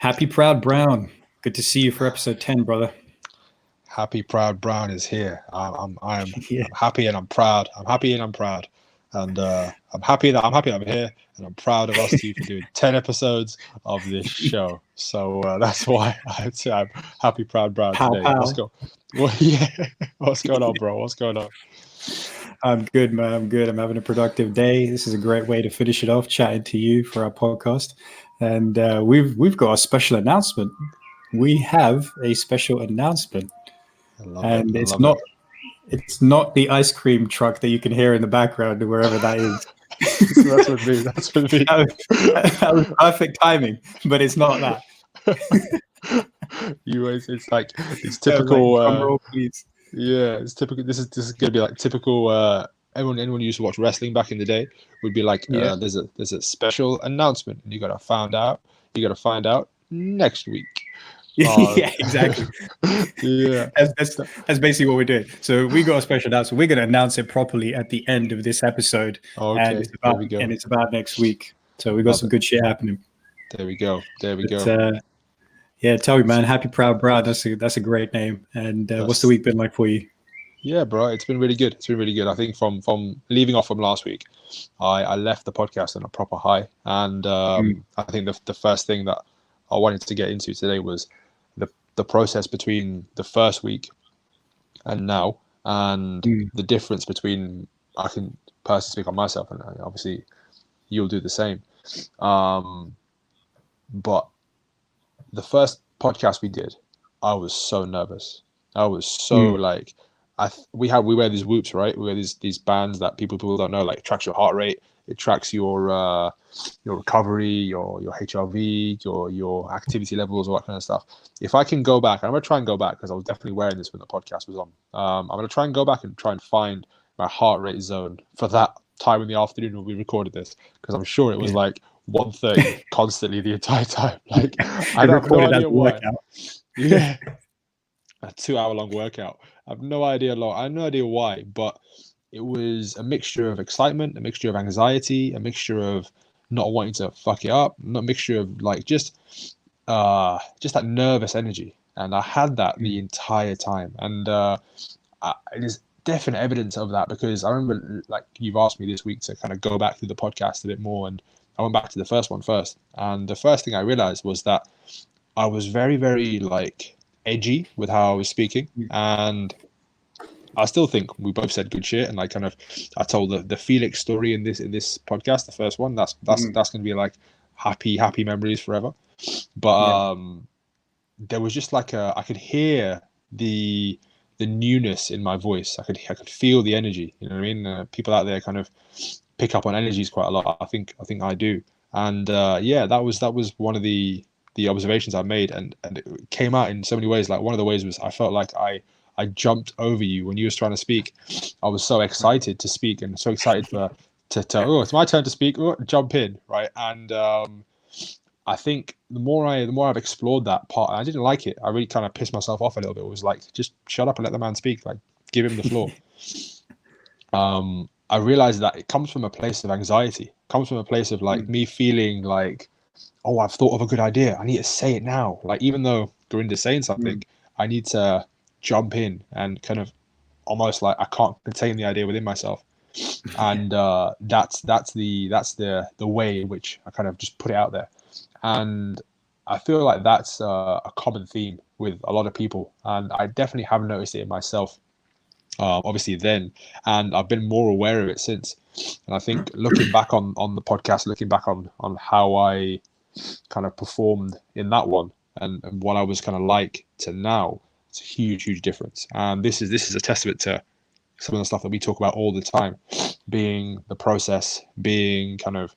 Happy Proud Brown. Good to see you for episode 10, brother. Happy Proud Brown is here. I'm Yeah. happy and I'm proud. I'm happy and I'm proud, and I'm happy that I'm here, and I'm proud of us two for doing 10 episodes of this show. So that's why I'd say I'm happy Proud Brown Pow, today. pow. What's going on, bro? What's going on? I'm good, man. I'm good. I'm having a productive day. This is a great way to finish it off, chatting to you for our podcast. And we've got a special announcement. We have a special announcement. I love And it. it's not the ice cream truck that you can hear in the background, wherever that is. That's with me. That's with me. That was perfect timing, but it's not that. It's typical. Drum roll, please. Yeah, it's typical. This is gonna be like typical. Anyone who used to watch wrestling back in the day would be like, Yeah. there's a special announcement, and you gotta find out next week. Yeah, exactly. Yeah, That's basically what we're doing. So we got a special announcement. We're going to announce it properly at the end of this episode, and okay. There we go. it's about next week. So we got Love some it. good shit happening. There we go. But, yeah, tell me, man. Happy Proud Brown. That's a great name. And what's the week been like for you? Yeah, bro, it's been really good. I think from leaving off from last week, I left the podcast on a proper high, and I think the first thing that I wanted to get into today was the process between the first week and now, and the difference between, I can personally speak on myself, and obviously you'll do the same. But the first podcast we did, I was so nervous. I was so like, we wear these whoops, right? We wear these bands that people don't know, like, it tracks your heart rate, it tracks your recovery, your HRV, your activity levels, all that kind of stuff. If I can go back, I'm gonna try and go back, because I was definitely wearing this when the podcast was on. I'm gonna try and go back and try and find my heart rate zone for that time in the afternoon when we recorded this, because I'm sure it was like 1:30 constantly the entire time. Like, I have no idea why. Yeah, a 2-hour-long workout. I have no idea why, but it was a mixture of excitement, a mixture of anxiety, a mixture of not wanting to fuck it up, a mixture of like just that nervous energy, and I had that the entire time, and there's definite evidence of that, because I remember, like, you've asked me this week to kind of go back through the podcast a bit more, and I went back to the first one first, and the first thing I realized was that I was very, very like edgy with how I was speaking, and I still think we both said good shit, and like, kind of, I told the Felix story in this podcast, the first one. That's gonna be like happy memories forever. But there was just like I could hear the newness in my voice. I could feel the energy. You know what I mean? People out there kind of pick up on energies quite a lot. I think I do. And that was one of the observations I made, and it came out in so many ways. Like, one of the ways was, I felt like I jumped over you when you was trying to speak. I was so excited to speak, and so excited to it's my turn to speak. Jump in, right? And I think the more I've explored that part, I didn't like it. I really kind of pissed myself off a little bit. It was like, just shut up and let the man speak. Like, give him the floor. I realized that it comes from a place of anxiety. It comes from a place of like me feeling like, oh, I've thought of a good idea, I need to say it now. Like, even though Gorinda's saying something, I need to jump in and kind of almost like I can't contain the idea within myself. And that's the way in which I kind of just put it out there. And I feel like that's a common theme with a lot of people, and I definitely have noticed it in myself. Obviously then, and I've been more aware of it since. And I think, looking back on the podcast, looking back on how I kind of performed in that one, and what I was kind of like to now, it's a huge difference. And this is a testament to some of the stuff that we talk about all the time, being the process, being kind of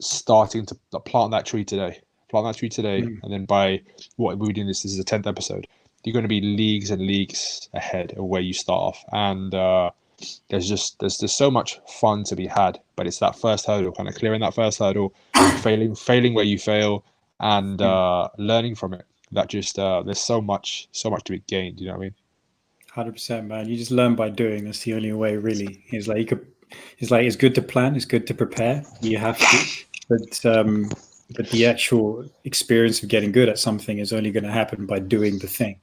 starting to plant that tree today, and then by what we're doing, this is the 10th episode, you're going to be leagues and leagues ahead of where you start off. And there's so much fun to be had, but it's that first hurdle, kind of clearing that first hurdle, failing where you fail, and learning from it. That just there's so much to be gained. You know what I mean? 100%, man. You just learn by doing. That's the only way, really. It's like it's good to plan, it's good to prepare. You have to, but but the actual experience of getting good at something is only going to happen by doing the thing.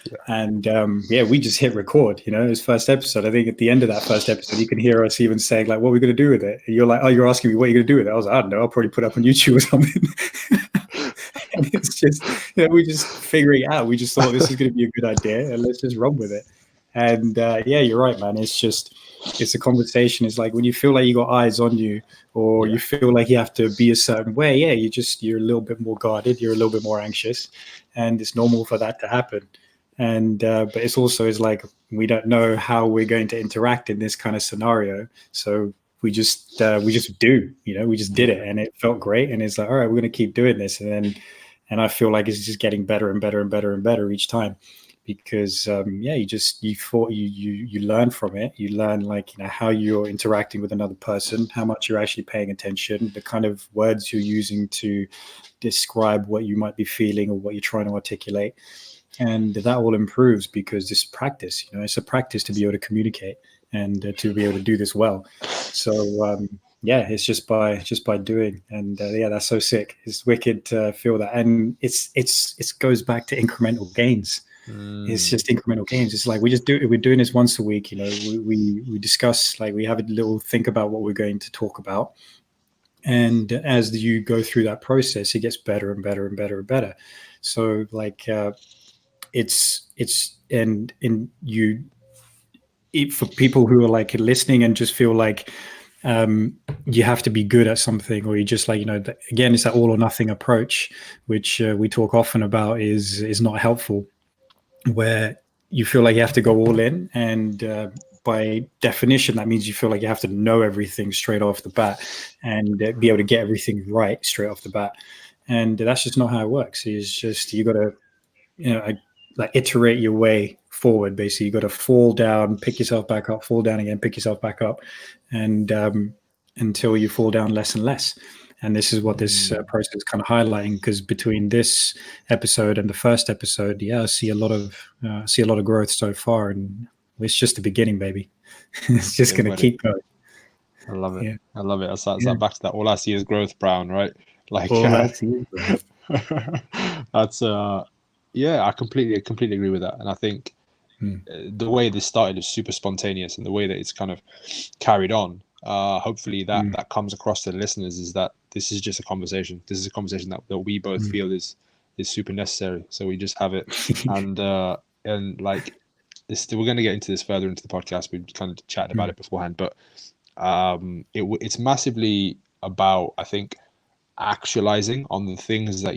Yeah. And yeah, we just hit record. You know, it was first episode. I think at the end of that first episode, you can hear us even saying like, "What are we going to do with it?" And you're like, "Oh, you're asking me what you're going to do with it?" I was like, "I don't know. I'll probably put it up on YouTube or something." And it's just, you know, we just figuring it out. We just thought this is going to be a good idea, and let's just run with it. And yeah, you're right, man. It's a conversation. It's like when you feel like you got eyes on you, or Yeah. you feel like you have to be a certain way. Yeah, you're a little bit more guarded. You're a little bit more anxious, and it's normal for that to happen. And but it's also is like we don't know how we're going to interact in this kind of scenario, so we just do, you know, we just did it, and it felt great, and it's like, all right, we're going to keep doing this, and I feel like it's just getting better and better and better and better each time, because yeah, you learn from it. You learn, like, you know, how you're interacting with another person, how much you're actually paying attention, the kind of words you're using to describe what you might be feeling or what you're trying to articulate. And that all improves because this practice, you know, it's a practice to be able to communicate and to be able to do this well. So yeah, it's just by doing. And yeah, that's so sick. It's wicked to feel that. And it goes back to incremental gains. It's just incremental gains. It's like we just do it. We're doing this once a week. You know, we discuss, like, we have a little think about what we're going to talk about, and as you go through that process, it gets better and better and better and better. So like it's and you, for people who are like listening and just feel like you have to be good at something, or you just, like, you know, again, it's that all or nothing approach, which we talk often about, is not helpful, where you feel like you have to go all in, and by definition that means you feel like you have to know everything straight off the bat, and be able to get everything right straight off the bat, and that's just not how it works. It's just, you got to, you know, like iterate your way forward. Basically, you got to fall down, pick yourself back up, fall down again, pick yourself back up, and until you fall down less and less. And this is what this process is kind of highlighting, because between this episode and the first episode, yeah, I see a lot of growth so far, and it's just the beginning, baby. It's just Yeah, going to buddy. keep going. I love it. Yeah, I love it. It's yeah. like back to that. All I see is growth, Brown. Right? Like, All I see is growth. that's yeah. I completely agree with that. And I think the way this started is super spontaneous, and the way that it's kind of carried on. Hopefully that comes across to the listeners, is that this is just a conversation. This is a conversation that we both feel is super necessary. So we just have it, and like this, we're going to get into this further into the podcast. We've kind of chatted about it beforehand, but it's massively about, I think, actualizing on the things that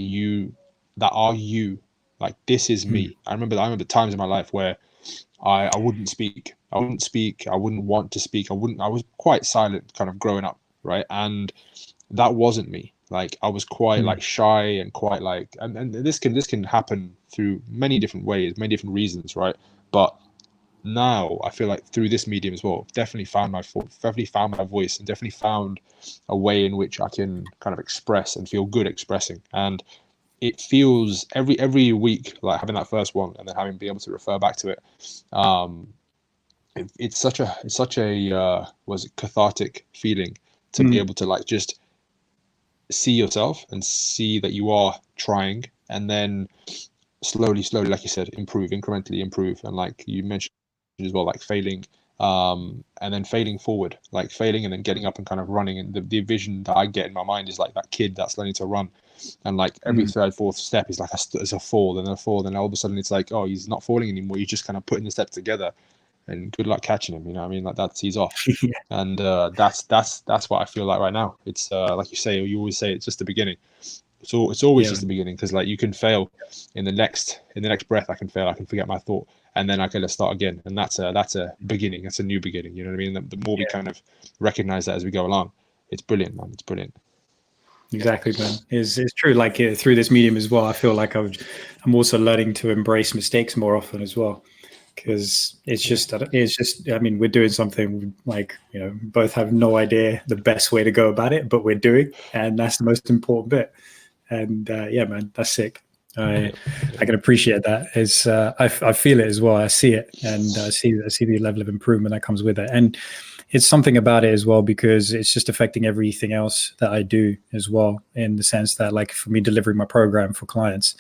are you. Like, this is me. I remember times in my life where I wouldn't speak. I wouldn't speak. I wouldn't want to speak. I was quite silent kind of growing up, right? And that wasn't me. Like, I was quite like shy and quite like, and this can happen through many different ways, many different reasons, right? But now I feel like through this medium as well, definitely found my voice, and definitely found a way in which I can kind of express and feel good expressing. And it feels every week, like having that first one and then having be able to refer back to it. It's such a was it cathartic feeling to be able to, like, just see yourself and see that you are trying, and then slowly, like you said, incrementally improve. And like you mentioned as well, like failing, and then failing forward, like failing and then getting up and kind of running. And the vision that I get in my mind is like that kid that's learning to run, and like every third, fourth step is like it's a fall, then a fall, then all of a sudden it's like, oh, he's not falling anymore. You're just kind of putting the steps together, and good luck catching him. You know what I mean? Like, that's, he's off. Yeah, And that's what I feel like right now. It's like you say, you always say, it's just the beginning. So it's always yeah, just the beginning, because like you can fail in the next breath. I can fail. I can forget my thought, and then I can, let's start again. And that's a beginning. That's a new beginning. You know what I mean? The more we kind of recognize that as we go along, it's brilliant, man. It's brilliant. exactly, man. It's true. Like through this medium as well, I feel like I'm also learning to embrace mistakes more often as well, because it's just, I mean, we're doing something, like, you know, both have no idea the best way to go about it, but we're doing, and that's the most important bit. And yeah, man, that's sick. I can appreciate that. It's I feel it as well. I see it, and I see the level of improvement that comes with it. And it's something about it as well, because it's just affecting everything else that I do as well, in the sense that, like, for me delivering my program for clients,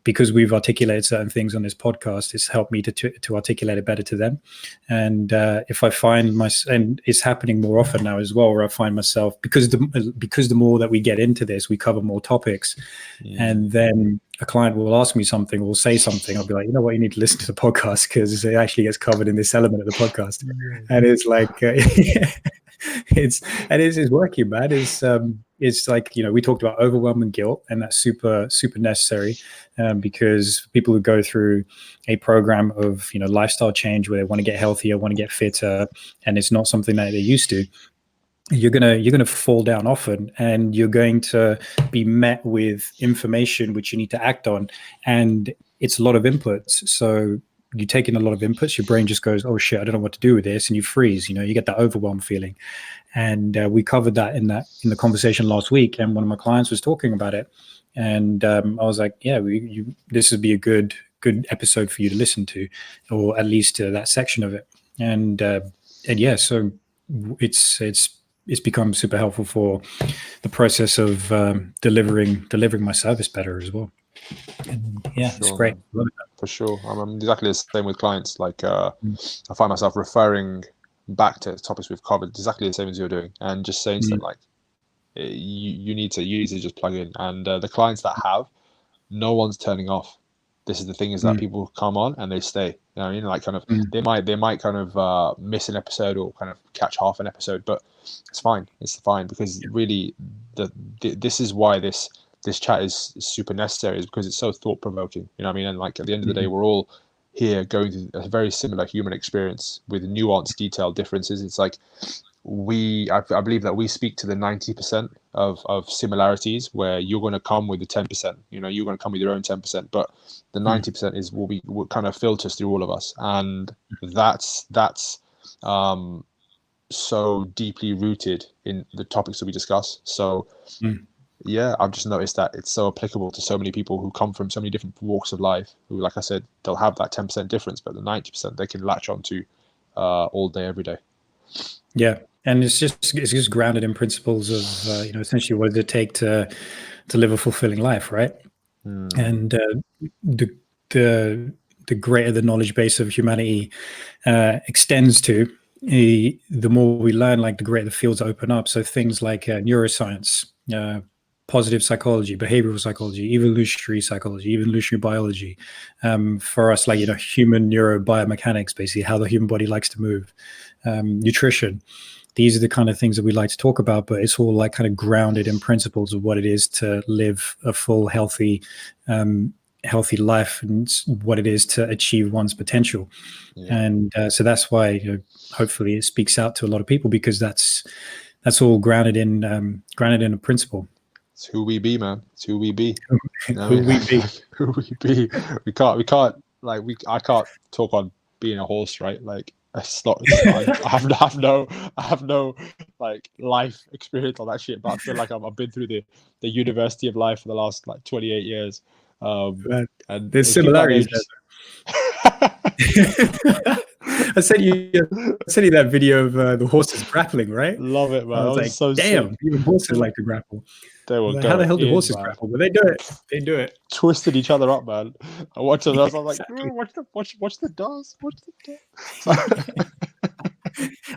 because we've articulated certain things on this podcast, it's helped me to articulate it better to them. And if I find and it's happening more often now as well, where I find myself, because the more that we get into this, we cover more topics, and then a client will ask me something or say something, I'll be like, you know what, you need to listen to the podcast, because it actually gets covered in this element of the podcast. And it's like it's working, man. It's like, we talked about overwhelm and guilt, and that's super necessary, because people who go through a program of lifestyle change, where they want to get healthier, want to get fitter, and it's not something that they're used to, you're gonna fall down often, and you're going to be met with information which you need to act on, and it's a lot of inputs. So you take in a lot of inputs, your brain just goes, oh shit, I don't know what to do with this, and you freeze. You get that overwhelm feeling. And we covered that in the conversation last week, and one of my clients was talking about it, and I was like, yeah, this would be a good episode for you to listen to, or at least that section of it. And yeah, so it's become super helpful for the process of delivering my service better as well. And yeah, sure, it's great. For sure. I'm exactly the same with clients. Like I find myself referring back to topics we've covered, exactly the same as you're doing, and just saying to them, like, you need to just plug in. And the clients that have, no one's turning off. This is the thing, is that people come on and they stay. You know what I mean? Like, kind of, they might kind of miss an episode, or kind of catch half an episode, but it's fine. It's fine, because really, this is why this chat is super necessary, is because it's so thought provoking. You know what I mean? And like, at the end of the day, we're all here going through a very similar human experience with nuanced, detailed differences. It's like, I believe that we speak to the 90% of similarities, where you're going to come with the 10%. You're going to come with your own 10%, but the 90% is what kind of filters through all of us, and that's so deeply rooted in the topics that we discuss. So yeah, I've just noticed that it's so applicable to so many people who come from so many different walks of life, who, like I said, they'll have that 10% difference, but the 90% they can latch onto all day, every day. Yeah. And it's just grounded in principles of, essentially, what does it take to live a fulfilling life, right? And the greater the knowledge base of humanity extends to, the more we learn, like, the greater the fields open up. So things like neuroscience, positive psychology, behavioral psychology, evolutionary biology, for us, like, human neurobiomechanics, basically how the human body likes to move, nutrition. These are the kind of things that we like to talk about, but it's all like kind of grounded in principles of what it is to live a full, healthy life, and what it is to achieve one's potential. And so that's why, hopefully it speaks out to a lot of people, because that's all grounded in a principle. It's who we be, man. It's who we be. Who we be. Who we be. We can't like, I can't talk on being a horse, right? Like, it's not, I have no like life experience on that shit, but I feel like I've been through the University of Life for the last like 28 years. And there's similarities. I sent you that video of the horses grappling, right? Love it, man. I was like, so damn, sick. Even horses like to grapple. They were like, how the hell do horses grapple? But they do it. They do it. Twisted each other up, man. I watched it. I was like, exactly. Watch the dance. Watch the dance.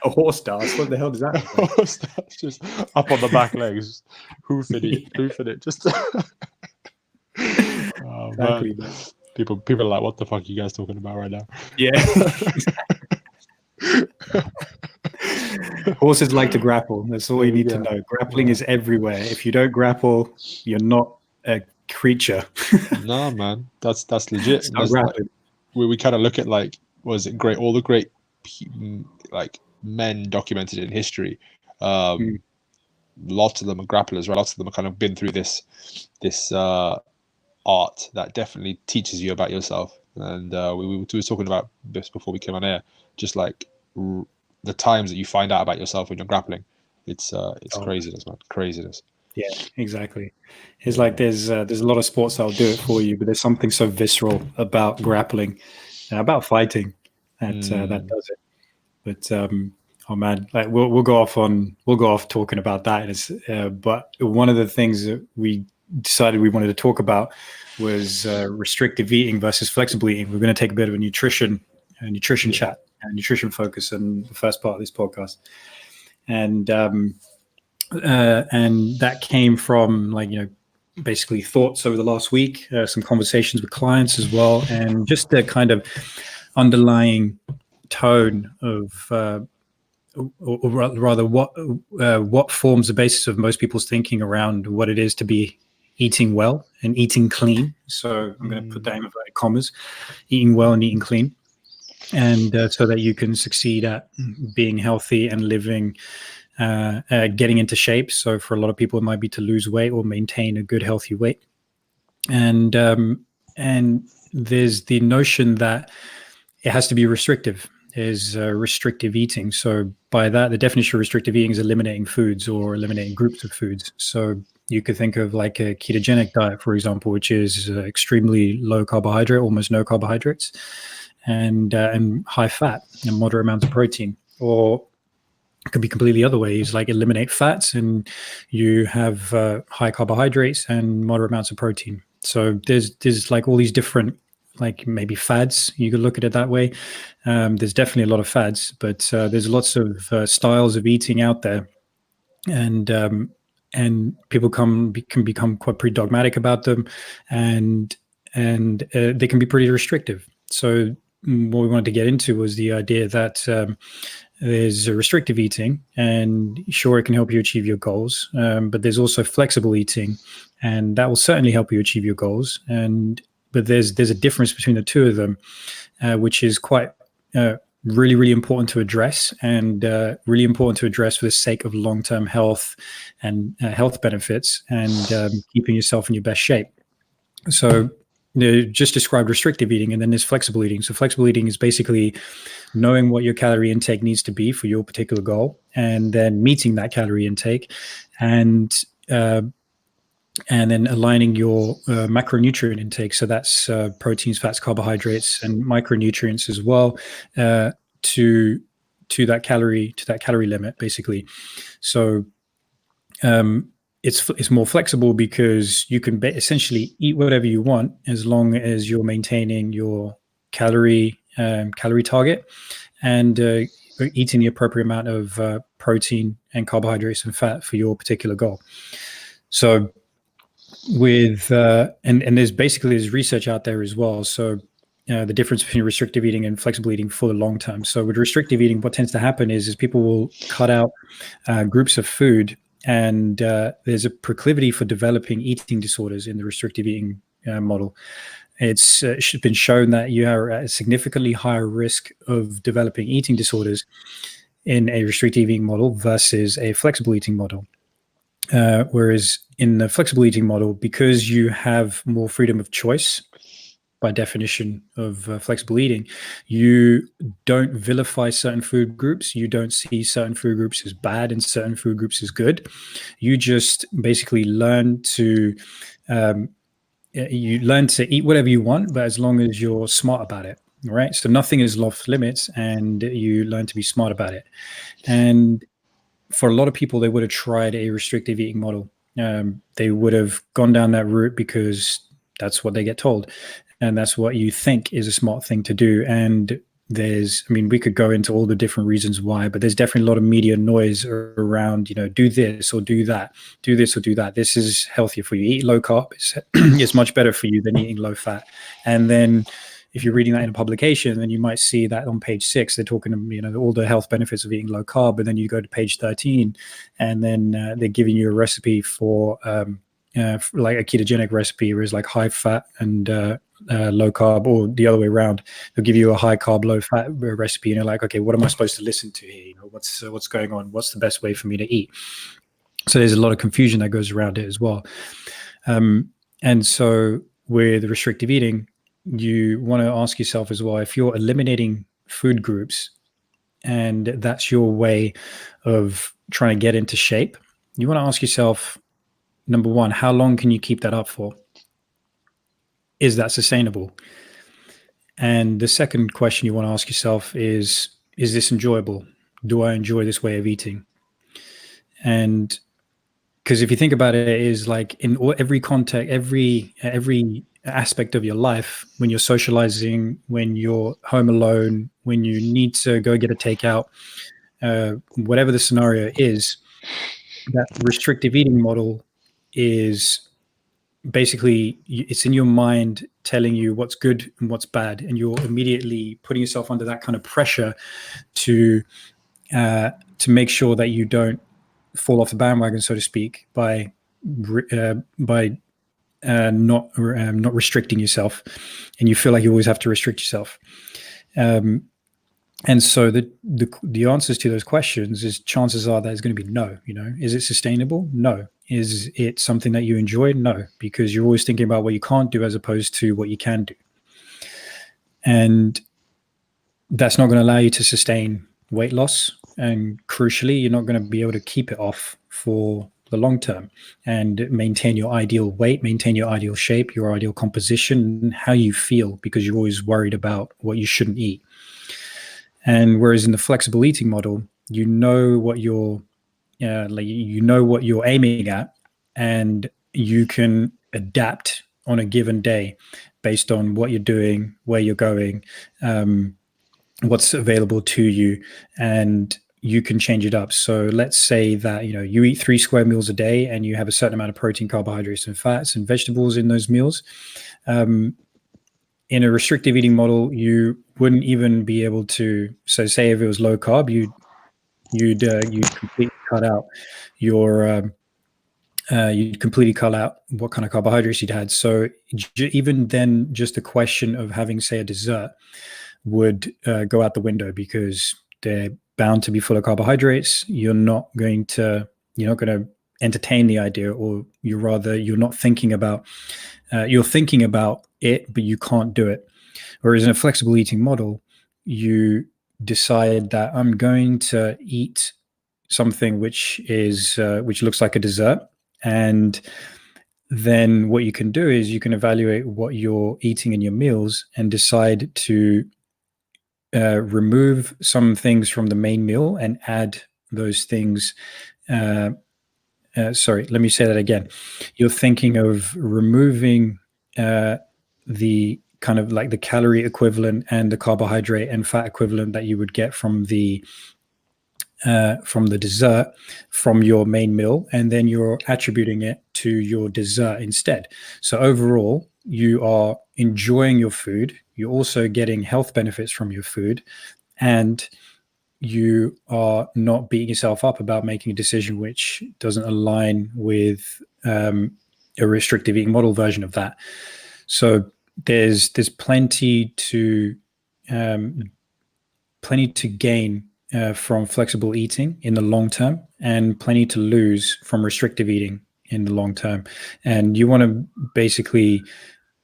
A horse dance? What the hell does that mean? A horse dance, just up on the back legs, hoofing it. Just. Exactly, man. People are like, what the fuck are you guys talking about right now? Yeah. Horses like to grapple. That's all you need to know. Grappling is everywhere. If you don't grapple, you're not a creature. No, man, that's legit. Grappling. We kind of look at, like, all the great like men documented in history. Lots of them are grapplers, right? Lots of them have kind of been through this art that definitely teaches you about yourself. And we were talking about this before we came on air, just like the times that you find out about yourself when you're grappling. It's craziness, man. Craziness. Yeah, exactly. It's like there's a lot of sports that'll do it for you, but there's something so visceral about grappling, about fighting, that does it. But Oh man, like we'll go off talking about that. But one of the things that we decided we wanted to talk about was restrictive eating versus flexible eating. We're going to take a bit of a nutrition chat and nutrition focus in the first part of this podcast, and that came from basically thoughts over the last week, some conversations with clients as well, and just the kind of underlying tone of or rather what forms the basis of most people's thinking around what it is to be eating well and eating clean. So I'm going to put that in inverted commas: eating well and eating clean, and so that you can succeed at being healthy and living, getting into shape. So for a lot of people, it might be to lose weight or maintain a good, healthy weight. And there's the notion that it has to be restrictive. Is restrictive eating. So by that, the definition of restrictive eating is eliminating foods or eliminating groups of foods. So you could think of like a ketogenic diet, for example, which is extremely low carbohydrate, almost no carbohydrates, and high fat and moderate amounts of protein. Or it could be completely other ways, like eliminate fats and you have high carbohydrates and moderate amounts of protein. So there's like all these different, like maybe fads. You could look at it that way. There's definitely a lot of fads, but there's lots of styles of eating out there, and people can become quite pretty dogmatic about them, and they can be pretty restrictive. So what we wanted to get into was the idea that there's a restrictive eating, and sure, it can help you achieve your goals, but there's also flexible eating, and that will certainly help you achieve your goals. But there's a difference between the two of them, which is quite really, really important to address, and really important to address for the sake of long-term health and health benefits, and keeping yourself in your best shape. So just described restrictive eating, and then there's flexible eating. So flexible eating is basically knowing what your calorie intake needs to be for your particular goal, and then meeting that calorie intake, and then aligning your macronutrient intake. So that's proteins, fats, carbohydrates, and micronutrients as well, to that calorie limit, basically. So it's more flexible because you can essentially eat whatever you want as long as you're maintaining your calorie target, and eating the appropriate amount of protein and carbohydrates and fat for your particular goal. So with and there's research out there as well. So the difference between restrictive eating and flexible eating for the long term. So with restrictive eating, what tends to happen is people will cut out groups of food, and there's a proclivity for developing eating disorders in the restrictive eating model. It's been shown that you are at a significantly higher risk of developing eating disorders in a restrictive eating model versus a flexible eating model. Whereas in the flexible eating model, because you have more freedom of choice by definition of flexible eating, you don't vilify certain food groups. You don't see certain food groups as bad and certain food groups as good. You just basically learn to eat whatever you want, but as long as you're smart about it, right? So nothing is off limits, and you learn to be smart about it. And for a lot of people, they would have tried a restrictive eating model. They would have gone down that route because that's what they get told, and that's what you think is a smart thing to do. And we could go into all the different reasons why, but there's definitely a lot of media noise around, do this or do that, do this or do that. This is healthier for you. Eat low carb. It's much better for you than eating low fat. And then if you're reading that in a publication, then you might see that on page 6, they're talking, all the health benefits of eating low carb. And then you go to page 13, and then they're giving you a recipe for like a ketogenic recipe, where it's like high fat and low carb, or the other way around. They'll give you a high carb, low fat recipe, and you're like, okay, what am I supposed to listen to here? What's going on? What's the best way for me to eat? So there's a lot of confusion that goes around it as well. And so with restrictive eating, you want to ask yourself as well, if you're eliminating food groups and that's your way of trying to get into shape, you want to ask yourself, number one, how long can you keep that up for? Is that sustainable? And the second question you want to ask yourself is this enjoyable? do I enjoy this way of eating? And because if you think about it, it is like in every context, every aspect of your life, when you're socializing, when you're home alone, when you need to go get a takeout, whatever the scenario is, that restrictive eating model is basically it's in your mind telling you what's good and what's bad, and you're immediately putting yourself under that kind of pressure to make sure that you don't fall off the bandwagon, so to speak, by not restricting yourself, and you feel like you always have to restrict yourself. And so the answers to those questions is chances are that it's going to be no. Is it sustainable? No. Is it something that you enjoy? No, because you're always thinking about what you can't do as opposed to what you can do, and that's not going to allow you to sustain weight loss. And crucially, you're not going to be able to keep it off for the long term and maintain your ideal weight, maintain your ideal shape, your ideal composition, how you feel, because you're always worried about what you shouldn't eat. And whereas in the flexible eating model, you know what you're aiming at, and you can adapt on a given day based on what you're doing, where you're going, what's available to you, and you can change it up. So let's say that you eat 3 square meals a day, and you have a certain amount of protein, carbohydrates, and fats and vegetables in those meals. In a restrictive eating model, you wouldn't even be able to. So, say if it was low carb, you'd completely cut out your you'd completely cut out what kind of carbohydrates you'd had. So even then, just the question of having, say, a dessert would go out the window, because they're bound to be full of carbohydrates. You're not going to entertain the idea, or you're not thinking about you're thinking about it, but you can't do it. Whereas in a flexible eating model, you decide that I'm going to eat something which looks like a dessert, and then what you can do is you can evaluate what you're eating in your meals and decide to remove some things from the main meal and add those things. Sorry, let me say that again. You're thinking of removing the kind of like the calorie equivalent and the carbohydrate and fat equivalent that you would get from the dessert from your main meal, and then you're attributing it to your dessert instead. So overall, you are enjoying your food. You're also getting health benefits from your food, and you are not beating yourself up about making a decision which doesn't align with a restrictive eating model version of that. So there's plenty to gain from flexible eating in the long term, and plenty to lose from restrictive eating in the long term. And you want to basically,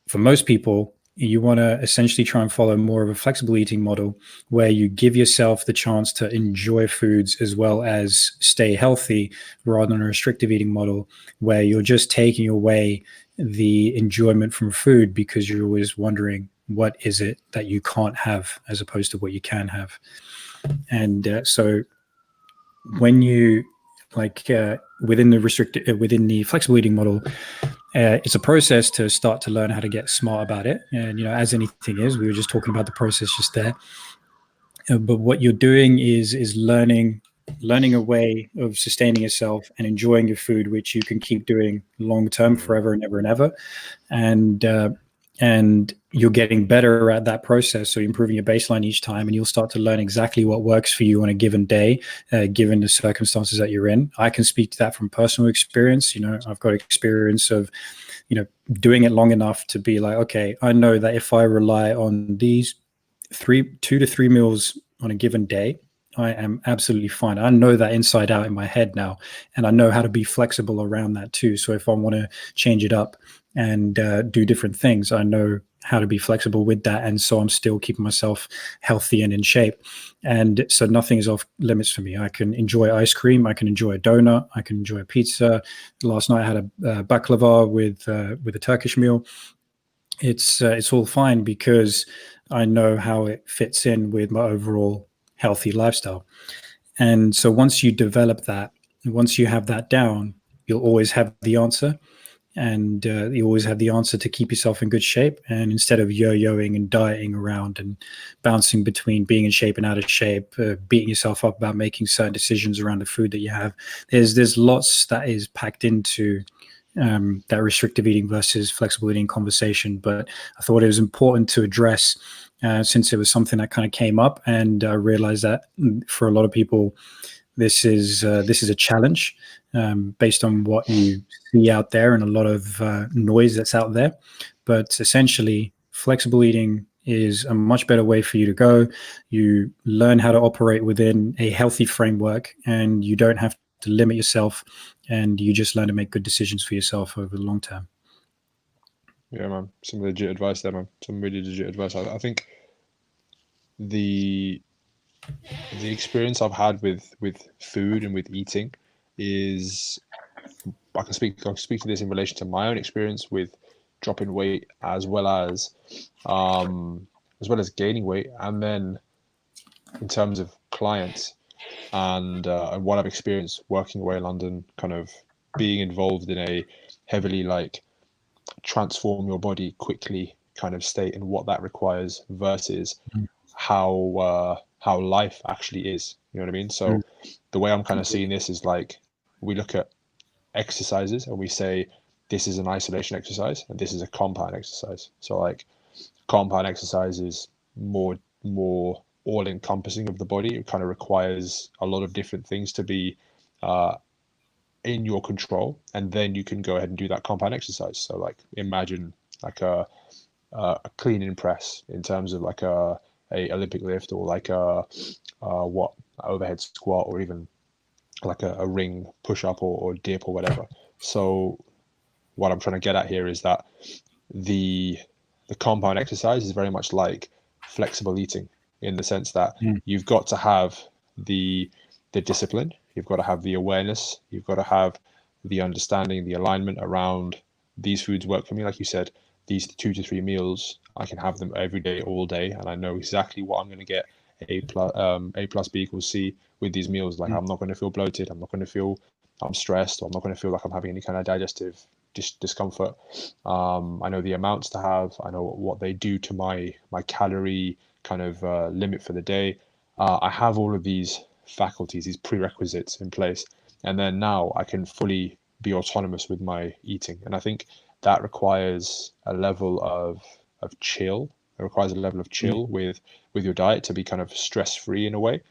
for most people, you want to essentially try and follow more of a flexible eating model, where you give yourself the chance to enjoy foods as well as stay healthy, rather than a restrictive eating model where you're just taking away the enjoyment from food because you're always wondering what is it that you can't have as opposed to what you can have. And so when you within the flexible eating model, it's a process to start to learn how to get smart about it. And as anything is, we were just talking about the process just there. But what you're doing is learning a way of sustaining yourself and enjoying your food, which you can keep doing long term, forever and ever and ever. And you're getting better at that process. So you're improving your baseline each time, and you'll start to learn exactly what works for you on a given day, given the circumstances that you're in. I can speak to that from personal experience. I've got experience of, doing it long enough to be like, okay, I know that if I rely on these 2 to 3 meals on a given day, I am absolutely fine. I know that inside out in my head now, and I know how to be flexible around that too. So if I want to change it up and do different things, I know how to be flexible with that. And so I'm still keeping myself healthy and in shape. And so nothing is off limits for me. I can enjoy ice cream. I can enjoy a donut. I can enjoy a pizza. Last night I had a baklava with a Turkish meal. It's all fine because I know how it fits in with my overall healthy lifestyle. And so once you develop that, once you have that down, you'll always have the answer, and you always have the answer to keep yourself in good shape. And instead of yo-yoing and dieting around and bouncing between being in shape and out of shape, beating yourself up about making certain decisions around the food that you have, there's lots that is packed into that restrictive eating versus flexible eating conversation. But I thought it was important to address, since it was something that kind of came up, and I realized that for a lot of people, this is a challenge, based on what you see out there and a lot of noise that's out there. But essentially, flexible eating is a much better way for you to go. You learn how to operate within a healthy framework, and you don't have to limit yourself, and you just learn to make good decisions for yourself over the long term. Yeah, man. Some legit advice there, man. Some really legit advice. I think the the experience I've had with food and with eating is I can speak to this in relation to my own experience with dropping weight um as well as gaining weight, and then in terms of clients and what I've experienced working away in London, kind of being involved in a heavily like transform your body quickly kind of state and what that requires versus how life actually is. You know what I mean? So the way I'm kind of seeing this is like we look at exercises and we say this is an isolation exercise and this is a compound exercise. So like compound exercise is more all encompassing of the body. It kind of requires a lot of different things to be uh, in your control, and then you can go ahead and do that compound exercise. So like imagine like a clean and press in terms of like a Olympic lift, or like a overhead squat, or even like a ring push up, or dip or whatever. So what I'm trying to get at here is that the the compound exercise is very much like flexible eating, in the sense that Mm, you've got to have the the discipline, you've got to have the awareness, you've got to have the understanding, the alignment around these foods work for me. Like you said, these 2 to 3 meals, I can have them every day, all day, and I know exactly what I'm going to get. A plus B equals C with these meals. Like mm, I'm not going to feel bloated. I'm not going to feel I'm stressed, or I'm not going to feel like I'm having any kind of digestive discomfort. I know the amounts to have. I know what they do to my calorie kind of limit for the day. I have all of these faculties, these prerequisites in place, and then now I can fully be autonomous with my eating. And I think that requires a level of chill. It requires a level of mm, chill with your diet to be kind of stress free in a way.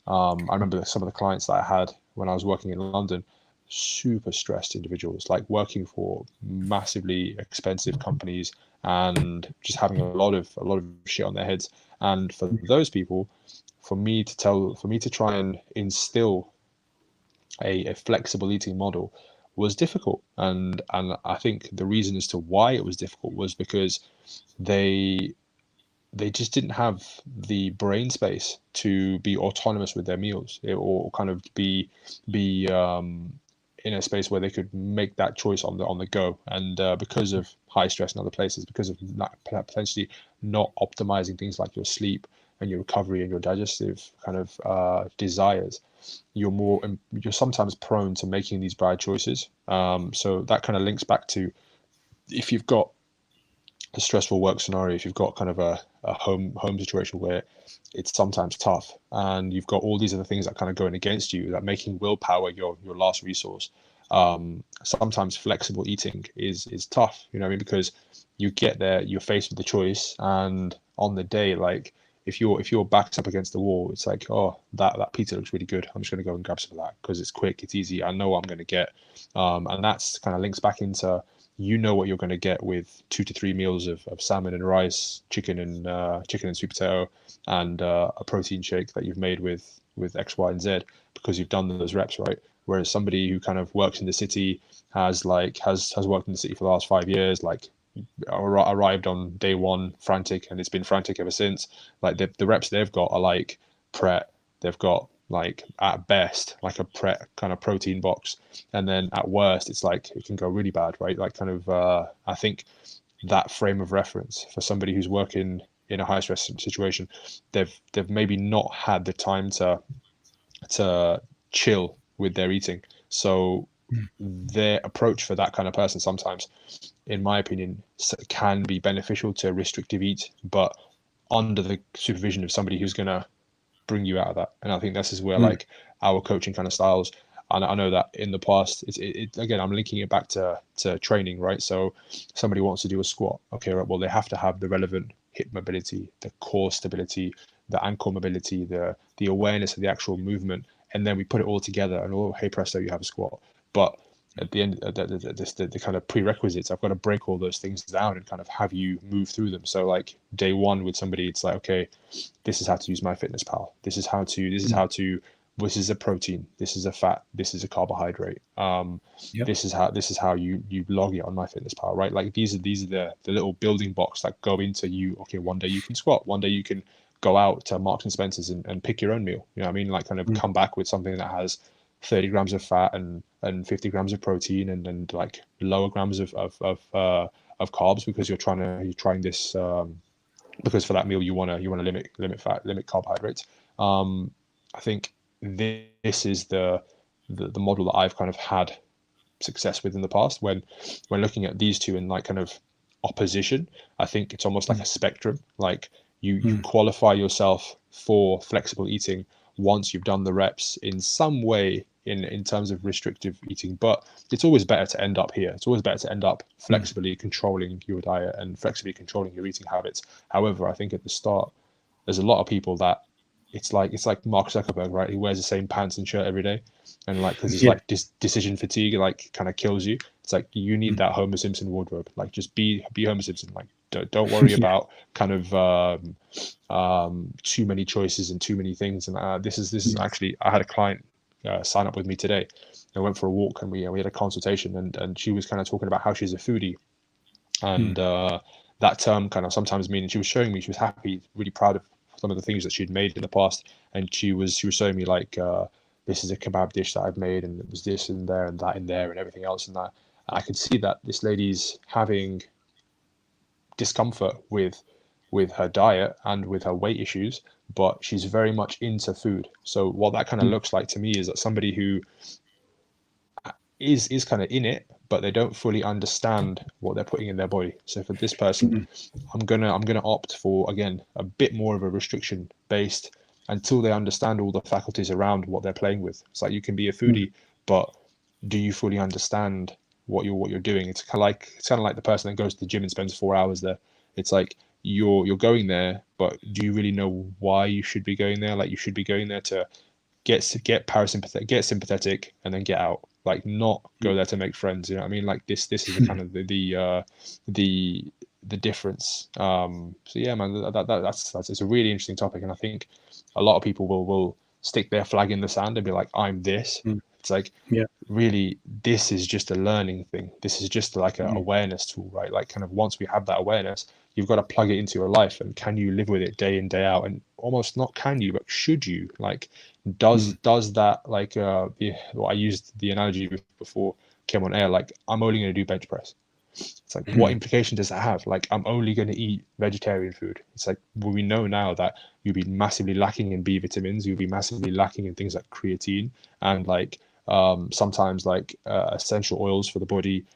I remember some of the clients that I had when I was working in London, super stressed individuals, like working for massively expensive companies and just having a lot of shit on their heads. And for those people, for me to try and instill a flexible eating model was difficult. And I think the reason as to why it was difficult was because they they just didn't have the brain space to be autonomous with their meals, or kind of be in a space where they could make that choice on the go. And because of high stress in other places, because of not, potentially not optimizing things like your sleep and your recovery and your digestive kind of desires, you're sometimes prone to making these bad choices. So that kind of links back to, if you've got a stressful work scenario, if you've got kind of a home situation where it's sometimes tough, and you've got all these other things that kind of going against you, that making willpower your last resource, sometimes flexible eating is tough. You know what I mean? Because you get there, you're faced with the choice, and on the day, like if your back's up against the wall, it's like, oh, that pizza looks really good. I'm just going to go and grab some of that because it's quick, it's easy. I know what I'm going to get, and that's kind of links back into, you know what you're going to get with 2 to 3 meals of salmon and rice, chicken and sweet potato, and a protein shake that you've made with X, Y, and Z, because you've done those reps, right? Whereas somebody who kind of works in the city, has worked in the city for the last 5 years, like arrived on day one frantic, and it's been frantic ever since. Like the reps they've got are like Pret. They've got like at best like a Pret kind of protein box, and then at worst it's like it can go really bad, right? Like kind of I think that frame of reference for somebody who's working in a high stress situation, they've maybe not had the time to chill with their eating. So their approach for that kind of person sometimes, in my opinion, can be beneficial to restrictive eat, but under the supervision of somebody who's going to bring you out of that. And I think this is where like our coaching kind of styles. And I know that in the past, again, I'm linking it back to training, right? So somebody wants to do a squat. Okay, right. Well, they have to have the relevant hip mobility, the core stability, the ankle mobility, the awareness of the actual movement, and then we put it all together, and oh, hey presto, you have a squat. But at the end, the kind of prerequisites, I've got to break all those things down and kind of have you move through them. So like day one with somebody, it's like, okay, this is how to use MyFitnessPal. This is a protein, this is a fat, this is a carbohydrate. This is how you log it on MyFitnessPal, right? Like these are the little building blocks that go into you. Okay, one day you can squat, one day you can go out to Marks and Spencer's and pick your own meal. You know what I mean? Like kind of come back with something that has 30 grams of fat and 50 grams of protein and like lower grams of carbs because you're trying this because for that meal you want to limit fat, limit carbohydrates. I think this is the model that I've kind of had success with in the past when looking at these two in like kind of opposition. I think it's almost like a spectrum. Like you qualify yourself for flexible eating once you've done the reps in some way in terms of restrictive eating, but it's always better to end up here. It's always better to end up flexibly controlling your diet and flexibly controlling your eating habits. However, I think at the start there's a lot of people that it's like Mark Zuckerberg, right? He wears the same pants and shirt every day, and like because it's like decision fatigue, like kind of kills you. It's like you need that Homer Simpson wardrobe. Like just be Homer Simpson. Like don't worry about kind of too many choices and too many things. And this is actually, I had a client sign up with me today. I went for a walk and we had a consultation, and she was kind of talking about how she's a foodie, and that term kind of sometimes meaning she was showing me she was happy, really proud of some of the things that she'd made in the past, and she was showing me like this is a kebab dish that I've made, and it was this and there and that in there and everything else, and that I could see that this lady's having discomfort with her diet and with her weight issues, but she's very much into food. So what that kind of looks like to me is that somebody who is kind of in it, but they don't fully understand what they're putting in their body. So for this person, I'm gonna opt for, again, a bit more of a restriction based until they understand all the faculties around what they're playing with. It's like you can be a foodie, but do you fully understand what you're doing? It's kind of like the person that goes to the gym and spends 4 hours there. It's like you're going there, but do you really know why you should be going there? Like you should be going there to get parasympathetic, get sympathetic, and then get out. Like not go there to make friends. You know what I mean? Like this is the kind of the difference. So yeah, man, that's it's a really interesting topic, and I think a lot of people will stick their flag in the sand and be like, I'm this. It's like really this is just a learning thing. This is just like an awareness tool, right? Like kind of once we have that awareness, you've got to plug it into your life, and can you live with it day in day out? And almost not can you, but should you? Like does that like I used the analogy before came on air, like I'm only going to do bench press. It's like what implication does that have? Like I'm only going to eat vegetarian food. It's like, well, we know now that you'll be massively lacking in B vitamins, you'll be massively lacking in things like creatine and like sometimes like essential oils for the body.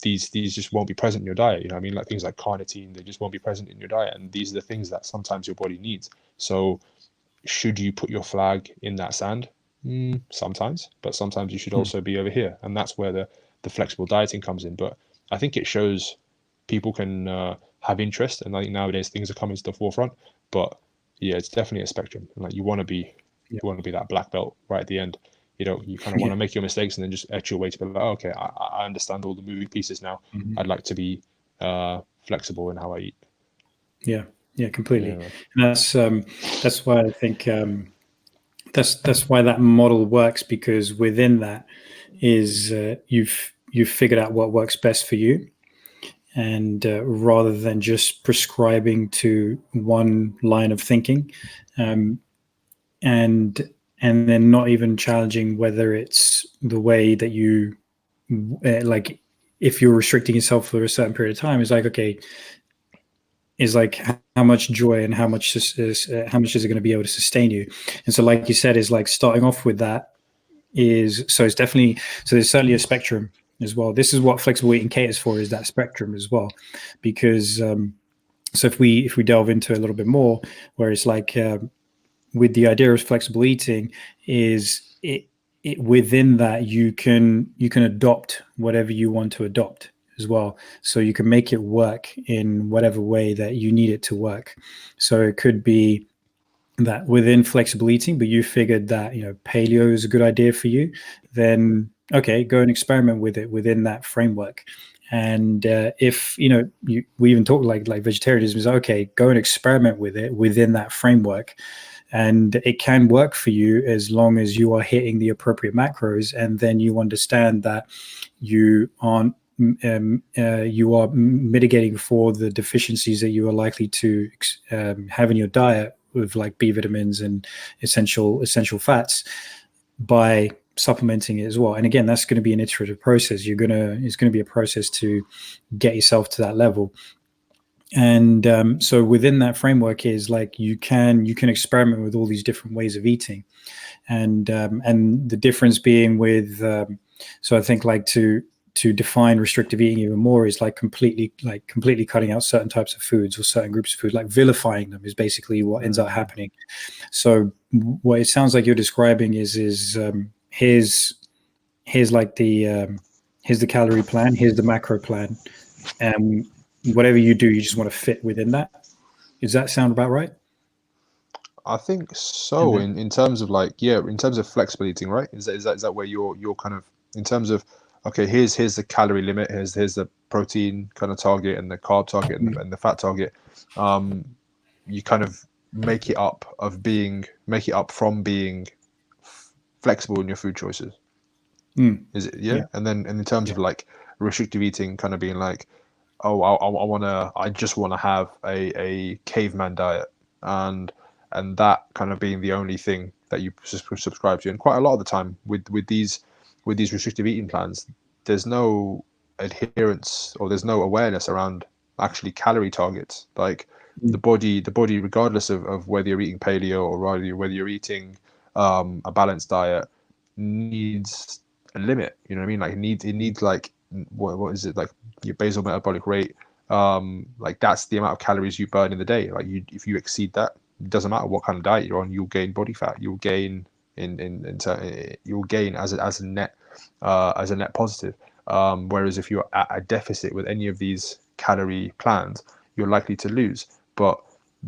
These just won't be present in your diet. You know what I mean? Like things like carnitine, they just won't be present in your diet, and these are the things that sometimes your body needs. So should you put your flag in that sand? Sometimes, but sometimes you should also be over here, and that's where the flexible dieting comes in. But I think it shows people can have interest, and I think nowadays things are coming to the forefront. But yeah, it's definitely a spectrum. And like you want to be that black belt right at the end. You kind of want to make your mistakes and then just etch your way to be like, oh, okay, I understand all the moving pieces now. I'd like to be flexible in how I eat. Yeah, completely. And that's why I think that's why that model works, because within that is you've figured out what works best for you, and rather than just prescribing to one line of thinking, and then not even challenging whether it's the way that you like if you're restricting yourself for a certain period of time, it's like, okay, is like how much joy and how much how much is it going to be able to sustain you. And so, like you said, is like starting off with that is, so it's definitely, so there's certainly a spectrum as well. This is what flexible eating caters for, is that spectrum as well, because so if we delve into it a little bit more, where it's like with the idea of flexible eating is it within that you can adopt whatever you want to adopt as well, so you can make it work in whatever way that you need it to work. So it could be that within flexible eating, but you figured that paleo is a good idea for you, then okay, go and experiment with it within that framework. And if we even talk like vegetarianism is okay, go and experiment with it within that framework, and it can work for you as long as you are hitting the appropriate macros, and then you understand that you aren't you are mitigating for the deficiencies that you are likely to have in your diet with like B vitamins and essential fats by supplementing it as well. And again, that's going to be an iterative process. It's going to be a process to get yourself to that level. And so within that framework is like you can experiment with all these different ways of eating, and the difference being with so I think like to define restrictive eating even more is like completely cutting out certain types of foods or certain groups of food, like vilifying them is basically what ends up happening. So what it sounds like you're describing is here's like here's the calorie plan, here's the macro plan, and whatever you do, you just want to fit within that. Does that sound about right? I think so. In terms of like, yeah, in terms of flexible eating, right? Is that where you're kind of in terms of, okay, here's the calorie limit, here's the protein kind of target and the carb target and the fat target. You kind of make it up from being flexible in your food choices. Is it? Yeah. And then in terms of like restrictive eating, kind of being like, oh, I just want to have a caveman diet, and that kind of being the only thing that you subscribe to. And quite a lot of the time with these restrictive eating plans, there's no adherence or there's no awareness around actually calorie targets. Like the body, regardless of whether you're eating paleo or whether you're eating a balanced diet, needs a limit. You know what I mean? Like it needs like what is it, like your basal metabolic rate, like that's the amount of calories you burn in the day. Like if you exceed that, it doesn't matter what kind of diet you're on, you'll gain body fat, you'll gain you'll gain as a net positive. Whereas if you're at a deficit with any of these calorie plans, you're likely to lose. But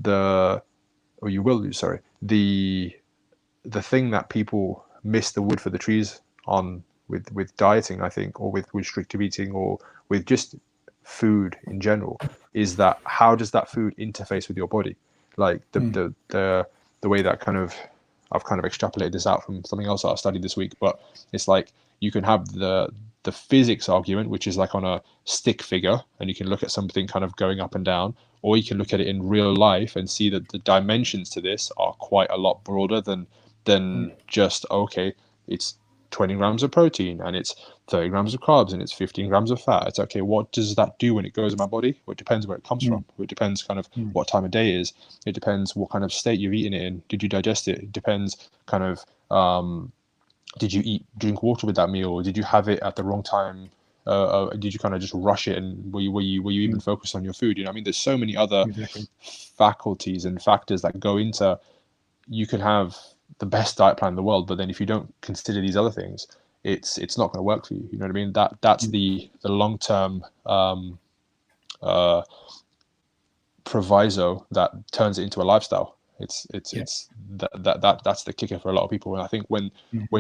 you will lose, sorry. The thing that people miss the wood for the trees on with dieting, I think, or with restrictive eating, or with just food in general, is that how does that food interface with your body? Like the way that I've kind of extrapolated this out from something else that I studied this week, but it's like you can have the physics argument, which is like on a stick figure, and you can look at something kind of going up and down, or you can look at it in real life and see that the dimensions to this are quite a lot broader than just, okay, it's 20 grams of protein and it's 30 grams of carbs and it's 15 grams of fat. It's okay, what does that do when it goes in my body? Well, it depends where it comes from. It depends kind of what time of day it is. It depends what kind of state you've eaten it in. Did you digest it? It depends kind of, did you drink water with that meal, or did you have it at the wrong time? Did you kind of just rush it, and were you even focused on your food? You know what I mean? There's so many other faculties and factors that go into. You can have the best diet plan in the world, but then if you don't consider these other things, it's not going to work for you. You know what I mean? That's the long term proviso that turns it into a lifestyle. It's that's the kicker for a lot of people. And I think when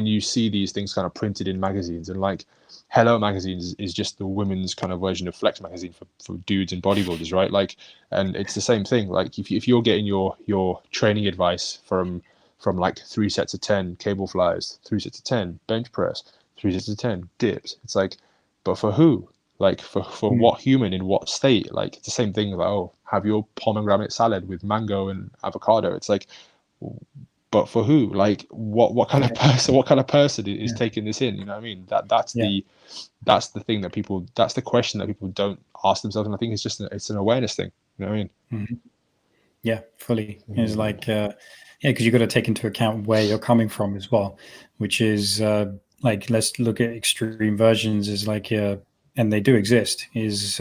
you see these things kind of printed in magazines, and like Hello magazines is just the women's kind of version of Flex magazine for dudes and bodybuilders, right? Like, and it's the same thing. Like if you're getting your training advice from like 3 sets of 10 cable flies, 3 sets of 10 bench press, 3 sets of 10 dips, it's like, but for who? Like for what human in what state? Like it's the same thing. Like, oh, have your pomegranate salad with mango and avocado. It's like, but for who? Like what kind of person is taking this in? You know what I mean? That's the thing that people, that's the question that people don't ask themselves. And I think it's just it's an awareness thing. You know what I mean? Mhm. Yeah, fully. It's like, yeah, because you got to take into account where you're coming from as well, which is like, let's look at extreme versions. Is like, and they do exist. Is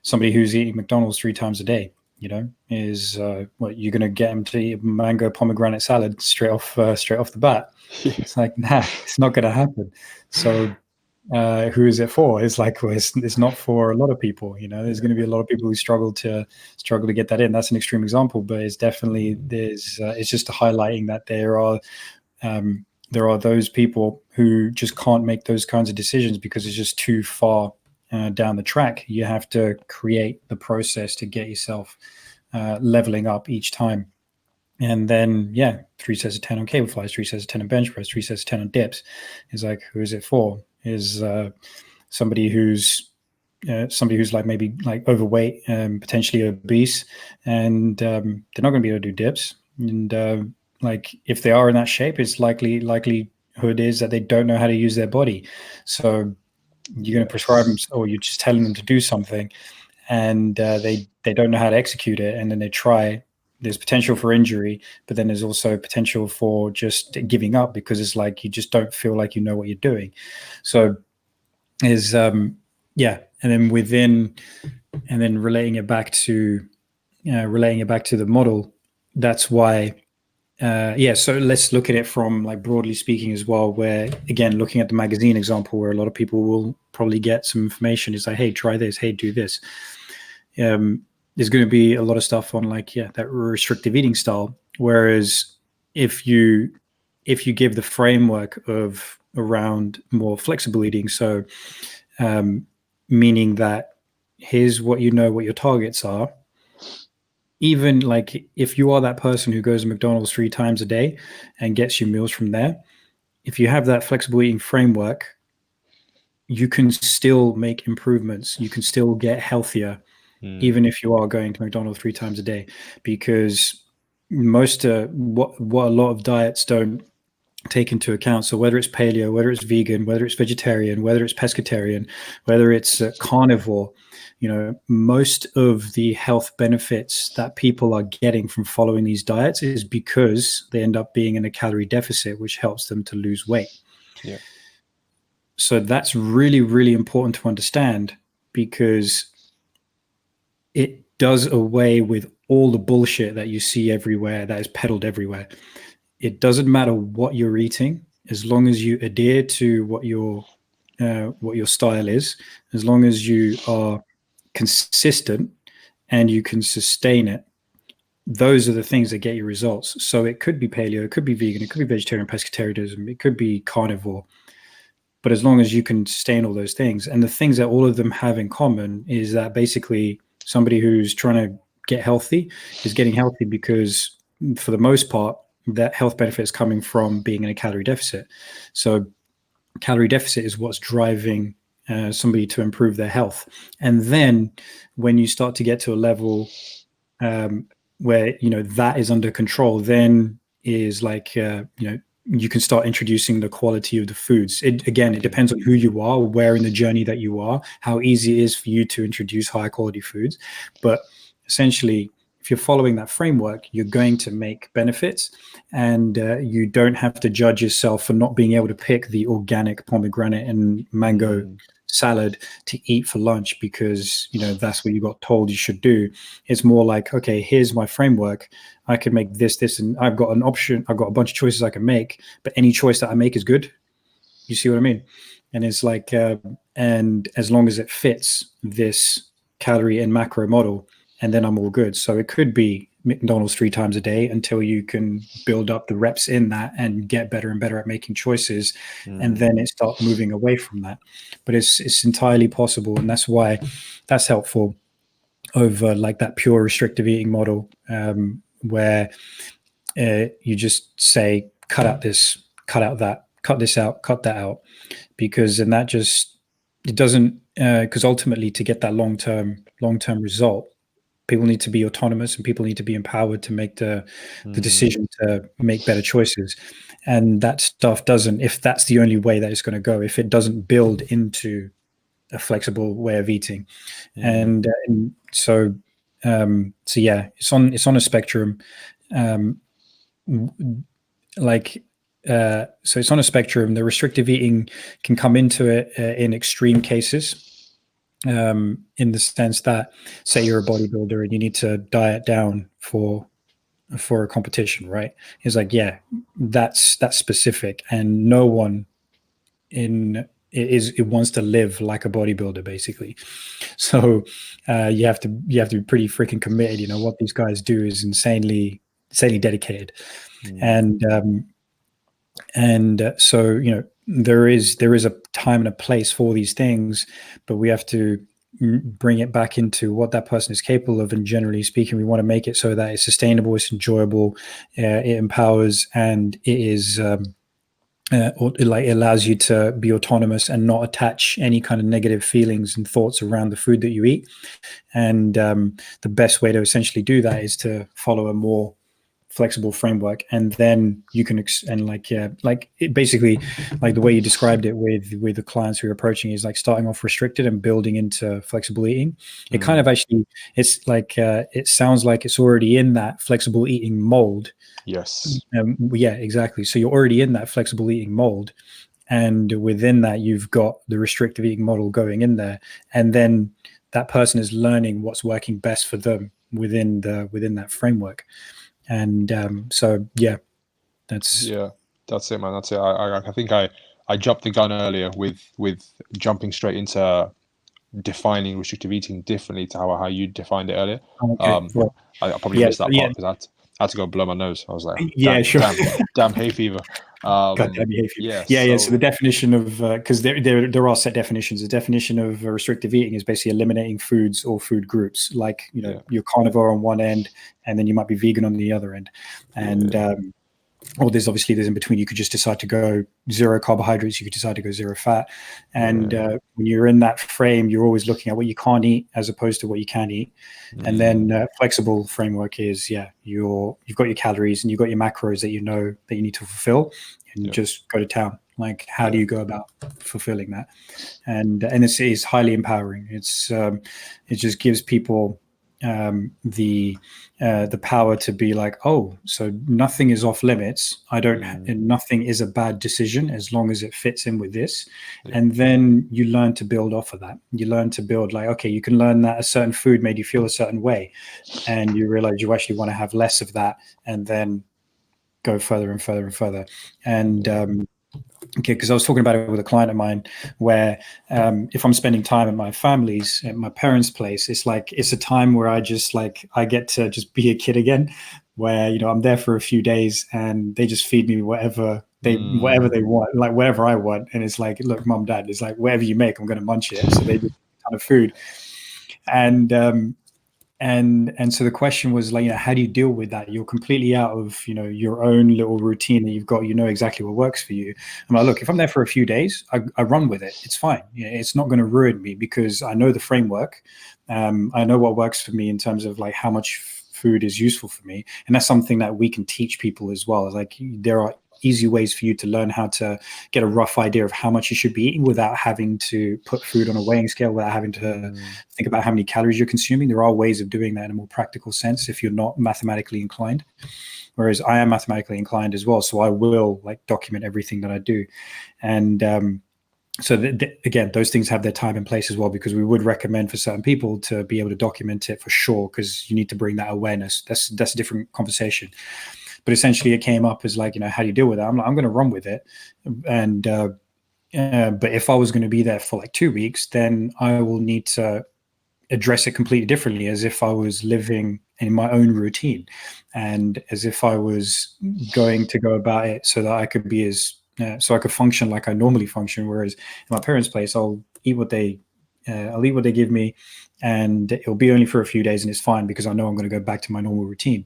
somebody who's eating McDonald's 3 times a day. You know, is what you're going to get them to eat mango pomegranate salad straight off the bat. Yeah. It's like, nah, it's not going to happen. So who is it for? It's like, well, it's not for a lot of people. You know, there's going to be a lot of people who struggle to get that in. That's an extreme example, but it's definitely there's. It's just highlighting that there are those people who just can't make those kinds of decisions because it's just too far down the track. You have to create the process to get yourself leveling up each time. And then, yeah, 3 sets of 10 on cable flies, 3 sets of 10 on bench press, 3 sets of 10 on dips. Is like, who is it for? Is somebody who's like maybe like overweight, potentially obese, and they're not going to be able to do dips. And like if they are in that shape, it's likelihood is that they don't know how to use their body. So you're going to prescribe them, or you're just telling them to do something, and they don't know how to execute it, and then they try. There's potential for injury, but then there's also potential for just giving up because it's like you just don't feel like you know what you're doing. So is yeah, and then relating it back to the model. That's why yeah, so let's look at it from like broadly speaking as well, where again looking at the magazine example where a lot of people will probably get some information is like, hey, try this, hey, do this. There's going to be a lot of stuff on like, yeah, that restrictive eating style, whereas if you give the framework of around more flexible eating, so meaning that here's what what your targets are. Even like if you are that person who goes to McDonald's 3 times a day and gets your meals from there, if you have that flexible eating framework, you can still make improvements. You can still get healthier, even if you are going to McDonald's 3 times a day, because most what a lot of diets don't take into account. So whether it's paleo, whether it's vegan, whether it's vegetarian, whether it's pescatarian, whether it's carnivore, you know, most of the health benefits that people are getting from following these diets is because they end up being in a calorie deficit, which helps them to lose weight. Yeah. So that's really, really important to understand because it does away with all the bullshit that you see everywhere, that is peddled everywhere. It doesn't matter what you're eating, as long as you adhere to what your style is, as long as you are consistent and you can sustain it. Those are the things that get you results. So it could be paleo, it could be vegan, it could be vegetarian, pescatarianism, it could be carnivore. But as long as you can sustain all those things, and the things that all of them have in common is that basically somebody who's trying to get healthy is getting healthy because, for the most part, that health benefit is coming from being in a calorie deficit. So calorie deficit is what's driving somebody to improve their health. And then when you start to get to a level where that is under control, then is like you can start introducing the quality of the foods. It depends on who you are, where in the journey that you are, how easy it is for you to introduce high quality foods. But essentially, if you're following that framework, you're going to make benefits, and you don't have to judge yourself for not being able to pick the organic pomegranate and mango salad to eat for lunch because that's what you got told you should do. It's more like, okay, here's my framework. I can make this, and I've got an option. I've got a bunch of choices I can make, but any choice that I make is good. You see what I mean? And it's like, and as long as it fits this calorie and macro model, and then I'm all good. So it could be McDonald's 3 times a day until you can build up the reps in that and get better and better at making choices, and then it start moving away from that. But it's entirely possible, and that's why that's helpful over like that pure restrictive eating model, where you just say cut out this, cut out that, cut this out, cut that out, because then that just it doesn't because ultimately to get that long-term result, people need to be autonomous and people need to be empowered to make the decision to make better choices. And that stuff doesn't, if that's the only way that it's going to go, if it doesn't build into a flexible way of eating. And so So yeah, it's on a spectrum. Um, like so it's on a spectrum. The restrictive eating can come into it in extreme cases, in the sense that, say you're a bodybuilder and you need to diet down for a competition, right? It's like, yeah, that's specific, and no one in it wants to live like a bodybuilder, basically. So you have to be pretty freaking committed. What these guys do is insanely dedicated. And so there is a time and a place for these things, but we have to bring it back into what that person is capable of. And generally speaking, we want to make it so that it's sustainable, it's enjoyable, it empowers, and it is it allows you to be autonomous and not attach any kind of negative feelings and thoughts around the food that you eat. And the best way to essentially do that is to follow a more flexible framework, and then you can basically, like the way you described it with the clients who are approaching, is like starting off restricted and building into flexible eating. It kind of actually, it's like it sounds like it's already in that flexible eating mold. Yes. Yeah, exactly. So you're already in that flexible eating mold, and within that you've got the restrictive eating model going in there, and then that person is learning what's working best for them within that framework. And so yeah, that's it, man. That's it. I think I jumped the gun earlier with jumping straight into defining restrictive eating differently to how you defined it earlier. okay. Well, I probably missed that part because I had to go blow my nose. I was like, yeah, sure. damn hay fever. Goddamn behavior. Yeah. So the definition of, because there are set definitions. The definition of restrictive eating is basically eliminating foods or food groups. Like you're carnivore on one end, and then you might be vegan on the other end, and or there's in between. You could just decide to go zero carbohydrates. You could decide to go zero fat. And when you're in that frame, you're always looking at what you can't eat as opposed to what you can eat. And then flexible framework is, you've got your calories and you've got your macros that you know that you need to fulfill, and just go to town. Like, how do you go about fulfilling that? And it's highly empowering. It just gives people the power to be like, oh, so nothing is off limits. Nothing is a bad decision as long as it fits in with this. And then you learn to build off of that. You learn to build, like, okay, you can learn that a certain food made you feel a certain way, and you realize you actually want to have less of that, and then go further and further and further. And because I was talking about it with a client of mine, where if I'm spending time at my parents' place, it's a time where I get to just be a kid again, where I'm there for a few days and they just feed me whatever they want, like whatever I want, and it's like, look, mom, dad, it's like, whatever you make, I'm going to munch it. So they do a ton of food, and so the question was like, how do you deal with that? You're completely out of, your own little routine that you've got. You know exactly what works for you. I'm like, look, if I'm there for a few days, I run with it. It's fine. It's not going to ruin me because I know the framework. I know what works for me in terms of like how much food is useful for me, and that's something that we can teach people as well. Like, there are easy ways for you to learn how to get a rough idea of how much you should be eating without having to put food on a weighing scale, without having to think about how many calories you're consuming. There are ways of doing that in a more practical sense if you're not mathematically inclined, whereas I am mathematically inclined as well, so I will like document everything that I do. And so again, those things have their time and place as well, because we would recommend for certain people to be able to document it for sure, because you need to bring that awareness. That's a different conversation. But essentially, it came up as like, how do you deal with that? I'm like, I'm going to run with it. And but if I was going to be there for like 2 weeks, then I will need to address it completely differently, as if I was living in my own routine, and as if I was going to go about it so that I could be so I could function like I normally function. Whereas in my parents' place, I'll eat what they give me, and it'll be only for a few days, and it's fine because I know I'm going to go back to my normal routine.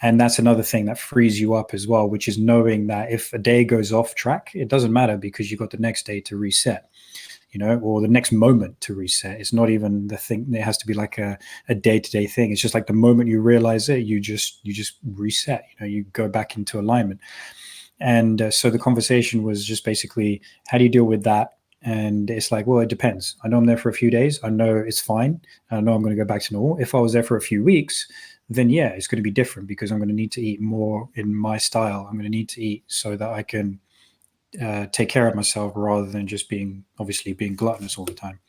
And that's another thing that frees you up as well, which is knowing that if a day goes off track, it doesn't matter, because you've got the next day to reset, or the next moment to reset. It's not even the thing. It has to be like a day-to-day thing. It's just like the moment you realize it, you just reset, you go back into alignment. And so the conversation was just basically, how do you deal with that? And it's like, well, it depends. I know I'm there for a few days. I know it's fine. I know I'm going to go back to normal. If I was there for a few weeks, then yeah, it's going to be different because I'm going to need to eat more in my style. I'm going to need to eat so that I can take care of myself rather than just being gluttonous all the time.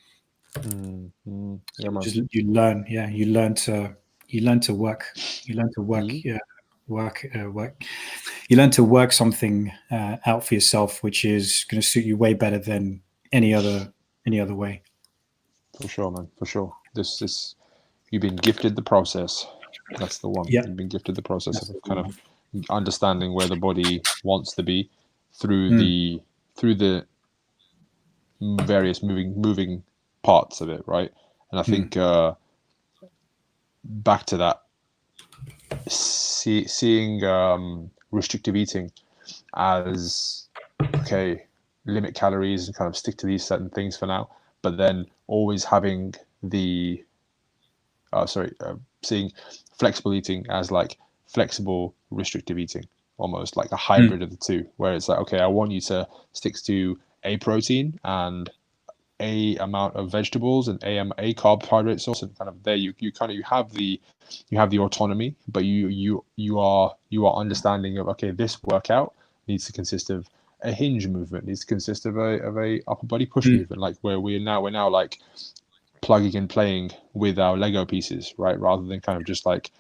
Yeah, man. You learn to work. You learn to work. Work. You learn to work something out for yourself, which is going to suit you way better than any other way. For sure, man. For sure. This you've been gifted the process. That's the one. Yeah, You've been gifted the process that's of the kind of one. understanding where the body wants to be through Mm, the various moving parts of it, right? And I mm, think back to that, seeing restrictive eating as okay, limit calories and kind of stick to these certain things for now, but then always having the seeing flexible eating as like flexible restrictive eating, almost like a mm, hybrid of the two, where it's like, okay, I want you to stick to a protein and a amount of vegetables and a carbohydrate source, and kind of there you have the autonomy, but you are understanding of, okay, this workout needs to consist of a hinge movement, needs to consist of a upper body push mm. movement, like where we're now like plugging and playing with our Lego pieces, right? Rather than kind of just like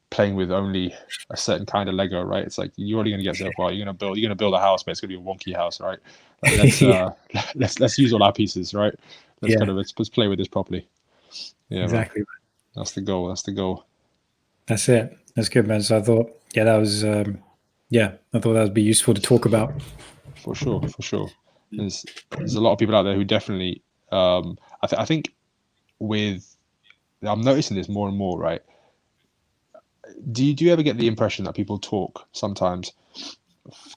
playing with only a certain kind of Lego, right? It's like you're already gonna get yourself, well, you're gonna build a house, but it's gonna be a wonky house, right? Like Yeah, let's use all our pieces, right? yeah, Let's play with this properly. Yeah, man. exactly. That's the goal. That's the goal. That's it. That's good, man. So I thought, yeah, that was, I thought that would be useful to talk about. For sure, for sure. There's a lot of people out there who definitely I think with I'm noticing this more and more, right? Do you ever get the impression that people talk sometimes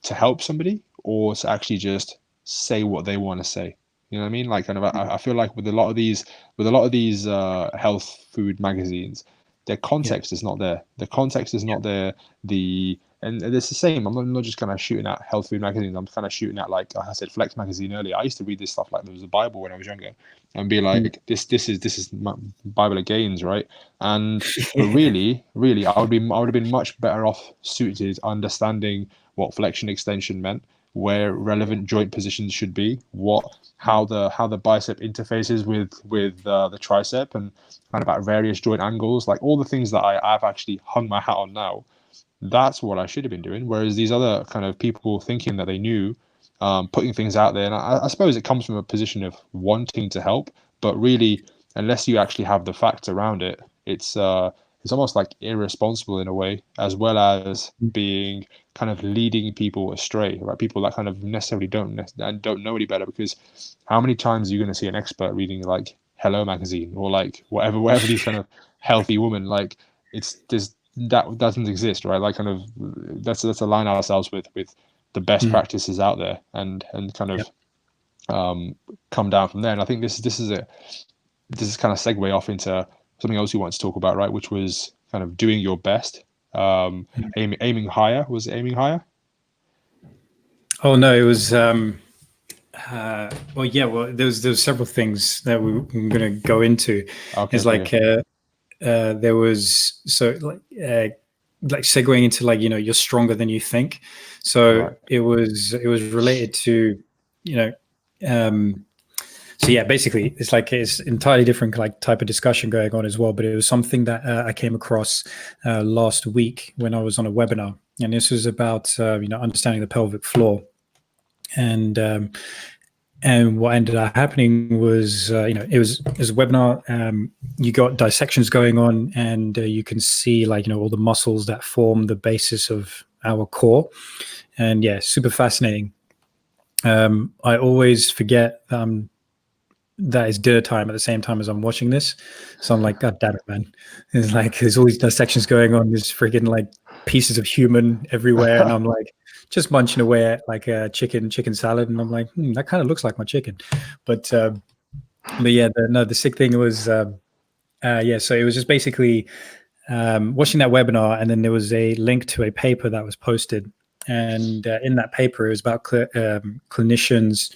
to help somebody or to actually just say what they want to say? You know what I mean? Like kind of, I feel like with a lot of these health food magazines, their Yeah, context is not there. The context is not there. And it's the same. I'm not just kind of shooting at health food magazines. I'm kind of shooting at like I said, Flex magazine earlier. I used to read this stuff like there was a Bible when I was younger, and be mm, like, this is my Bible of gains, right? And but yeah, really, I would have been much better off suited understanding what flexion extension meant, where relevant joint positions should be, how the bicep interfaces with the tricep, and kind of at various joint angles, like all the things that I've actually hung my hat on now. That's what I should have been doing. Whereas these other kind of people thinking that they knew, putting things out there, and I suppose it comes from a position of wanting to help, but really, unless you actually have the facts around it, it's almost like irresponsible in a way, as well as being kind of leading people astray, right? People that kind of necessarily don't know any better, because how many times are you going to see an expert reading like Hello magazine or like whatever these kind of healthy women like? It's there's that doesn't exist, right? Like kind of let's align ourselves with the best mm, practices out there, and kind yeah, of come down from there. And I think this is kind of segue off into something else you wanted to talk about, right? Which was kind of doing your best, mm. aiming higher. Was it aiming higher? Oh no, it was. Well, yeah. Well, there's several things that we're going to go into. Okay, It's okay, like okay. there was like segueing into like you're stronger than you think. So Right. it was related to you know um, so yeah, basically it's like it's entirely different like type of discussion going on as well. But it was something that I came across last week when I was on a webinar, and this was about understanding the pelvic floor. And what ended up happening was, it was a webinar. You got dissections going on, and you can see like all the muscles that form the basis of our core. And yeah, super fascinating. I always forget that it's dinner time at the same time as I'm watching this, so I'm like, God damn it, man! It's like there's all these dissections going on. There's freaking like pieces of human everywhere, and I'm like just munching away at like a chicken salad, and I'm like, that kind of looks like my chicken, but yeah, the sick thing was, yeah. So it was just basically watching that webinar, and then there was a link to a paper that was posted, and in that paper it was about clinicians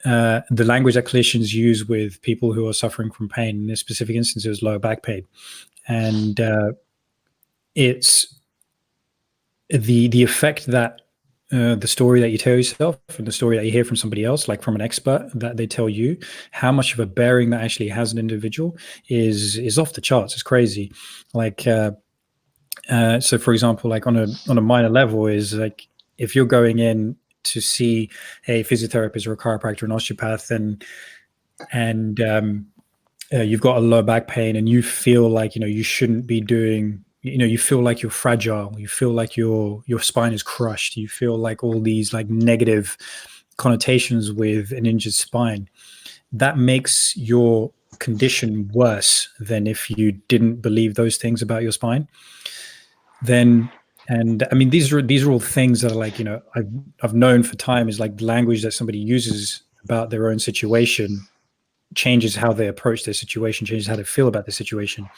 the language that clinicians use with people who are suffering from pain. In this specific instance, it was lower back pain, and it's the effect that the story that you tell yourself and the story that you hear from somebody else, like from an expert, that they tell you, how much of a bearing that actually has an individual is off the charts. It's crazy. Like, so for example, like on a minor level, is like if you're going in to see a physiotherapist or a chiropractor, an osteopath, and you've got a low back pain, and you feel like you shouldn't be doing. You feel like you're fragile. You feel like your spine is crushed. You feel like all these like negative connotations with an injured spine. That makes your condition worse than if you didn't believe those things about your spine. Then, and I mean, these are all things that are like I've known for time, is like the language that somebody uses about their own situation changes how they approach their situation, changes how they feel about the situation.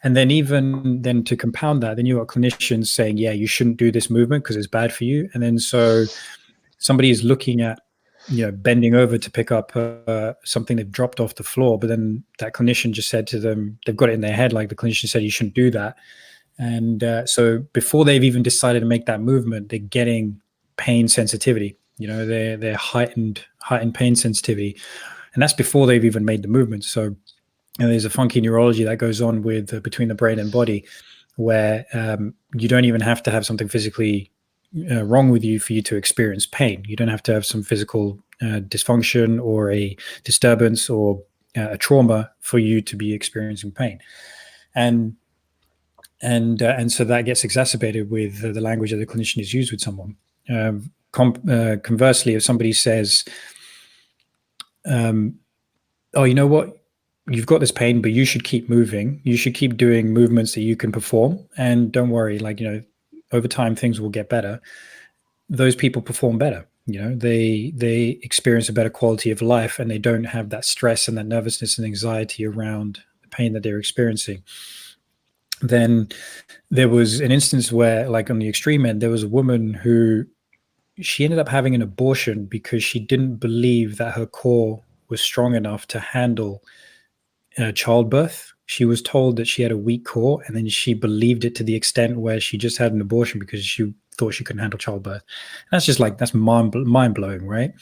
And then even then to compound that, then you got clinicians saying, yeah, you shouldn't do this movement because it's bad for you. And then so somebody is looking at, bending over to pick up something they've dropped off the floor, but then that clinician just said to them, they've got it in their head, like the clinician said, you shouldn't do that. And so before they've even decided to make that movement, they're getting pain sensitivity. They're heightened pain sensitivity, and that's before they've even made the movement. So there's a funky neurology that goes on with between the brain and body, where you don't even have to have something physically wrong with you for you to experience pain. You don't have to have some physical dysfunction or a disturbance or a trauma for you to be experiencing pain. And so that gets exacerbated with the language that the clinician is used with someone. Conversely, if somebody says, oh, you know what? You've got this pain, but you should keep moving. You should keep doing movements that you can perform. And don't worry, over time, things will get better. Those people perform better. They experience a better quality of life, and they don't have that stress and that nervousness and anxiety around the pain that they're experiencing. Then there was an instance where, like on the extreme end, there was a woman who she ended up having an abortion because she didn't believe that her core was strong enough to handle childbirth. She was told that she had a weak core, and then she believed it to the extent where she just had an abortion because she thought she couldn't handle childbirth. And that's mind blowing, right?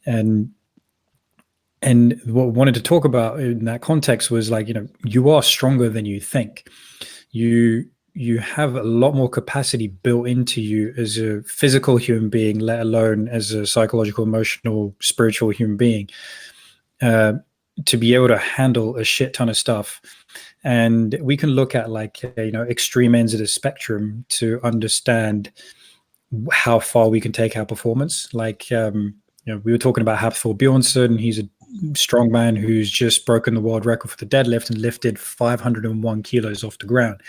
And what I wanted to talk about in that context was you are stronger than you think. You have a lot more capacity built into you as a physical human being, let alone as a psychological, emotional, spiritual human being, to be able to handle a shit ton of stuff. And we can look at extreme ends of the spectrum to understand how far we can take our performance. We were talking about Hafthor Bjornsson. He's a strong man who's just broken the world record for the deadlift and lifted 501 kilos off the ground.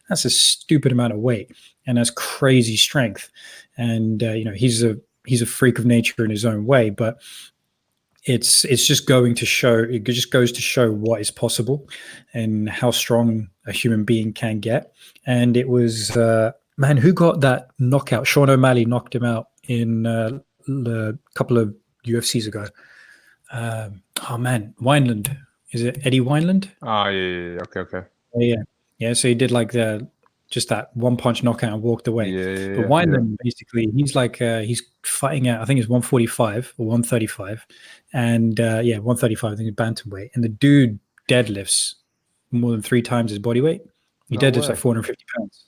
That's a stupid amount of weight, and that's crazy strength. And he's a freak of nature in his own way, but it's just going to show. It just goes to show what is possible and how strong a human being can get. And it was man, who got that knockout? Sean O'Malley knocked him out in a couple of UFCs ago. Oh man, Wineland. Is it Eddie Wineland? Ah, yeah. Okay. Yeah. So he did just that one punch knockout and walked away. Yeah. But Wineland, basically, he's he's fighting at, I think it's 145 or 135, and 135. I think it's bantamweight, and the dude deadlifts more than 3 times his body weight. He deadlifts like 450 pounds,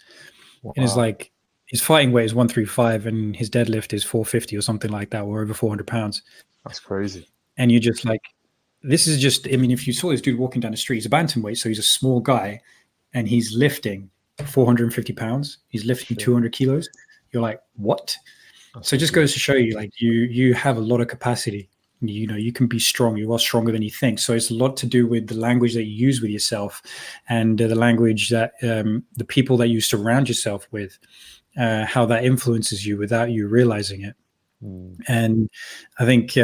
and it's his fighting weight is 135, and his deadlift is 450 or something like that, or over 400 pounds. That's crazy. And you're just this is just, I mean, if you saw this dude walking down the street, he's a bantamweight, so he's a small guy, and he's lifting 450 pounds. He's lifting 200 kilos. You're like, what? So it just goes to show you, you have a lot of capacity. You can be strong. You are stronger than you think. So it's a lot to do with the language that you use with yourself, and the language that the people that you surround yourself with, how that influences you without you realizing it. And I think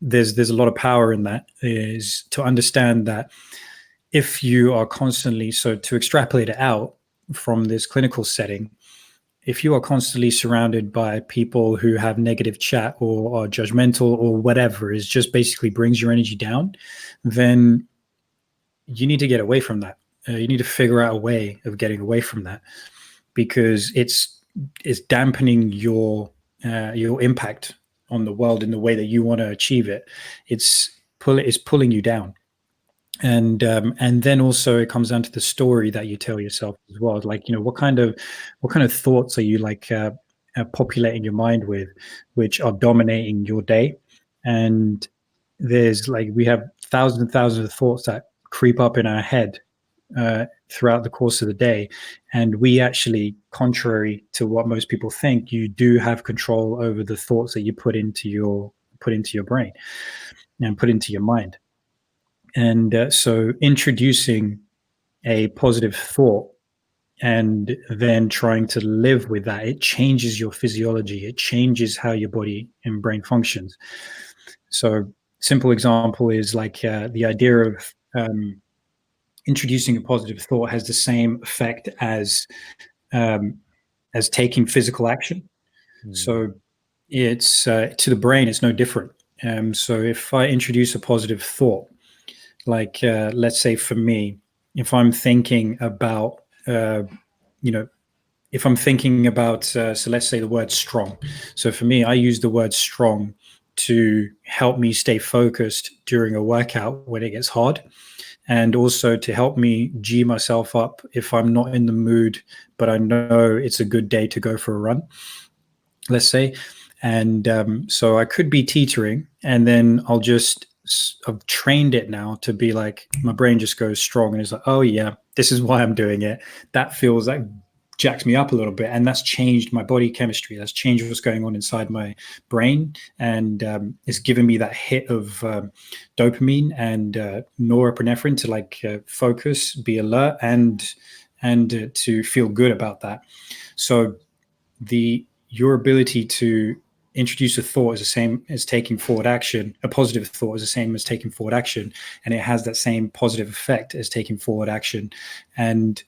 there's a lot of power in that, is to understand that if you are constantly, so to extrapolate it out from this clinical setting, if you are constantly surrounded by people who have negative chat or are judgmental or whatever, is just basically brings your energy down, then you need to get away from that. You need to figure out a way of getting away from that, because it's dampening your impact on the world in the way that you want to achieve it. It's pulling you down. And then also it comes down to the story that you tell yourself as well. Like, what kind of thoughts are you like populating your mind with, which are dominating your day? And there's like, we have thousands and thousands of thoughts that creep up in our head throughout the course of the day, and we actually, contrary to what most people think, you do have control over the thoughts that you put into your brain and put into your mind. And so introducing a positive thought and then trying to live with that, it changes your physiology. It changes how your body and brain functions. So simple example is like the idea of introducing a positive thought has the same effect um, as taking physical action. So it's to the brain, it's no different. So if I introduce a positive thought, like let's say for me, if I'm thinking about you know if I'm thinking about so let's say the word strong. So for me, I use the word strong to help me stay focused during a workout when it gets hard, and also to help me g myself up if I'm not in the mood but I know it's a good day to go for a run, let's say. And so I could be teetering, and then I've trained it now to be like, my brain just goes strong and it's like, oh yeah, this is why I'm doing it. That feels like jacks me up a little bit, and that's changed my body chemistry. That's changed what's going on inside my brain, and it's given me that hit of dopamine and norepinephrine to like focus, be alert, and to feel good about that. So your ability to introduce a thought is the same as taking forward action. A positive thought is the same as taking forward action, and it has that same positive effect as taking forward action and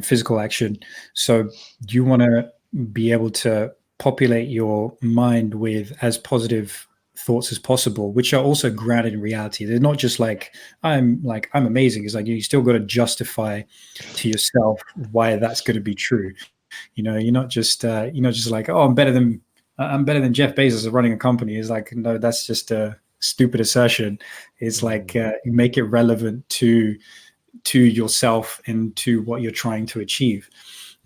physical action. So you want to be able to populate your mind with as positive thoughts as possible, which are also grounded in reality. They're not just I'm amazing. It's like you still got to justify to yourself why that's going to be true. You're not just like, oh, I'm better than Jeff Bezos at running a company. It's like, no, that's just a stupid assertion. It's like you make it relevant to yourself and to what you're trying to achieve.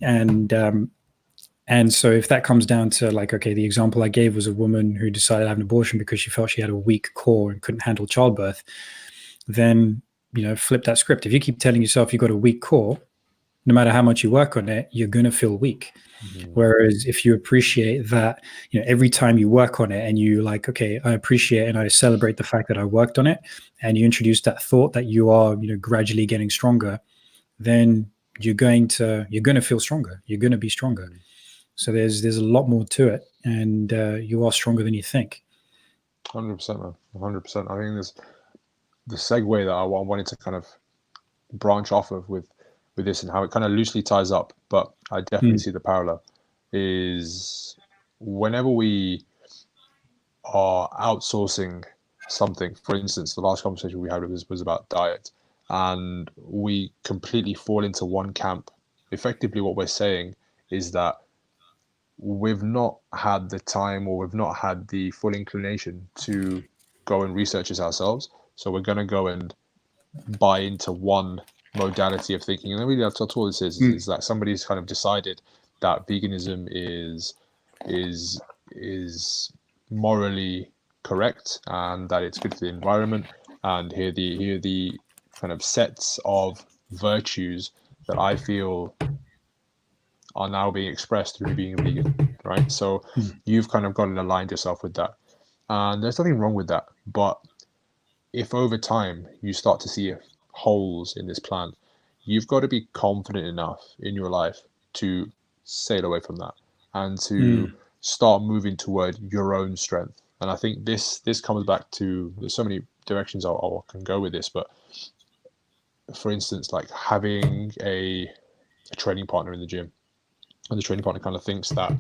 And so if that comes down to like, okay, the example I gave was a woman who decided to have an abortion because she felt she had a weak core and couldn't handle childbirth, then flip that script. If you keep telling yourself you've got a weak core, no matter how much you work on it, you're going to feel weak. Whereas if you appreciate that, every time you work on it and you like, okay, I appreciate and I celebrate the fact that I worked on it, and you introduce that thought that you are, gradually getting stronger, then you're going to feel stronger. You're going to be stronger. So there's a lot more to it, and you are stronger than you think. 100%, man. 100%. I think there's the segue that I wanted to kind of branch off of with this and how it kind of loosely ties up, but I definitely see the parallel, is whenever we are outsourcing something. For instance, the last conversation we had was about diet, and we completely fall into one camp. Effectively, what we're saying is that we've not had the time, or we've not had the full inclination to go and research this ourselves. So we're going to go and buy into one modality of thinking. And really, that's all this is that somebody's kind of decided that veganism is morally correct and that it's good for the environment. And here are the kind of sets of virtues that I feel are now being expressed through being a vegan, right? So you've kind of gone and aligned yourself with that. And there's nothing wrong with that. But if over time you start to see holes in this plan, you've got to be confident enough in your life to sail away from that and to start moving toward your own strength. And I think this comes back to, there's so many directions I can go with this, but for instance, like having a training partner in the gym. and the training partner kind of thinks that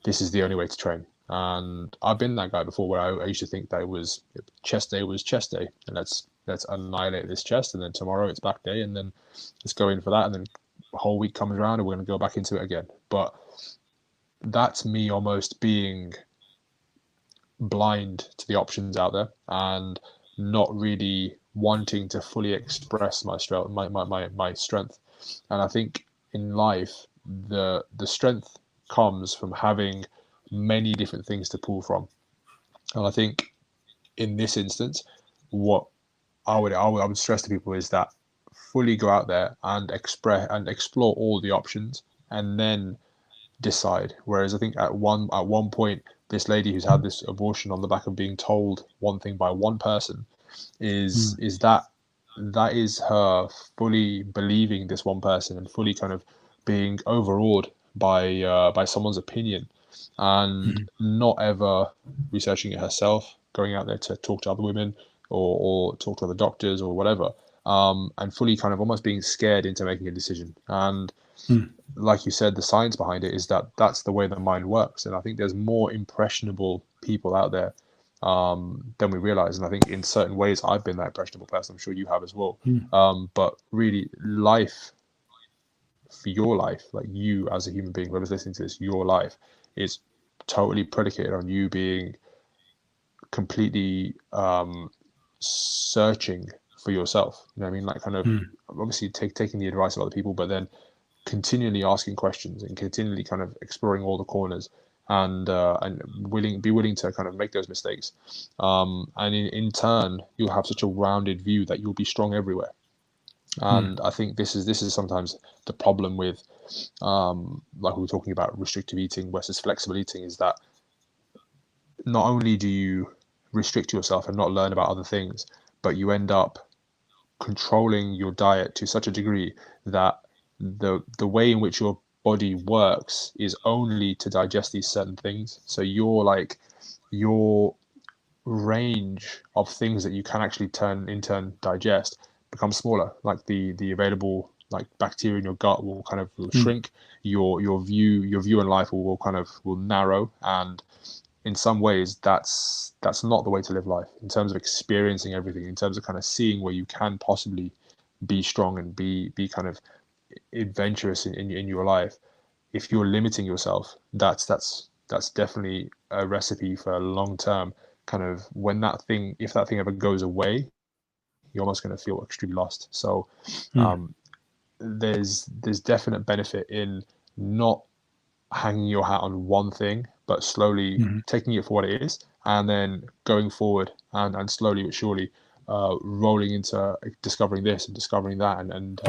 this is the only way to train. And I've been that guy before, where I used to think that it was chest day was chest day, and let's annihilate this chest, and then tomorrow it's back day, and then let's go in for that, and then the whole week comes around and we're going to go back into it again. But that's me almost being blind to the options out there and not really wanting to fully express my strength, my strength. And I think in life, the strength comes from having many different things to pull from. And I think in this instance, what I would stress to people is that fully go out there and explore all the options, and then decide. Whereas I think at one point, this lady who's had this abortion on the back of being told one thing by one person is that is her fully believing this one person and fully kind of being overawed by someone's opinion, and not ever researching it herself, going out there to talk to other women or talk to other doctors or whatever, and fully kind of almost being scared into making a decision. And like you said, the science behind it is that that's the way the mind works. And I think there's more impressionable people out there than we realize. And I think in certain ways, I've been that impressionable person. I'm sure you have as well. But really, life, for your life, like you as a human being, whoever's listening to this, your life is totally predicated on you being completely searching for yourself. You know what I mean? Like kind of obviously taking the advice of other people, but then continually asking questions and continually kind of exploring all the corners, and be willing to kind of make those mistakes, and in turn you'll have such a rounded view that you'll be strong everywhere. And I think this is sometimes the problem with like we were talking about restrictive eating versus flexible eating, is that not only do you restrict yourself and not learn about other things, but you end up controlling your diet to such a degree that the way in which your body works is only to digest these certain things. So your range of things that you can actually in turn digest becomes smaller. Like the available like bacteria in your gut will kind of shrink. Your view in life will narrow, and in some ways that's not the way to live life in terms of experiencing everything, in terms of kind of seeing where you can possibly be strong and be kind of adventurous in your life. If you're limiting yourself, that's definitely a recipe for a long term kind of, if that thing ever goes away, you're almost going to feel extremely lost. So there's definite benefit in not hanging your hat on one thing, but slowly taking it for what it is, and then going forward and slowly but surely rolling into discovering this and discovering that, and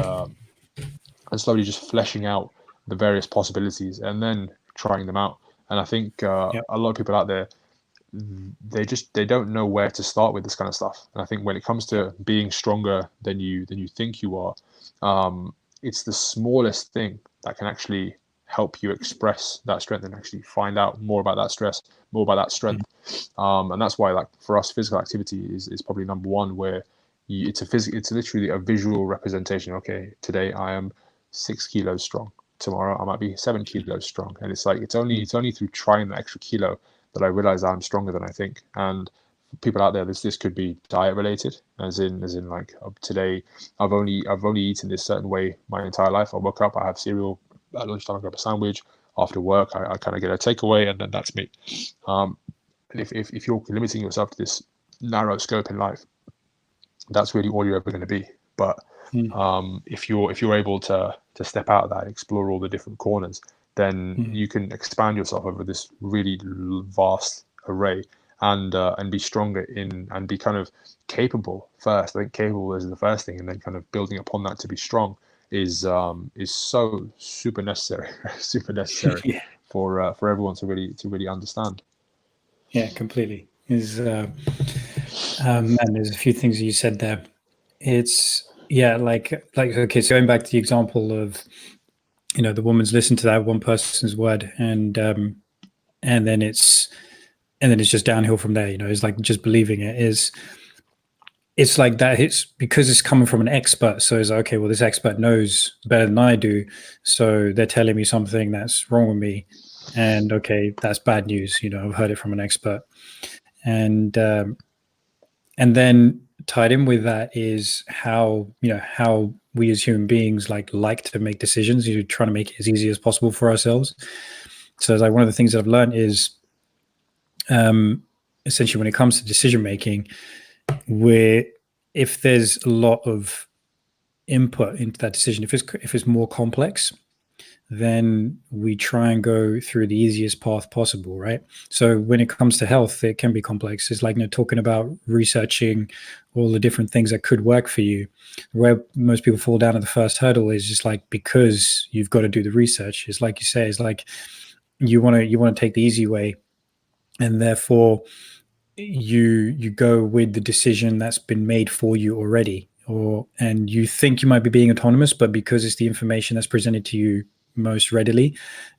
slowly just fleshing out the various possibilities and then trying them out. And I think a lot of people out there, they don't know where to start with this kind of stuff. And I think when it comes to being stronger than you think you are, it's the smallest thing that can actually help you express that strength and actually find out more about that strength. And that's why, like, for us, physical activity is probably number one, where it's literally a visual representation. Okay, today I am 6 kilos strong. Tomorrow I might be 7 kilos strong. And it's like, it's only through trying that extra kilo that I realize I'm stronger than I think. And people out there, this could be diet related, as in like, today I've only eaten this certain way my entire life. I woke up, I have cereal, at lunchtime I grab a sandwich, after work I kind of get a takeaway, and then that's me. And if you're limiting yourself to this narrow scope in life, that's really all you're ever going to be. But if you're able to step out of that, explore all the different corners, then you can expand yourself over this really vast array, and be stronger and be kind of capable first. I think capable is the first thing, and then kind of building upon that to be strong is so super necessary, super necessary for everyone to really understand. Yeah, completely. Man, there's a few things you said there. It's like okay, so going back to the example of, the woman's listened to that one person's word, and then it's just downhill from there. It's like just believing it is. it's like that. It's because it's coming from an expert. So it's like, okay, well, this expert knows better than I do. So they're telling me something that's wrong with me. And okay, that's bad news. I've heard it from an expert. And then tied in with that is how we as human beings like to make decisions. You're trying to make it as easy as possible for ourselves. So it's like one of the things that I've learned is essentially when it comes to decision making, where if there's a lot of input into that decision, if it's more complex, then we try and go through the easiest path possible, right? So when it comes to health, it can be complex. It's like talking about researching all the different things that could work for you. Where most people fall down at the first hurdle is just like because you've got to do the research. It's like you say, it's like you want to take the easy way, and therefore you go with the decision that's been made for you already, and you think you might be being autonomous, but because it's the information that's presented to you most readily,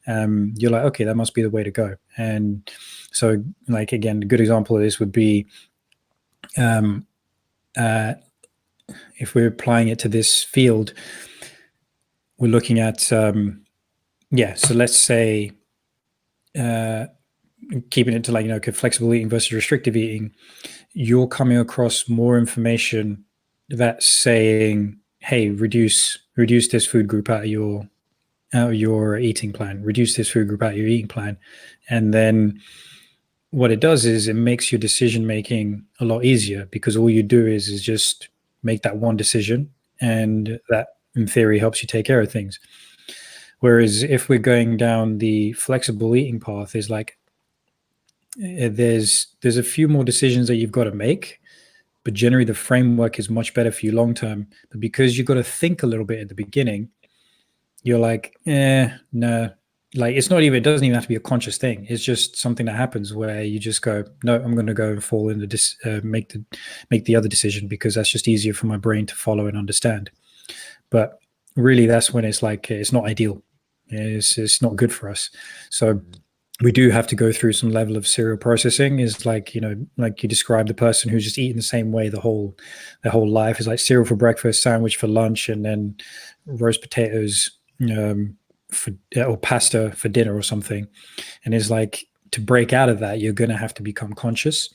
you're like, okay, that must be the way to go. And so, like, again, a good example of this would be if we're applying it to this field, we're looking at so let's say keeping it to okay, flexible eating versus restrictive eating, you're coming across more information that's saying, hey, reduce this food group out of your eating plan, reduce this food group out of your eating plan. And then what it does is it makes your decision making a lot easier, because all you do is just make that one decision, and that in theory helps you take care of things. Whereas if we're going down the flexible eating path, is like there's a few more decisions that you've got to make, but generally the framework is much better for you long term. But because you've got to think a little bit at the beginning, you're like, no. Like, it doesn't even have to be a conscious thing. It's just something that happens where you just go, no, I'm going to go and fall into this, make the other decision, because that's just easier for my brain to follow and understand. But really, that's when it's like, it's not ideal. It's not good for us. So we do have to go through some level of serial processing. Is like, like you described, the person who's just eating the same way their whole life, is like cereal for breakfast, sandwich for lunch, and then roast potatoes or pasta for dinner or something. And it's like, to break out of that, you're going to have to become conscious.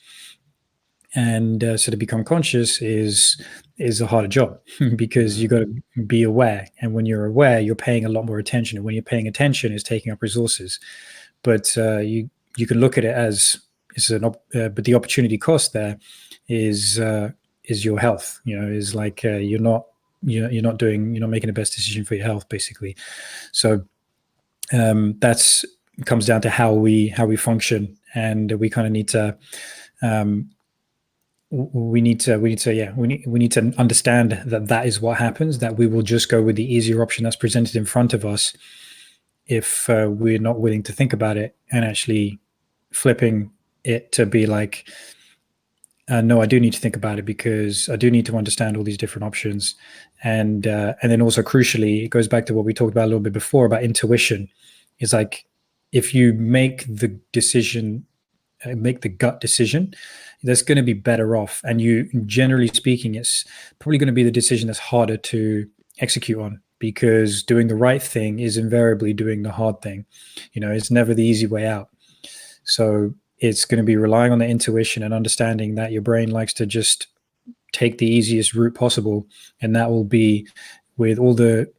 And so to become conscious is a harder job because you got to be aware. And when you're aware, you're paying a lot more attention. And when you're paying attention, it's taking up resources. But you can look at it as but the opportunity cost there is your health. Is like you're not making the best decision for your health, basically. So that's comes down to how we function, and we kind of need to. We need to understand that is what happens, that we will just go with the easier option that's presented in front of us if we're not willing to think about it, and actually flipping it to be like, no, I do need to think about it, because I do need to understand all these different options. And then also, crucially, it goes back to what we talked about a little bit before about intuition. It's like, if you make the decision, make the gut decision, that's going to be better off. And you, generally speaking, it's probably going to be the decision that's harder to execute on, because doing the right thing is invariably doing the hard thing. It's never the easy way out. So it's going to be relying on the intuition and understanding that your brain likes to just take the easiest route possible. And that will be, with all the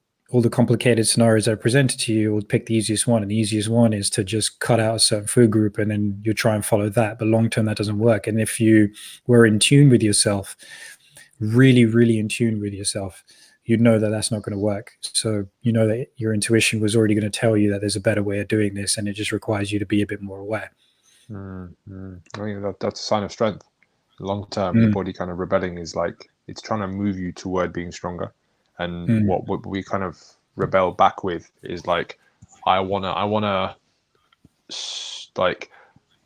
complicated scenarios that are presented to you, will pick the easiest one. And the easiest one is to just cut out a certain food group, and then you try and follow that. But long term, that doesn't work. And if you were in tune with yourself, really, really in tune with yourself, you'd know that that's not going to work. So that your intuition was already going to tell you that there's a better way of doing this, and it just requires you to be a bit more aware. I think that's a sign of strength. Long term, your body kind of rebelling is like, it's trying to move you toward being stronger. And what we kind of rebel back with is like, I wanna like,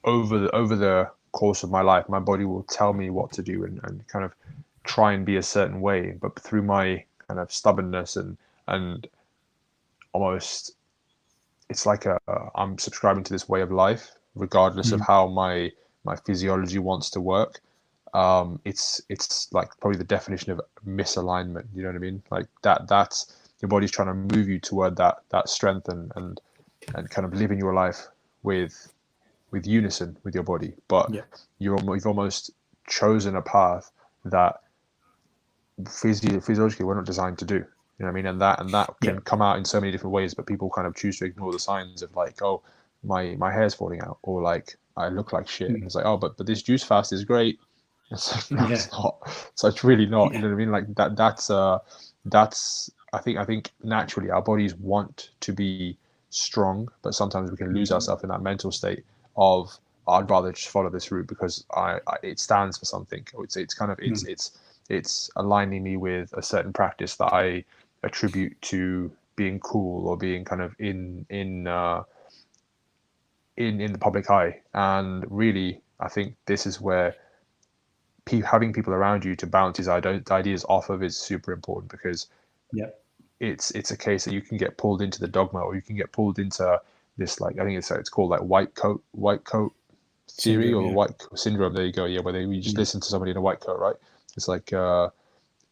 over the course of my life, my body will tell me what to do, and kind of try and be a certain way, but through my kind of stubbornness and almost, it's like I'm subscribing to this way of life, regardless of how my physiology wants to work. it's like probably the definition of misalignment. You know what I mean? Like that's your body's trying to move you toward that strength and kind of living your life with unison with your body, but Yeah. you've almost chosen a path that physiologically we're not designed to do. You know what I mean? And that Yeah. can come out in so many different ways, but people kind of choose to ignore the signs of like, oh, my hair's falling out, or like I look like shit, and it's like, oh, but this juice fast is great. It's like, no, Yeah. it's not. So it's really not. You Yeah. know what I mean? Like that's I think naturally our bodies want to be strong, but sometimes we can lose ourselves in that mental state of I'd rather just follow this route because it stands for something. It's kind of it's aligning me with a certain practice that I attribute to being cool or being kind of in the public eye. And really, I think this is where having people around you to bounce these ideas off of is super important, because Yeah. it's a case that you can get pulled into the dogma, or you can get pulled into this, like I think it's called like white coat theory, Syndrome. or Yeah. white syndrome. There you go. Yeah, where we just Yeah. listen to somebody in a white coat, right? It's like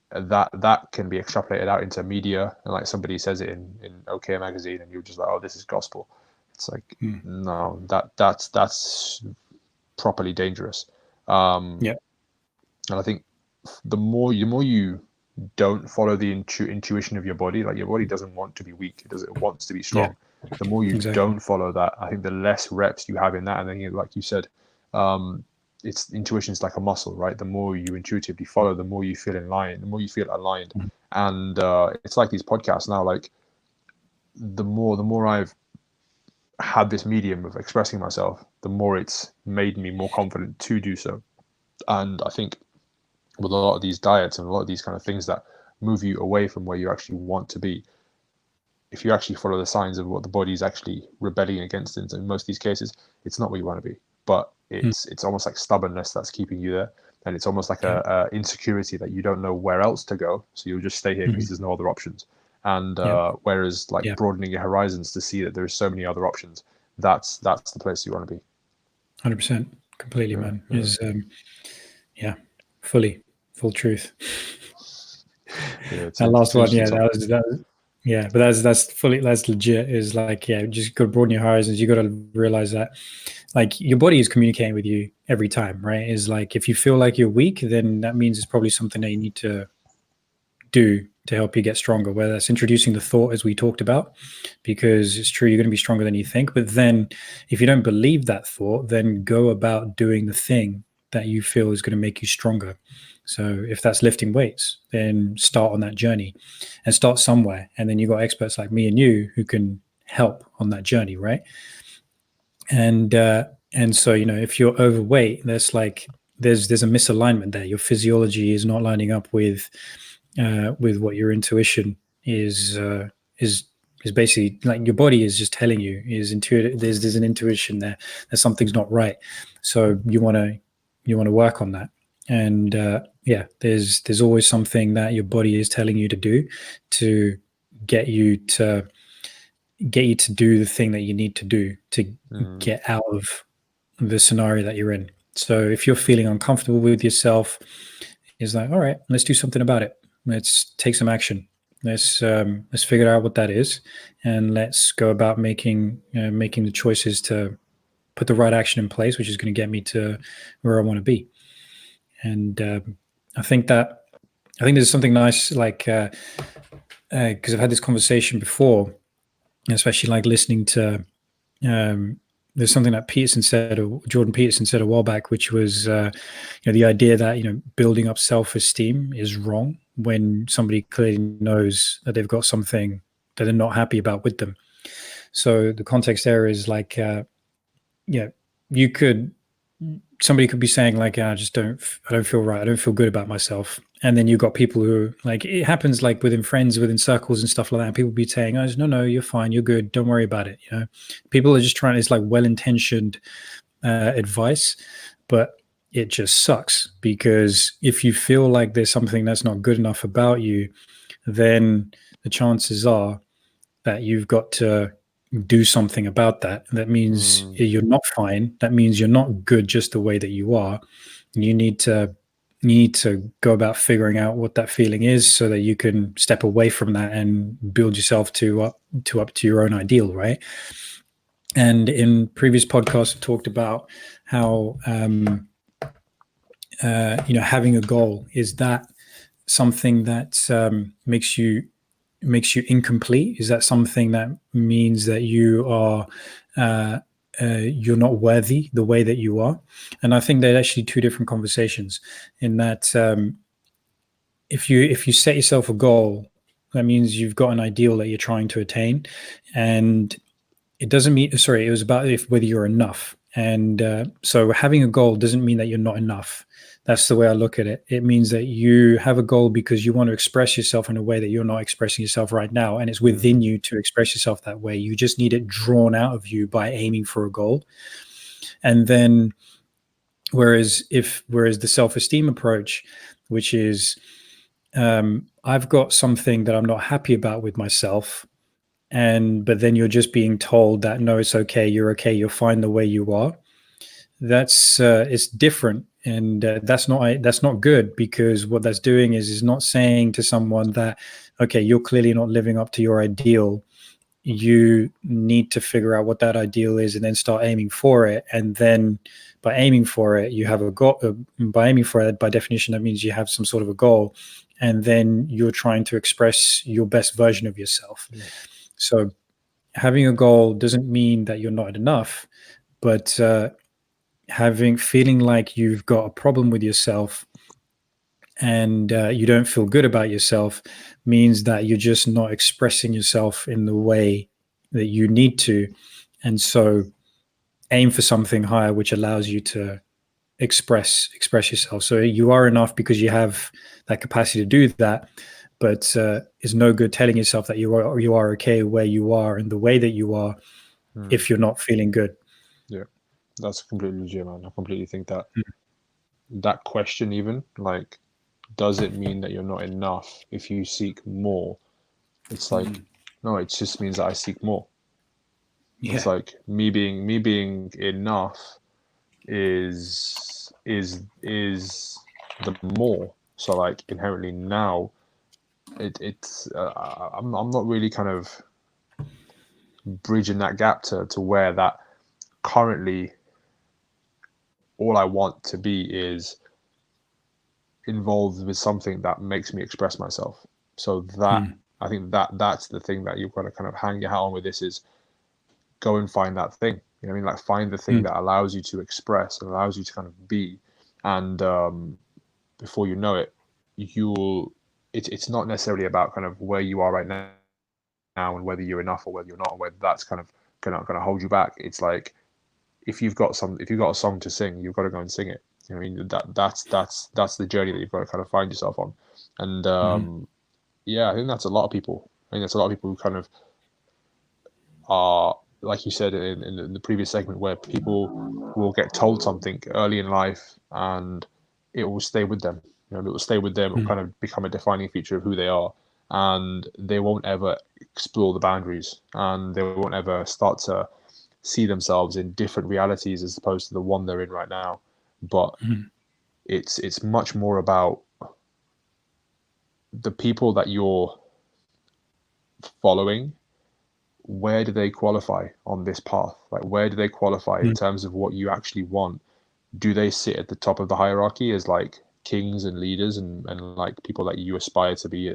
that can be extrapolated out into media, and like somebody says it in OK magazine, and you're just like, oh, this is gospel. It's like, no, that's properly dangerous. Yeah. And I think the more you don't follow the intuition of your body, like your body doesn't want to be weak, it wants to be Yeah. strong. The more you Exactly. don't follow that, I think the less reps you have in that. And then, like you said, it's intuition is like a muscle, right? The more you intuitively follow, the more you feel in line, the more you feel aligned. And it's like these podcasts now, like the more I've had this medium of expressing myself, the more it's made me more confident to do so. And I think with a lot of these diets and a lot of these kind of things that move you away from where you actually want to be, if you actually follow the signs of what the body's actually rebelling against, in most of these cases, it's not where you want to be. But it's almost like stubbornness that's keeping you there, and it's almost like Yeah. a insecurity that you don't know where else to go, so you'll just stay here because there's no other options. And Yeah. whereas like Yeah. broadening your horizons to see that there's so many other options, that's the place you want to be. 100%. Completely, Yeah, man. yeah, Is yeah, full truth. yeah. That It's last an one, interesting yeah, topic. yeah, but that's legit. Is like, yeah, just got to broaden your horizons. You got to realize that, like, your body is communicating with you every time, right? Is like, if you feel like you're weak, then that means it's probably something that you need to do to help you get stronger. Whether that's introducing the thought, as we talked about, because it's true, you're going to be stronger than you think. But then, if you don't believe that thought, then go about doing the thing that you feel is going to make you stronger. So if that's lifting weights, then start on that journey and start somewhere. And then you got experts like me and you who can help on that journey, right? And so, if you're overweight, there's a misalignment there. Your physiology is not lining up with what your intuition is uh, is is basically, like, your body is just telling you, is intuitive. There's an intuition there that something's not right. So you want to work on that. And yeah, there's always something that your body is telling you to do to get you to do the thing that you need to do to Mm, get out of the scenario that you're in. So if you're feeling uncomfortable with yourself, it's like, all right, let's do something about it. Let's take some action. Let's figure out what that is, and let's go about making the choices to put the right action in place, which is going to get me to where I want to be. And I think that I think there's something nice, like, because I've had this conversation before, especially like listening to. There's something that Peterson said, or Jordan Peterson said a while back, which was, the idea that, building up self-esteem is wrong when somebody clearly knows that they've got something that they're not happy about with them. So the context there is like, yeah, you could somebody could be saying like, I don't feel right, I don't feel good about myself. And then you've got people who, like, it happens like within friends, within circles and stuff like that, and people be saying, oh, no, you're fine, you're good, don't worry about it. People are just trying, it's like well-intentioned advice, but it just sucks, because if you feel like there's something that's not good enough about you, then the chances are that you've got to do something about that. That means mm, you're not fine. That means you're not good just the way that you are. You need to you need to go about figuring out what that feeling is so that you can step away from that and build yourself up to your own ideal, right? And in previous podcasts, we talked about how having a goal, is that something that makes you incomplete? Is that something that means that you're not worthy the way that you are? And I think they're actually two different conversations. In that, if you set yourself a goal, that means you've got an ideal that you're trying to attain, and it doesn't mean. Sorry, it was about whether you're enough. And so having a goal doesn't mean that you're not enough. That's the way I look at it. It means that you have a goal because you want to express yourself in a way that you're not expressing yourself right now. And it's within you to express yourself that way. You just need it drawn out of you by aiming for a goal. And then, whereas the self-esteem approach, which is, I've got something that I'm not happy about with myself, but then you're just being told that, no, it's okay, you're fine the way you are. That's it's different, and that's not good, because what that's doing is not saying to someone that, okay, you're clearly not living up to your ideal. You need to figure out what that ideal is and then start aiming for it. And then by aiming for it, you have a goal. By aiming for it, by definition, that means you have some sort of a goal, and then you're trying to express your best version of yourself. Yeah. So having a goal doesn't mean that you're not enough, but feeling like you've got a problem with yourself and you don't feel good about yourself means that you're just not expressing yourself in the way that you need to. And so aim for something higher, which allows you to express yourself. So you are enough because you have that capacity to do that, but it's no good telling yourself that you are okay where you are and the way that you are if you're not feeling good. Yeah, that's completely legit, man. I completely think that that question, even like, does it mean that you're not enough if you seek more? It's like, no, it just means that I seek more. Yeah. It's like me being enough is the more. So like inherently now, it's I'm not really kind of bridging that gap to where that currently all I want to be is involved with something that makes me express myself. So that I think that's the thing that you've got to kind of hang your hat on with this, is go and find that thing. You know what I mean? Like, find the thing that allows you to express and allows you to kind of be. And before you know it, it's not necessarily about kind of where you are right now and whether you're enough or whether you're not, or whether that's kind of gonna hold you back. It's like, if you've got a song to sing, you've got to go and sing it. You know what I mean? That's the journey that you've got to kind of find yourself on. And yeah, I think that's a lot of people. I think that's a lot of people who kind of are, like you said in the previous segment, where people will get told something early in life and it will stay with them. You know, it will stay with them. It will kind of become a defining feature of who they are, and they won't ever explore the boundaries, and they won't ever start to see themselves in different realities as opposed to the one they're in right now. But it's much more about the people that you're following. Where do they qualify on this path? Like, where do they qualify in terms of what you actually want? Do they sit at the top of the hierarchy as like kings and leaders and like people that you aspire to be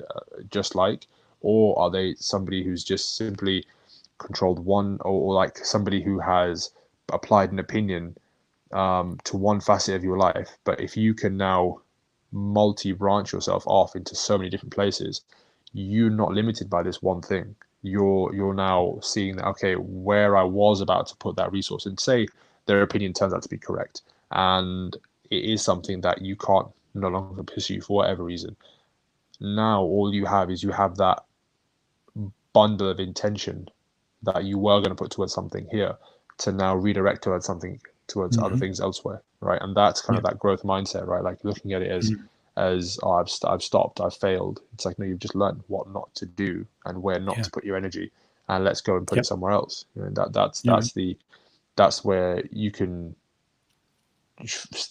just like? Or are they somebody who's just simply controlled one, or like somebody who has applied an opinion to one facet of your life? But if you can now multi-branch yourself off into so many different places, you're not limited by this one thing. You're now seeing that, okay, where I was about to put that resource, and say their opinion turns out to be correct, and it is something that you can't no longer pursue for whatever reason. Now all you have is that bundle of intention that you were going to put towards something here to now redirect towards something, towards other things elsewhere, right? And that's kind of that growth mindset, right? Like, looking at it as oh, I've stopped, I've failed. It's like, no, you've just learned what not to do and where not to put your energy, and let's go and put it somewhere else. You know, that's where you can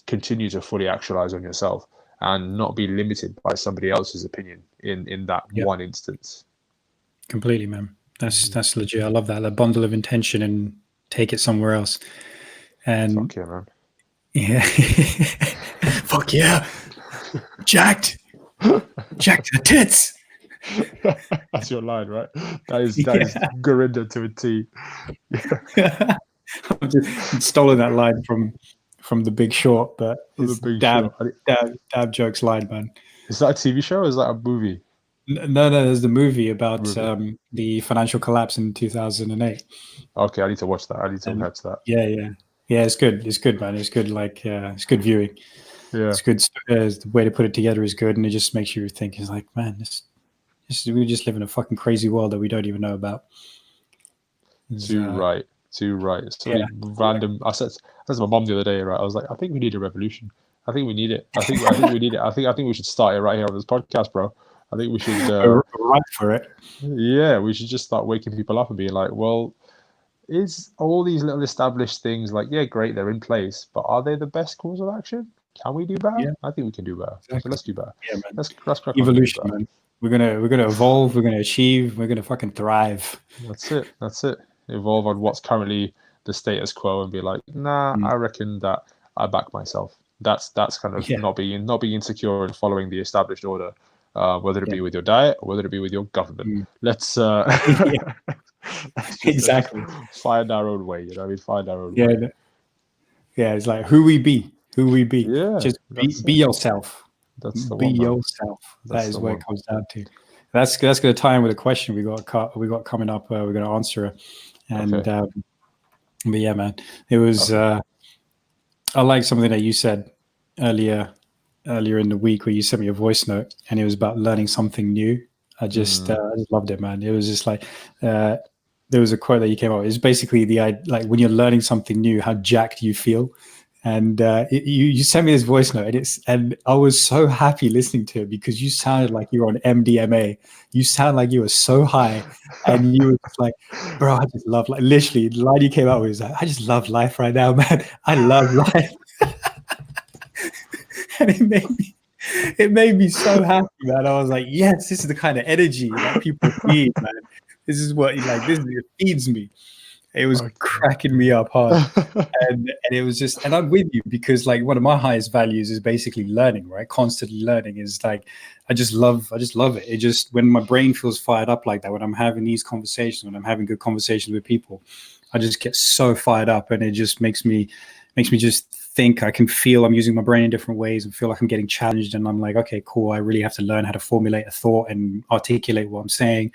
continue to fully actualize on yourself and not be limited by somebody else's opinion in that Yeah, one instance. completely, man. That's legit. I love that. The bundle of intention and take it somewhere else. And Fuck yeah, man. yeah, fuck yeah, jacked, jacked to the tits. That's your line, right? That is Yeah, Gorinda to a T. I've just stolen that line from The Big Short, but The it's Big Short. dab jokes line, man. Is that a TV show or is that a movie? No, there's the movie about Movie. the financial collapse in 2008. Okay, I need to watch that. I need to And catch that. yeah, it's good. It's good, man. It's good. Like it's good viewing. Yeah. It's good. The way to put it together is good, and it just makes you think. It's like, man, we just live in a fucking crazy world that we don't even know about. Too right. Too right. So Yeah, many random. I said to my mom the other day, right? I was like, I think we need a revolution. I think we need it. I think we need it. I think we should start it right here on this podcast, bro. I think we should. we're right for it. Yeah, we should just start waking people up and being like, well, is all these little established things like, yeah, great, they're in place, but are they the best course of action? Can we do better? Yeah, I think we can do better. So exactly. let's do better. Yeah, man. Let's crack on and do Evolution, better. man. We're gonna evolve. We're gonna achieve. We're gonna fucking thrive. That's it. That's it. Evolve on what's currently the status quo and be like, nah, I reckon that I back myself. That's kind of Yeah, not being insecure and following the established order, whether it yeah, be with your diet or whether it be with your government. Let's yeah. let's just Exactly. find our own way. You know what I mean? Find our own Yeah, way. yeah. It's like who we be. Who we be. Yeah, Just that's be it. yourself. That's the Be one, man. yourself. That That's is the what one. it comes down to. That's going to tie in with a question we got coming up. We're going to answer it. And Okay. but yeah, man, it was. Okay. I like something that you said earlier in the week where you sent me a voice note, and it was about learning something new. I just loved it, man. It was just like there was a quote that you came up with. It's basically like when you're learning something new, how jacked you feel. And you sent me this voice note, and I was so happy listening to it because you sounded like you were on MDMA. You sound like you were so high, and you were just like, bro, I just love, like, literally the line you came out with was like, I just love life right now, man. I love life. And it made me so happy, man. I was like, yes, this is the kind of energy that people need, man. This is what, like, it feeds me. It was cracking me up hard. And it was just, and I'm with you because, like, one of my highest values is basically learning, right? Constantly learning is like, I just love it. It just, when my brain feels fired up like that, when I'm having these conversations, when I'm having good conversations with people, I just get so fired up, and it just makes me just think. I can feel I'm using my brain in different ways and feel like I'm getting challenged. And I'm like, okay, cool. I really have to learn how to formulate a thought and articulate what I'm saying.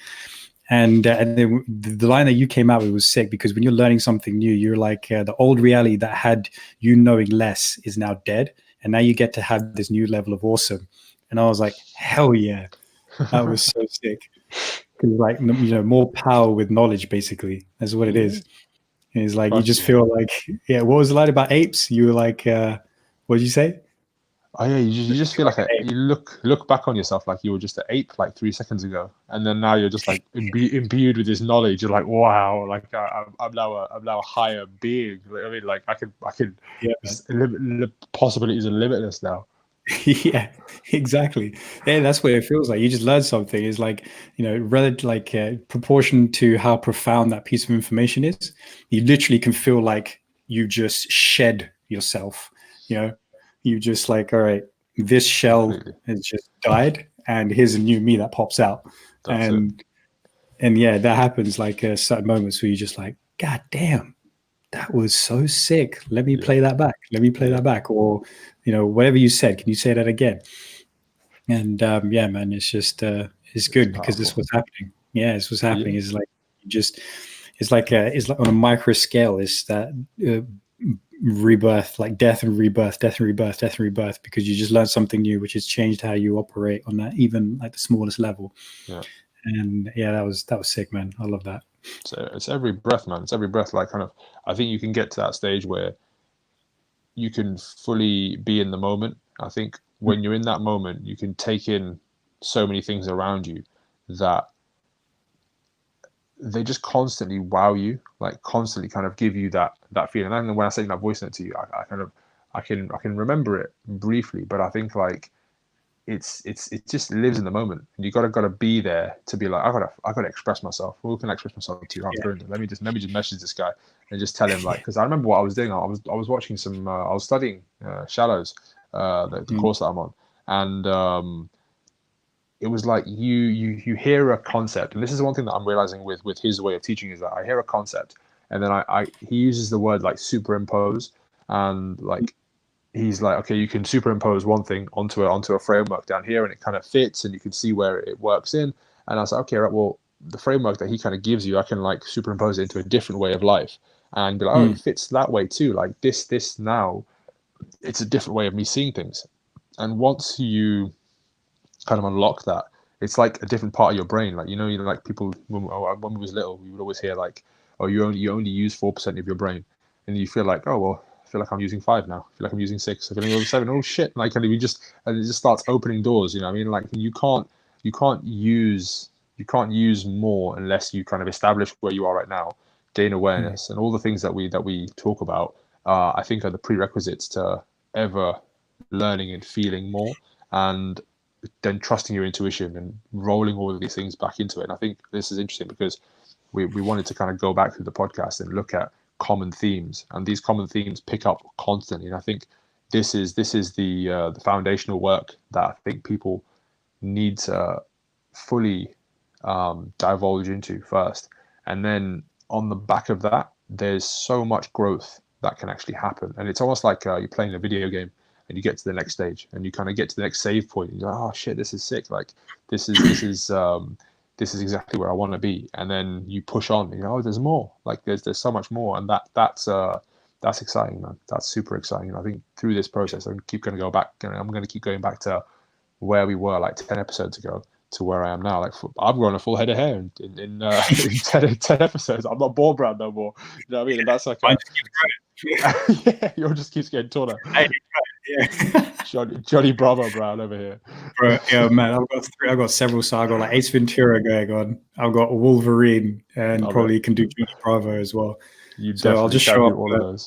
And then the line that you came out with was sick because when you're learning something new, you're like, the old reality that had you knowing less is now dead. And now you get to have this new level of awesome. And I was like, hell yeah, that was so sick. Because, like, more power with knowledge, basically. That's what it is. And it's like, you just feel like, yeah, what was the line about apes? You were like, what did you say? Oh yeah, you just feel like you look back on yourself like you were just an ape like 3 seconds ago, and then now you're just like imbued with this knowledge. You're like, wow, like I'm now a higher being. Like, I mean, like I can Yeah, possibilities are limitless now. yeah, exactly. Yeah, that's what it feels like. You just learned something. It's like, relative, like proportion to how profound that piece of information is. You literally can feel like you just shed yourself. You just like, all right, this shell Completely. has just died, and here's a new me that pops out. That's it. And yeah, that happens like certain moments where you're just like, God damn, that was so sick. Let me play that back. Let me play that back. Or, whatever you said, can you say that again? And yeah, man, it's just, it's good because this was happening. Yeah, it's what's happening. It's like, it's like on a micro scale, it's that rebirth, like death and rebirth, because you just learned something new, which has changed how you operate on that, even like the smallest level. Yeah. And yeah, that was sick, man. I love that. So it's every breath, man. It's every breath. Like, kind of, I think you can get to that stage where you can fully be in the moment. I think when you're in that moment, you can take in so many things around you that they just constantly wow you, like constantly kind of give you that feeling. And when I say that voice note to you, I can remember it briefly, but I think like it just lives in the moment, and you gotta be there to be like, I gotta express myself. Who can I express myself to? I'm brilliant. Let me just message this guy and just tell him, like, because I remember what I was doing. I was watching some. I was studying shallows, the course that I'm on, and it was like you hear a concept, and this is one thing that I'm realizing with his way of teaching, is that I hear a concept, and then he uses the word like superimpose, and like he's like, okay, you can superimpose one thing onto a framework down here, and it kind of fits, and you can see where it works in. And I was like, okay, right, well, the framework that he kind of gives you, I can like superimpose it into a different way of life, and be like, oh, it fits that way too. Like this now, it's a different way of me seeing things. And once you kind of unlock that, it's like a different part of your brain. Like, you know, like people when we was little, we would always hear like, oh, you only use 4% of your brain, and you feel like, oh well, I feel like I'm using 5 now. I feel like I'm using 6. I feel like I'm using 7. Oh shit! Like, and it just starts opening doors. You know what I mean? Like, you can't use more unless you kind of establish where you are right now, gain awareness, and all the things that we talk about. I think are the prerequisites to ever learning and feeling more, and then trusting your intuition and rolling all of these things back into it. And I think this is interesting because we wanted to kind of go back through the podcast and look at common themes, and these common themes pick up constantly. And I think this is the foundational work that I think people need to fully divulge into first, and then on the back of that, there's so much growth that can actually happen. And it's almost like you're playing a video game, and you get to the next stage, and you kind of get to the next save point, and you're like, oh shit, this is sick. Like, this is exactly where I want to be. And then you push on, and you know, oh, there's more. Like, there's so much more, and that's exciting, man. That's super exciting. And I think through this process, I'm going to keep going back to where we were like 10 episodes ago to where I am now. Like, I've grown a full head of hair in 10 episodes. I'm not bald brown no more. You know what I mean? And that's like yeah, yours just keeps getting taller. Yeah. Johnny Bravo Brown over here. Bro, yeah, man, I've got several. So I've got like Ace Ventura going on. I've got Wolverine, and probably can do Johnny Bravo as well. So I'll just show up all of those.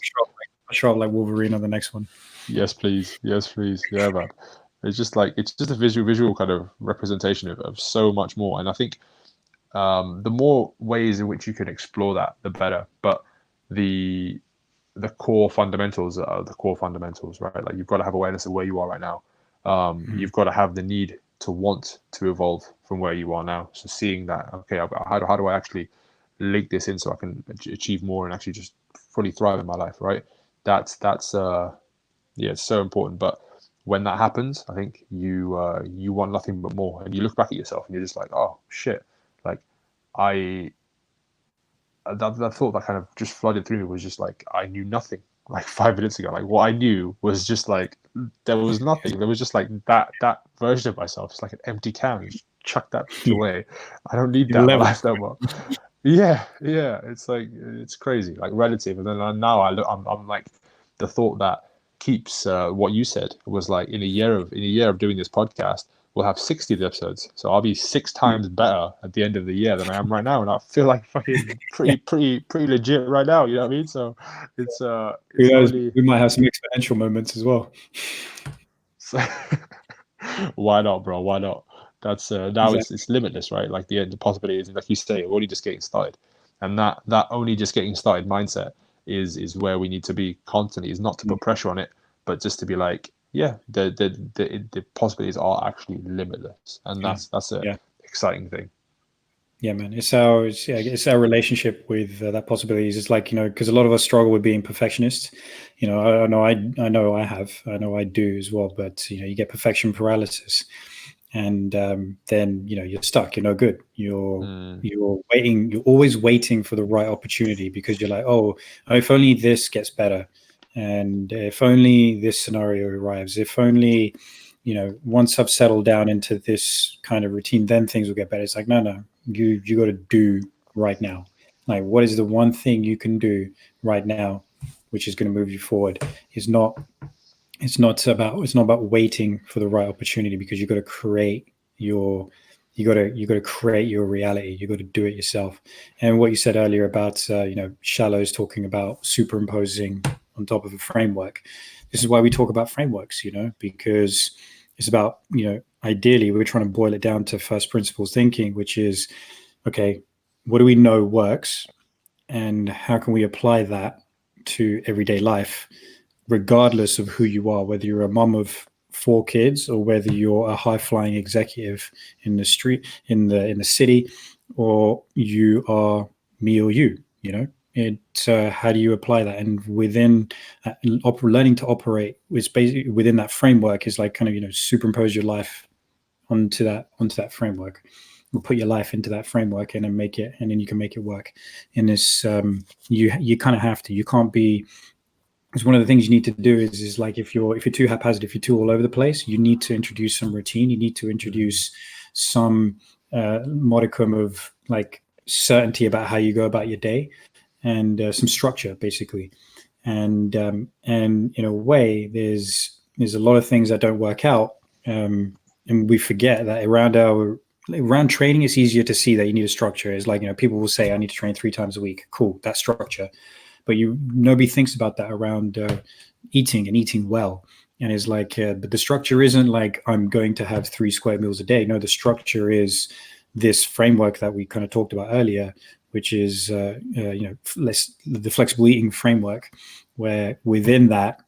Show up like Wolverine on the next one. Yes, please. Yeah, man. It's just a visual kind of representation of so much more. And I think the more ways in which you can explore that, the better. But the core fundamentals are the core fundamentals, right? Like, you've got to have awareness of where you are right now. You've got to have the need to want to evolve from where you are now. So seeing that, okay, how do I actually link this in so I can achieve more and actually just fully thrive in my life, right? That's it's so important. But when that happens, I think you want nothing but more, and you look back at yourself and you're just like, oh shit, like that thought that kind of just flooded through me was just like, I knew nothing like 5 minutes ago. Like, what I knew was just like, there was nothing. There was just like that version of myself. It's like an empty can. Just chuck that away. I don't need that in my life no more. Yeah. It's like, it's crazy, like relative. And then now I'm like, the thought that keeps what you said was like, in a year of doing this podcast, we'll have 60 episodes, so I'll be 6 times better at the end of the year than I am right now, and I feel like fucking pretty legit right now. You know what I mean? So it's we might have some exponential moments as well. So, why not, bro? Why not? That's now exactly. It's limitless, right? Like the possibilities, like you say, we're only just getting started, and that only just getting started mindset is where we need to be constantly. Is not to put pressure on it, but just to be like, yeah, the possibilities are actually limitless, and that's a exciting thing. Yeah, man, it's our relationship with that possibilities. It's like, you know, because a lot of us struggle with being perfectionists. You know, I know I do as well. But you know, you get perfection paralysis, and then you know you're stuck. You're no good. You're waiting. You're always waiting for the right opportunity, because you're like, oh, if only this gets better. And if only this scenario arrives, if only, you know, once I've settled down into this kind of routine, then things will get better. It's like, no, you got to do right now. Like, what is the one thing you can do right now, which is going to move you forward? It's not about waiting for the right opportunity, because you got to create your reality. You got to do it yourself. And what you said earlier about you know, Shallows talking about superimposing on top of a framework. This is why we talk about frameworks, you know, because it's about, you know, ideally we're trying to boil it down to first principles thinking, which is, okay, what do we know works, and how can we apply that to everyday life, regardless of who you are, whether you're a mom of four kids or whether you're a high flying executive in the street, in the city, or you are me or you. You know, it's how do you apply that? And within learning to operate, is basically within that framework, is like kind of, you know, superimpose your life onto that framework, or put your life into that framework and then make it, and then you can make it work. And this you kind of have to, you can't be, because one of the things you need to do is like, if you're too haphazard, if you're too all over the place, you need to introduce some routine. You need to introduce some modicum of like certainty about how you go about your day, and some structure basically. And in a way, there's a lot of things that don't work out, and we forget that around training, it's easier to see that you need a structure. It's like, you know, people will say, I need to train 3 times a week. Cool, that's structure. But nobody thinks about that around eating and eating well. And it's like, but the structure isn't like, I'm going to have 3 square meals a day. No, the structure is this framework that we kind of talked about earlier, which is the flexible eating framework, where within that,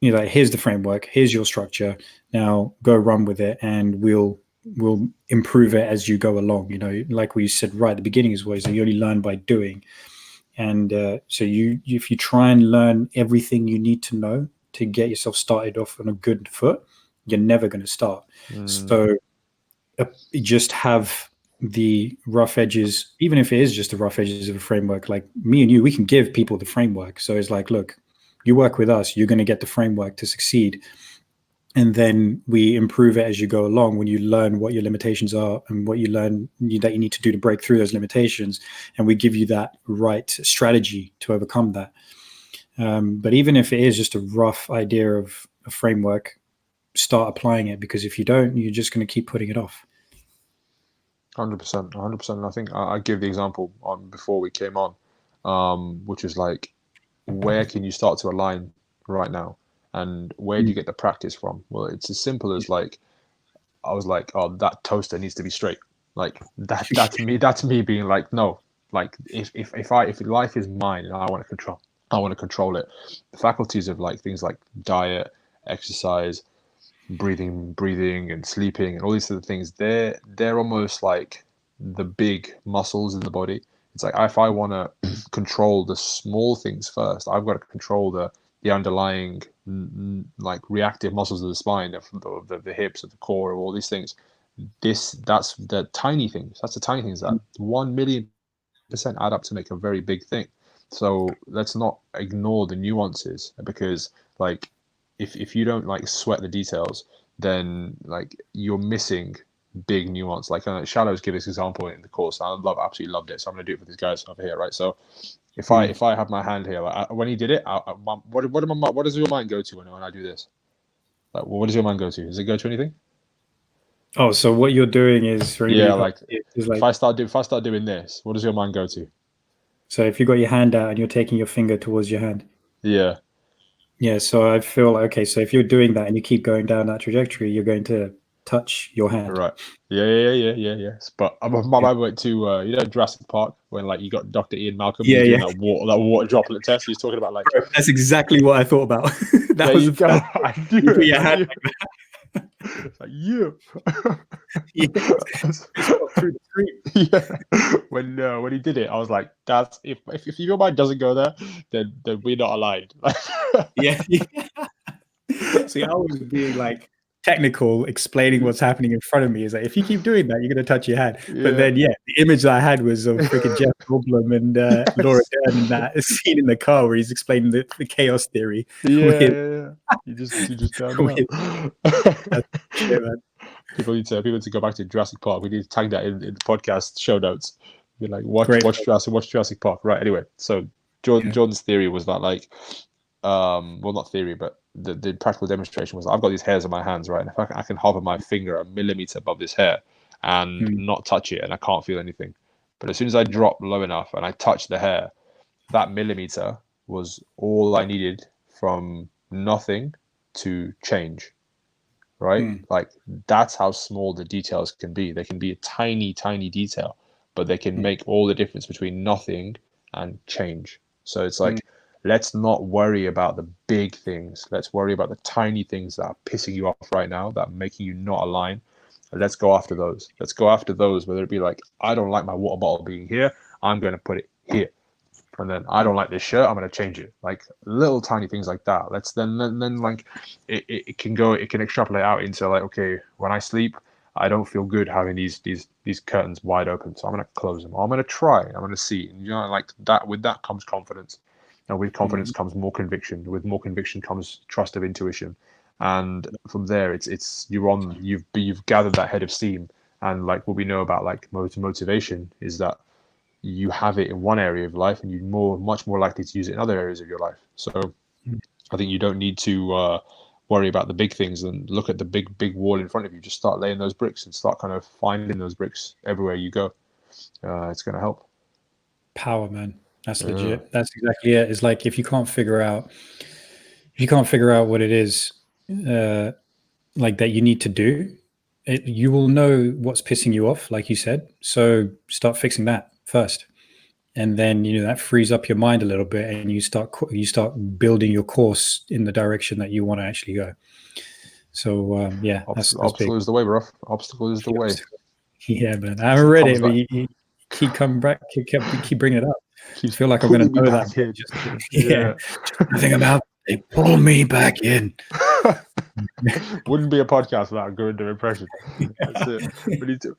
you know, like, here's the framework, here's your structure. Now go run with it, and we'll improve it as you go along. You know, like we said right at the beginning as well, is that you only learn by doing. And so if you try and learn everything you need to know to get yourself started off on a good foot, you're never going to start. So just have the rough edges, even if it is just the rough edges of a framework. Like me and you, we can give people the framework. So it's like, look, you work with us, you're going to get the framework to succeed. And then we improve it as you go along, when you learn what your limitations are and what you learn that you need to do to break through those limitations. And we give you that right strategy to overcome that. But even if it is just a rough idea of a framework, start applying it, because if you don't, you're just going to keep putting it off. 100%, 100%. I think I give the example on before we came on, which is like, where can you start to align right now, and where do you get the practice from? Well, it's as simple as like, I was like, oh, that toaster needs to be straight. Like that's me. That's me being like, no. Like if life is mine and I want to control it. The faculties of like things like diet, exercise, breathing and sleeping and all these other things, they're almost like the big muscles in the body. It's like, if I want to control the small things first, I've got to control the underlying like reactive muscles of the spine, the hips, of the core, of all these things. That's the tiny things. That's the tiny things that 1,000,000% add up to make a very big thing. So let's not ignore the nuances, because like, if you don't like sweat the details, then like you're missing big nuance. Like Shallows give this example in the course. I absolutely loved it. So I'm going to do it for these guys over here, right? So if I have my hand here, like, when he did it, what does your mind go to when I do this? Like, what does your mind go to? Does it go to anything? Oh, so what you're doing is, for anybody, Yeah, like, is like, if I start doing this, what does your mind go to? so if you got your hand out and you're taking your finger towards your hand. Yeah. Yeah, so I feel like, okay, so if you're doing that and you keep going down that trajectory, you're going to touch your hand. Right. Yeah. But my mind went to Jurassic Park, when like you got Dr. Ian Malcolm, Yeah, doing yeah. that water droplet test. He's talking about like, Bro, that's exactly what I thought about. That there was you the go. first I knew you put it. your I hand knew like it. It's like, you. Yeah, it's got through the screen. Yeah. When he did it, I was like, that's if your mind doesn't go there, then we're not aligned. Yeah. See, I was being like technical, explaining what's happening in front of me. Is like, if you keep doing that, you're going to touch your hand. But then, yeah, the image that I had was of freaking Jeff Goldblum and Laura Dern in that scene in the car where he's explaining the chaos theory. Yeah. You just don't know. That's shit, man. People need to go back to Jurassic Park. We need to tag that in the podcast show notes. Be like, watch Jurassic Park. Right. Anyway, so Jordan's theory was that, like, well, not theory, but the practical demonstration was, I've got these hairs on my hands, right? And if I can hover my finger a millimeter above this hair and not touch it, and I can't feel anything. But as soon as I drop low enough and I touch the hair, that millimeter was all I needed from nothing to change. right? Like that's how small the details can be. They can be a tiny, tiny detail, but they can make all the difference between nothing and change. So it's like, let's not worry about the big things. Let's worry about the tiny things that are pissing you off right now, that are making you not align. And let's go after those. Let's go after those, whether it be like, I don't like my water bottle being here, I'm going to put it here. And then I don't like this shirt, I'm going to change it. Like little tiny things like that. Let's then like it can go, it can extrapolate out into like, okay, when I sleep, I don't feel good having these curtains wide open, so I'm going to close them. I'm going to try. I'm going to see. And, you know, like that. With that comes confidence, and with confidence comes more conviction. With more conviction comes trust of intuition, and from there, you've gathered that head of steam. And like what we know about like motivation is that you have it in one area of life, and you're much more likely to use it in other areas of your life. So I think you don't need to worry about the big things and look at the big wall in front of you. Just start laying those bricks and start kind of finding those bricks everywhere you go. It's going to help. Power, man. That's legit. That's exactly it. It's like if you can't figure out what it is like that you need to do, you will know what's pissing you off, like you said. So start fixing that first, and then that frees up your mind a little bit, and you start building your course in the direction that you want to actually go. So yeah, obstacle is the way, bro. Obstacle is the way. Yeah, man. I haven't read it, but you keep coming back, keep bringing it up. I feel like I'm going to know that. Yeah. Nothing about they pull me back in. Wouldn't be a podcast without a good impression. That's it. We need to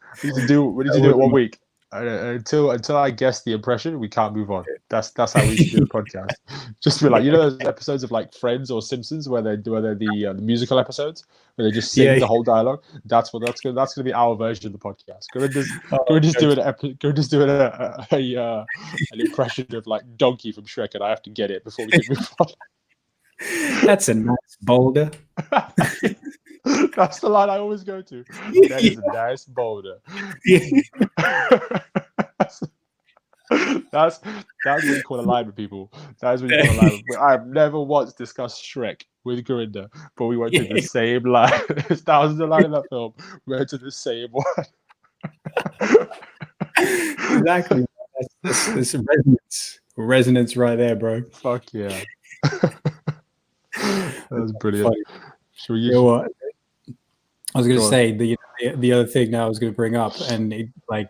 do it 1 week. Until I guess the impression, we can't move on. That's how we should do the podcast. Just be like, those episodes of like Friends or Simpsons where they're the musical episodes where they just sing the whole dialogue. That's going to be our version of the podcast. Go just doing an impression of like Donkey from Shrek, and I have to get it before we can move on. That's a nice boulder. That's the line I always go to. That is a nice boulder. That's what you call alignment, people. That is what you call alignment. I have never once discussed Shrek with Gurinder, but we went to the same line. There's thousands of lines in that film. We went to the same one. Exactly. That's resonance right there, bro. Fuck yeah. That was brilliant. Should we what? I was going to say the other thing that I was going to bring up, and I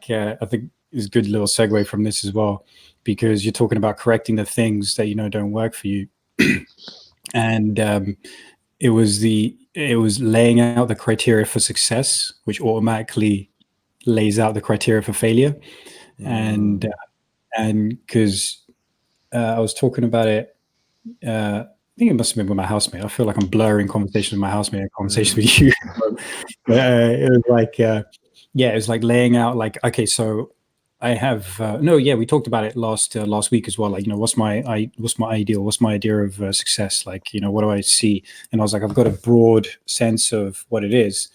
think is a good little segue from this as well, because you're talking about correcting the things that don't work for you, and it was laying out the criteria for success, which automatically lays out the criteria for failure, and because I was talking about it. I think it must have been with my housemate. I feel like I'm blurring conversation with my housemate and conversation with you. It was like, it was like laying out like, okay, so I have we talked about it last week as well. Like, what's my ideal? What's my idea of success? Like, what do I see? And I was like, I've got a broad sense of what it is,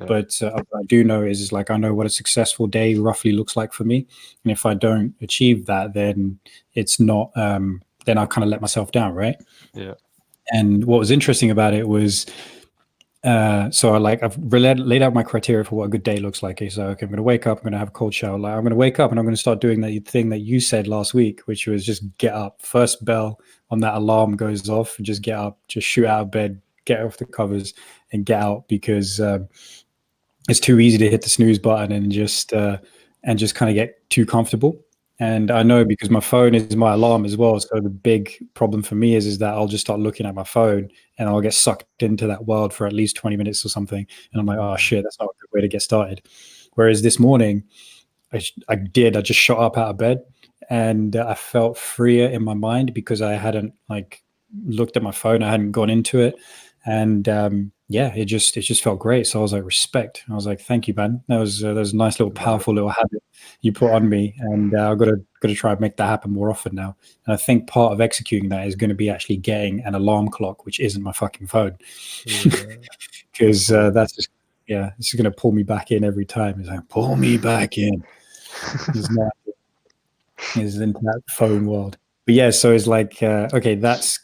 but what I do know is like I know what a successful day roughly looks like for me, and if I don't achieve that, then it's not. Then I kind of let myself down, right? Yeah. And what was interesting about it was, so I've laid out my criteria for what a good day looks like. So okay, I'm going to wake up, I'm going to have a cold shower. Like, I'm going to wake up and I'm going to start doing that thing that you said last week, which was just get up. First bell on that alarm goes off, and just get up, just shoot out of bed, get off the covers, and get out, because it's too easy to hit the snooze button and just kind of get too comfortable. And I know because my phone is my alarm as well. So the big problem for me is that I'll just start looking at my phone and I'll get sucked into that world for at least 20 minutes or something. And I'm like, oh shit, that's not a good way to get started. Whereas this morning, I just shot up out of bed, and I felt freer in my mind because I hadn't looked at my phone. I hadn't gone into it. And it just felt great. So I was like, respect. I was like, thank you, man. That was a nice little powerful little habit you put on me, and I've got to try and make that happen more often now. And I think part of executing that is going to be actually getting an alarm clock, which isn't my fucking phone, because that's just it's going to pull me back in every time. It's like, pull me back in. It's into that phone world. But yeah, so it's like okay, that's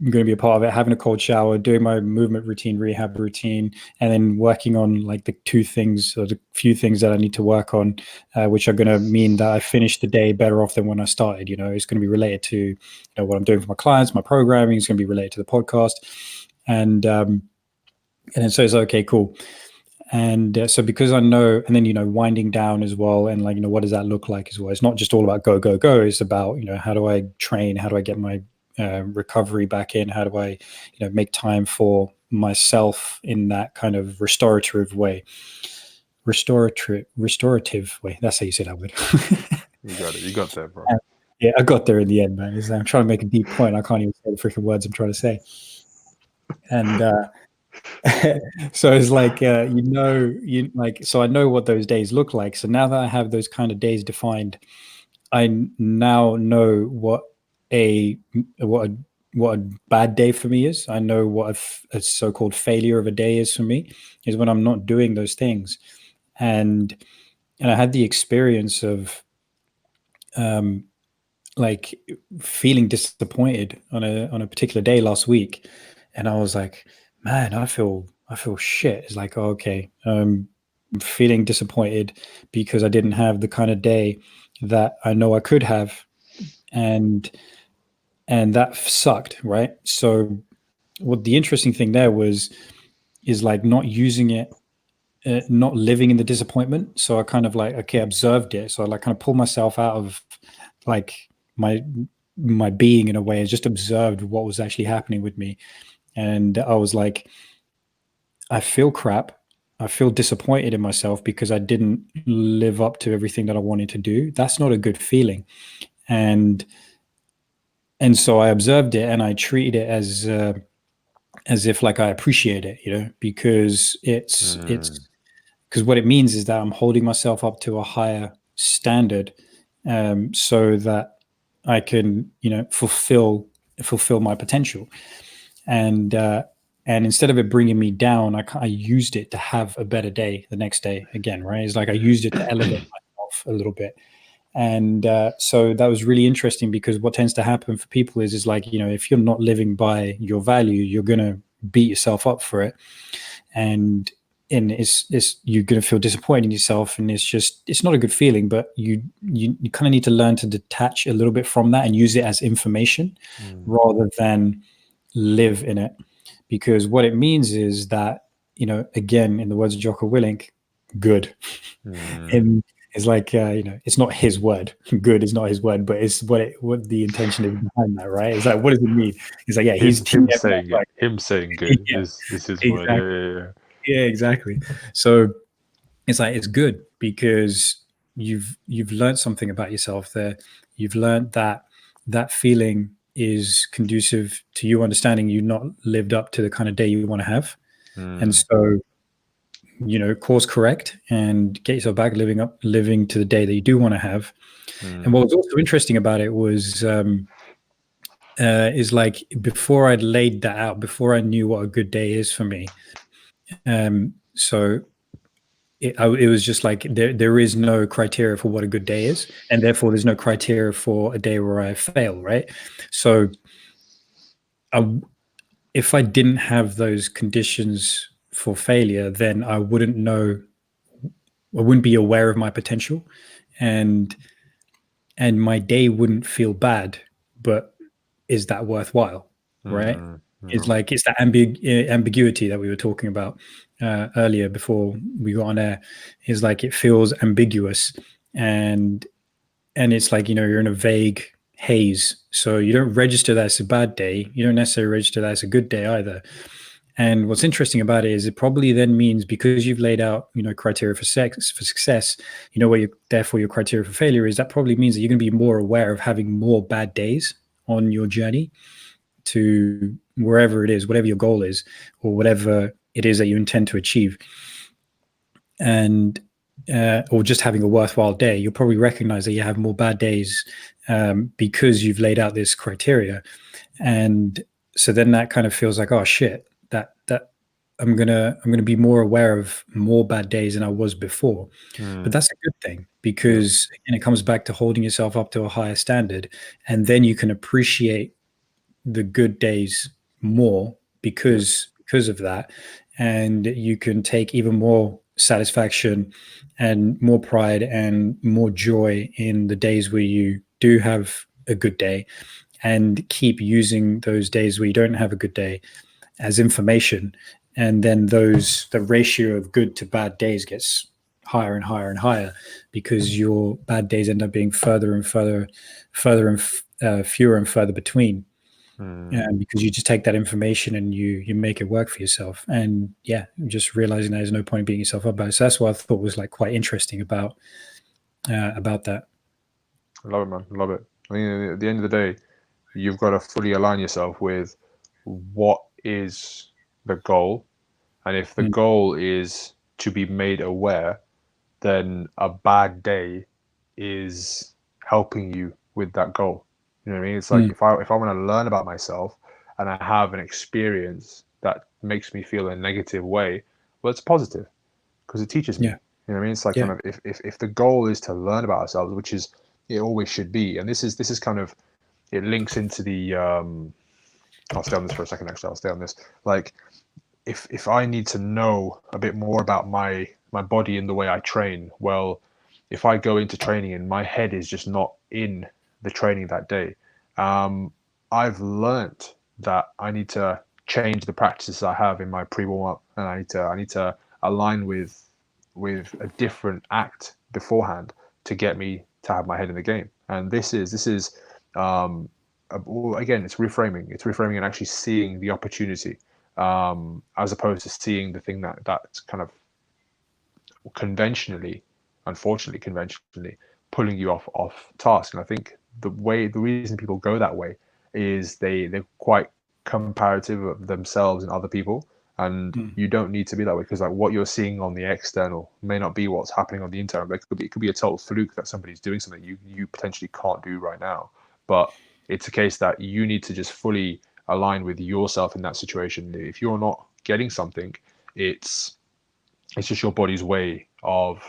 going to be a part of it, having a cold shower, doing my movement routine, rehab routine, and then working on like the two things or the few things that I need to work on, which are going to mean that I finish the day better off than when I started. It's going to be related to what I'm doing for my clients, my programming. It's going to be related to the podcast, and then so it's okay, cool. And so because I know, and then winding down as well, and like what does that look like as well? It's not just all about go go go. It's about how do I train? How do I get my recovery back in? How do I make time for myself in that kind of restorative way? Restorative way. That's how you say that word. You got it. You got that, bro. Yeah, I got there in the end, man. I'm trying to make a deep point. I can't even say the freaking words I'm trying to say. And so it's like so I know what those days look like. So now that I have those kind of days defined, I now know what a bad day for me is. I know what a so-called failure of a day is for me, is when I'm not doing those things. And I had the experience of like feeling disappointed on a particular day last week, and I was like, man, I feel shit. It's like, oh, okay, I'm feeling disappointed because I didn't have the kind of day that I know I could have, and that sucked, right? So what the interesting thing there is like not using it, not living in the disappointment. So I kind of like, okay, observed it. So I like kind of pulled myself out of like my being in a way, and just observed what was actually happening with me. And I was like, I feel crap. I feel disappointed in myself because I didn't live up to everything that I wanted to do. That's not a good feeling. And so I observed it, and I treated it as if like I appreciate it, because it's because what it means is that I'm holding myself up to a higher standard, so that I can fulfill my potential. And instead of it bringing me down, I used it to have a better day the next day again, right? It's like I used it to elevate myself a little bit. And so that was really interesting, because what tends to happen for people is like, if you're not living by your value, you're going to beat yourself up for it. And it's you're going to feel disappointed in yourself, and it's not a good feeling. But you kind of need to learn to detach a little bit from that and use it as information rather than live in it. Because what it means is that, again, in the words of Jocko Willink, good. And it's like, it's not his word. Good is not his word, but it's what the intention is behind that, right? It's like, what does it mean? It's like, yeah, him saying it. Him saying good is his exactly. word. Yeah, exactly. So it's like, it's good because you've learned something about yourself there. You've learned that feeling is conducive to you understanding you not lived up to the kind of day you want to have. And so, course correct and get yourself back living to the day that you do want to have. And what was also interesting about it was is like, before I'd laid that out, before I knew what a good day is for me, so it was just like, there is no criteria for what a good day is, and therefore there's no criteria for a day where I fail, right? So if I didn't have those conditions for failure, then I wouldn't be aware of my potential, and my day wouldn't feel bad. But is that worthwhile, right? It's like, it's that ambiguity that we were talking about earlier before we got on air. Is like, it feels ambiguous, and it's like, you're in a vague haze, so you don't register that as a bad day, you don't necessarily register that as a good day either. And what's interesting about it is, it probably then means, because you've laid out, criteria for success, what therefore your criteria for failure is, that probably means that you're going to be more aware of having more bad days on your journey to wherever it is, whatever your goal is, or whatever it is that you intend to achieve. And or just having a worthwhile day, you'll probably recognize that you have more bad days, because you've laid out this criteria. And so then that kind of feels like, oh shit, that I'm gonna be more aware of more bad days than I was before. But that's a good thing, because again, it comes back to holding yourself up to a higher standard, and then you can appreciate the good days more because of that, and you can take even more satisfaction and more pride and more joy in the days where you do have a good day, and keep using those days where you don't have a good day as information. And then the ratio of good to bad days gets higher and higher and higher, because your bad days end up being further and further and fewer and further between. Because you just take that information and you make it work for yourself. And yeah, just realizing there's no point in beating yourself up about it. So that's what I thought was like quite interesting about that. I love it, man. I love it. I mean, at the end of the day, you've got to fully align yourself with what is the goal. And if the Mm. goal is to be made aware, then a bad day is helping you with that goal. You know what I mean? It's like Mm. if I want to learn about myself and I have an experience that makes me feel a negative way, well, it's positive because it teaches me. Yeah. You know what I mean? It's like Yeah. kind of if the goal is to learn about ourselves, which is it always should be, and this is kind of it links into the I'll stay on this for a second. Actually, I'll stay on this. Like if I need to know a bit more about my body and the way I train, well, if I go into training and my head is just not in the training that day, I've learnt that I need to change the practices I have in my pre warm up, and I need to align with a different act beforehand to get me to have my head in the game. And this is again, it's reframing. It's reframing and actually seeing the opportunity, as opposed to seeing the thing that's kind of conventionally, unfortunately, conventionally pulling you off task. And I think the reason people go that way is they're quite comparative of themselves and other people, and Mm. you don't need to be that way, because like what you're seeing on the external may not be what's happening on the internal. But it could be a total fluke that somebody's doing something you potentially can't do right now. But it's a case that you need to just fully align with yourself in that situation. If you're not getting something, it's just your body's way of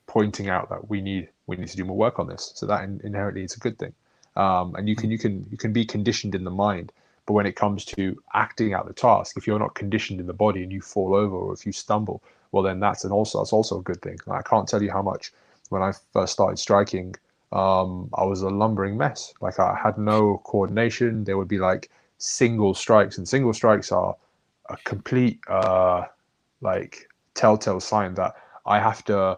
pointing out that we need to do more work on this. So that inherently is a good thing. And you can be conditioned in the mind, but when it comes to acting out the task, if you're not conditioned in the body and you fall over or if you stumble, well then that's also a good thing. I can't tell you how much when I first started striking, I was a lumbering mess. Like I had no coordination. There would be like single strikes, and single strikes are a complete like telltale sign that I have to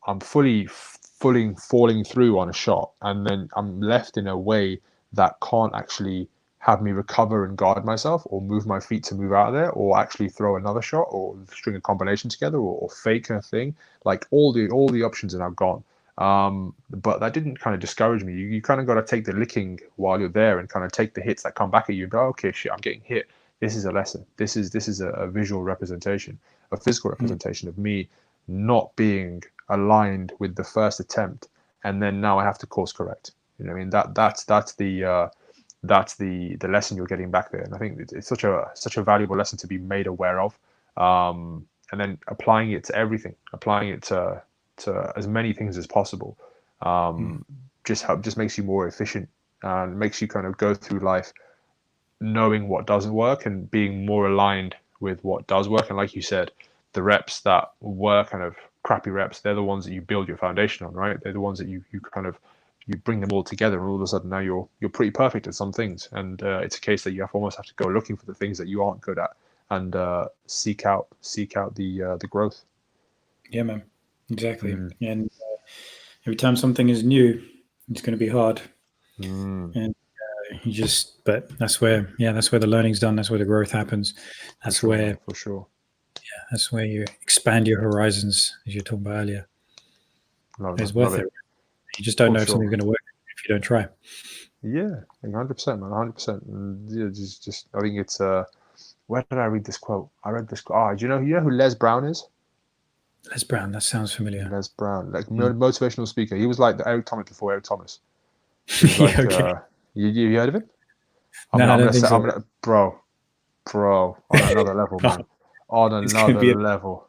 I'm fully falling through on a shot, and then I'm left in a way that can't actually have me recover and guard myself, or move my feet to move out of there, or actually throw another shot, or string a combination together, or fake a thing. Like all the options are now gone. But that didn't kind of discourage me. You kind of got to take the licking while you're there, and kind of take the hits that come back at you and go, okay, shit, I'm getting hit. This is a lesson. This is a visual representation, a physical Mm. representation of me not being aligned with the first attempt, and then now I have to course correct. You know what I mean? That's the lesson you're getting back there, and I think it's such a valuable lesson to be made aware of, and then applying it to everything, applying it to as many things as possible. Mm. Just makes you more efficient, and makes you kind of go through life knowing what doesn't work and being more aligned with what does work. And like you said, the reps that were kind of crappy reps, they're the ones that you build your foundation on, right? They're the ones that you kind of you bring them all together, and all of a sudden now you're pretty perfect at some things. And it's a case that you almost have to go looking for the things that you aren't good at, and seek out the growth. Yeah, man. Exactly. Mm. And every time something is new, it's going to be hard. Mm. And but that's where the learning's done. That's where the growth happens. For That's sure, man. where, For sure. that's where you expand your horizons, as you talked about earlier. Love it, man. It's Love worth it. it. You just don't For know if something's sure. going to work if you don't try. Yeah, 100%, man. 100%. And yeah, just I think it's where did I read this quote? I read this. Do you know who Les Brown is? Les Brown, that sounds familiar. Les Brown, like Mm. motivational speaker. He was like the Eric Thomas before Eric Thomas. He was Yeah, like, okay. you heard of him? No, I don't think so. Bro, on another level, Oh, man, on it's going to another be level.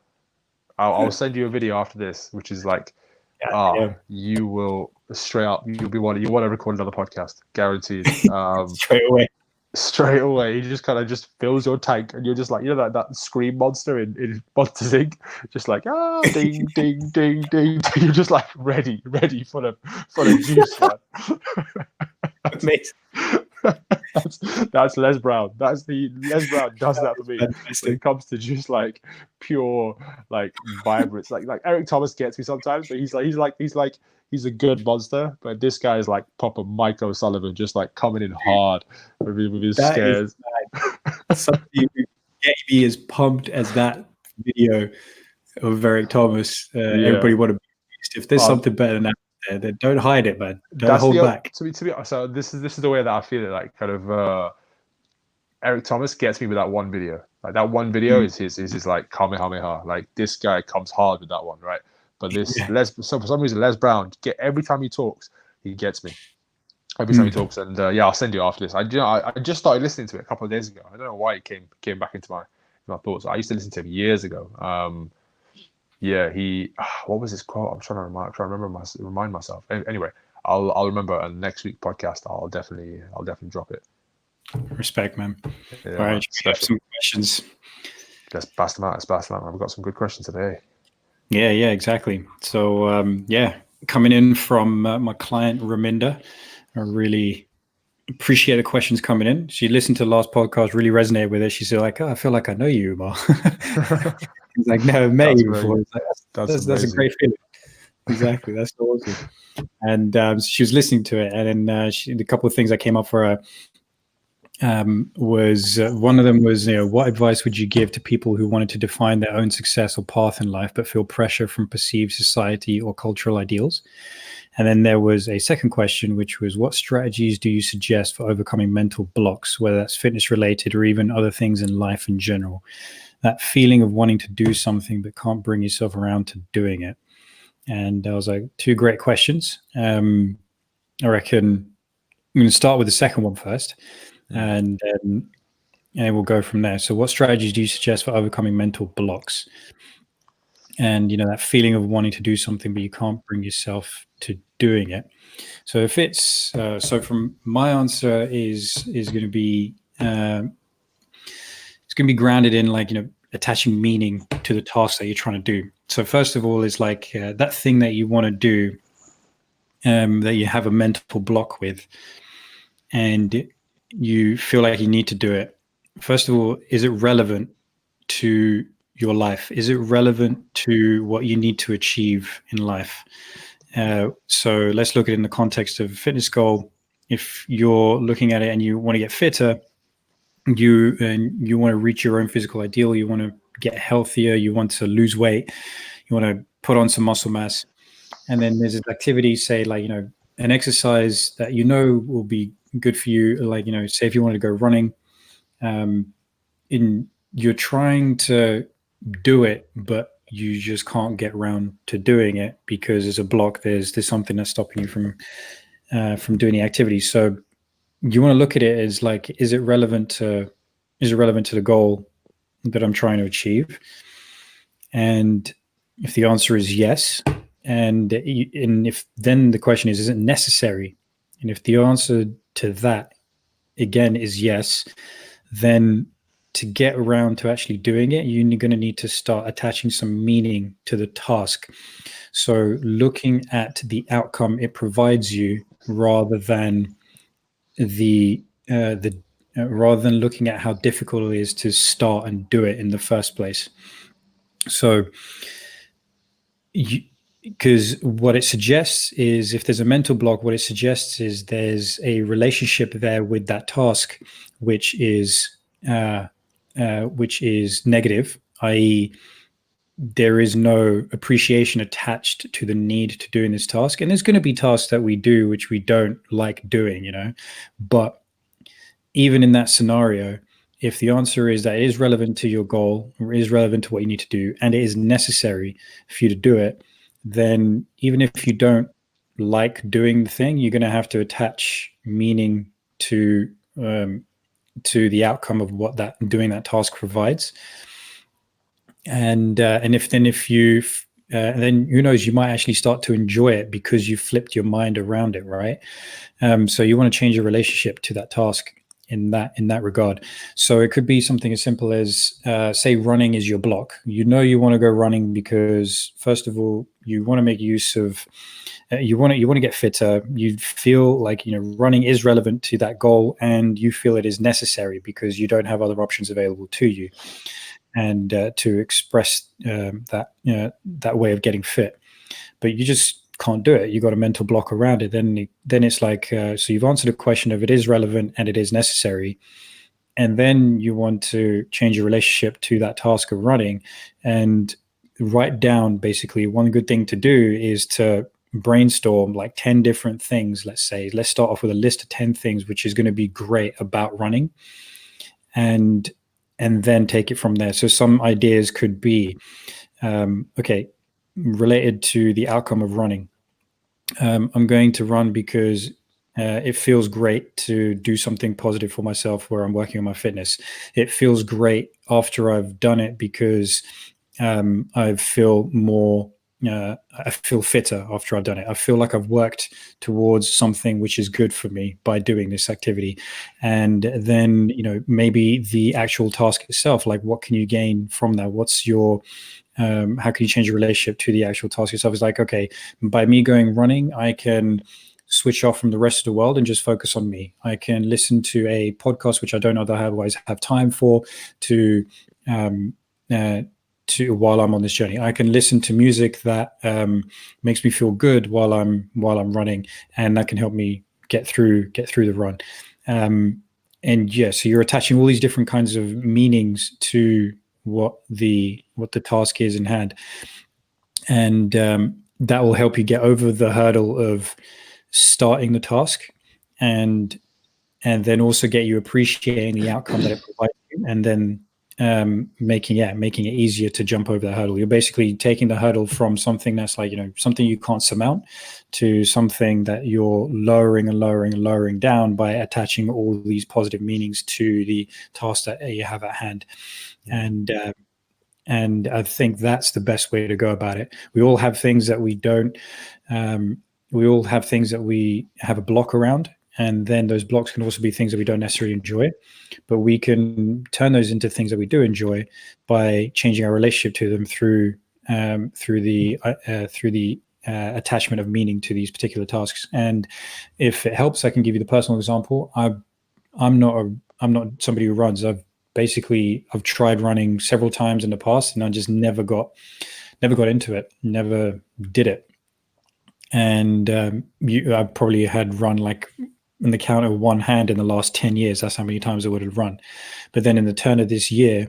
I'll send you a video after this, which is like, yeah, you will straight up, you'll want to record another podcast, guaranteed. straight away. straight away. He just kind of just fills your tank, and you're just like, you know, that scream monster in Monsters Inc. Just like, ding, ding, ding, ding. You're just like ready for the juice, man. That's Les Brown. Les Brown does that for me. When it comes to just like pure like vibrance. Like Eric Thomas gets me sometimes, but he's a good monster. But this guy is like proper Mike O'Sullivan, just like coming in hard with his scares. Something get me as pumped as that video of Eric Thomas. Everybody want to be used. If there's something better than that, then don't hide it, man. Don't hold back. To be so this is the way that I feel it. Like kind of Eric Thomas gets me with that one video. Like that one video is his like Kamehameha. Like this guy comes hard with that one, right? But so for some reason, Les Brown, every time he talks, he gets me. Every time he talks, and I'll send you after this. I just started listening to it a couple of days ago. I don't know why it came back into my thoughts. I used to listen to him years ago. What was his quote? I'm trying to remind myself. Anyway, I'll remember. And next week podcast, I'll definitely drop it. Respect, man. All right, we have some questions. Let's bust them out. We've got some good questions today. Yeah, exactly. So, coming in from my client Raminda, I really appreciate the questions coming in. She listened to the last podcast, really resonated with it. She said, like, I feel like I know you, Umar. He's like, never met you before. Like, that's a great feeling. Exactly, that's awesome. And she was listening to it, and then a couple of things that came up for her was one of them was, what advice would you give to people who wanted to define their own success or path in life but feel pressure from perceived society or cultural ideals? And then there was a second question, which was, what strategies do you suggest for overcoming mental blocks, whether that's fitness related or even other things in life in general? That feeling of wanting to do something but can't bring yourself around to doing it. And I was like, two great questions. I reckon I'm going to start with the second one first, and we'll go from there. So what strategies do you suggest for overcoming mental blocks? And, that feeling of wanting to do something, but you can't bring yourself to doing it. So if it's, so from my answer is going to be, it's going to be grounded in like, attaching meaning to the task that you're trying to do. So first of all is like that thing that you want to do, that you have a mental block with, and you feel like you need to do it. First of all, is it relevant to your life? Is it relevant to what you need to achieve in life? So let's look at it in the context of a fitness goal. If you're looking at it and you want to get fitter, you want to reach your own physical ideal, you want to get healthier, you want to lose weight, you want to put on some muscle mass. And then there's this activity, say like, an exercise that will be good for you. Like, say if you want to go running, you're trying to do it, but you just can't get around to doing it because there's a block. There's something that's stopping you from doing the activity. So you want to look at it as like, is it relevant to the goal that I'm trying to achieve? And if the answer is yes, and if then the question is it necessary? And if the answer to that again is yes, then to get around to actually doing it, you're going to need to start attaching some meaning to the task. So looking at the outcome it provides you rather than rather than looking at how difficult it is to start and do it in the first place. So because what it suggests is, if there's a mental block, what it suggests is there's a relationship there with that task, which is negative, i.e., there is no appreciation attached to the need to doing this task. And there's going to be tasks that we do which we don't like doing, but even in that scenario, if the answer is that it is relevant to your goal or is relevant to what you need to do and it is necessary for you to do it, then even if you don't like doing the thing, you're going to have to attach meaning to the outcome of what doing that task provides. And then who knows, you might actually start to enjoy it because you flipped your mind around it, right? So you want to change your relationship to that task. in that regard. So it could be something as simple as say running is your block. You want to go running because first of all you want to make use of you want to get fitter. You feel like running is relevant to that goal, and you feel it is necessary because you don't have other options available to you, and to express that way of getting fit. But you just can't do it. You got a mental block around it. Then it's like so you've answered a question of it is relevant and it is necessary, and then you want to change your relationship to that task of running, and write down basically one good thing to do is to brainstorm like 10 different things. Let's start off with a list of 10 things which is going to be great about running, and then take it from there. So some ideas could be okay, related to the outcome of running. I'm going to run because it feels great to do something positive for myself where I'm working on my fitness. It feels great after I've done it because I feel more. I feel fitter after I've done it. I feel like I've worked towards something which is good for me by doing this activity. And then, maybe the actual task itself, like what can you gain from that? What's your how can you change your relationship to the actual task itself? It's like, okay, by me going running, I can switch off from the rest of the world and just focus on me. I can listen to a podcast, which I don't otherwise have time for, to while I'm on this journey. I can listen to music that makes me feel good while I'm running, and that can help me get through the run. And yeah, so you're attaching all these different kinds of meanings to what the task is in hand, and that will help you get over the hurdle of starting the task, and then also get you appreciating the outcome that it provides you, and then making it easier to jump over the hurdle. You're basically taking the hurdle from something that's like something you can't surmount to something that you're lowering and lowering and lowering down by attaching all these positive meanings to the task that you have at hand. And I think that's the best way to go about it. We all have things that we don't. We all have things that we have a block around, and then those blocks can also be things that we don't necessarily enjoy. But we can turn those into things that we do enjoy by changing our relationship to them through the attachment of meaning to these particular tasks. And if it helps, I can give you the personal example. I'm not somebody who runs. I've tried running several times in the past, and I just never got into it, never did it. And I probably had run like in the count of one hand in the last 10 years. That's how many times I would have run. But then in the turn of this year,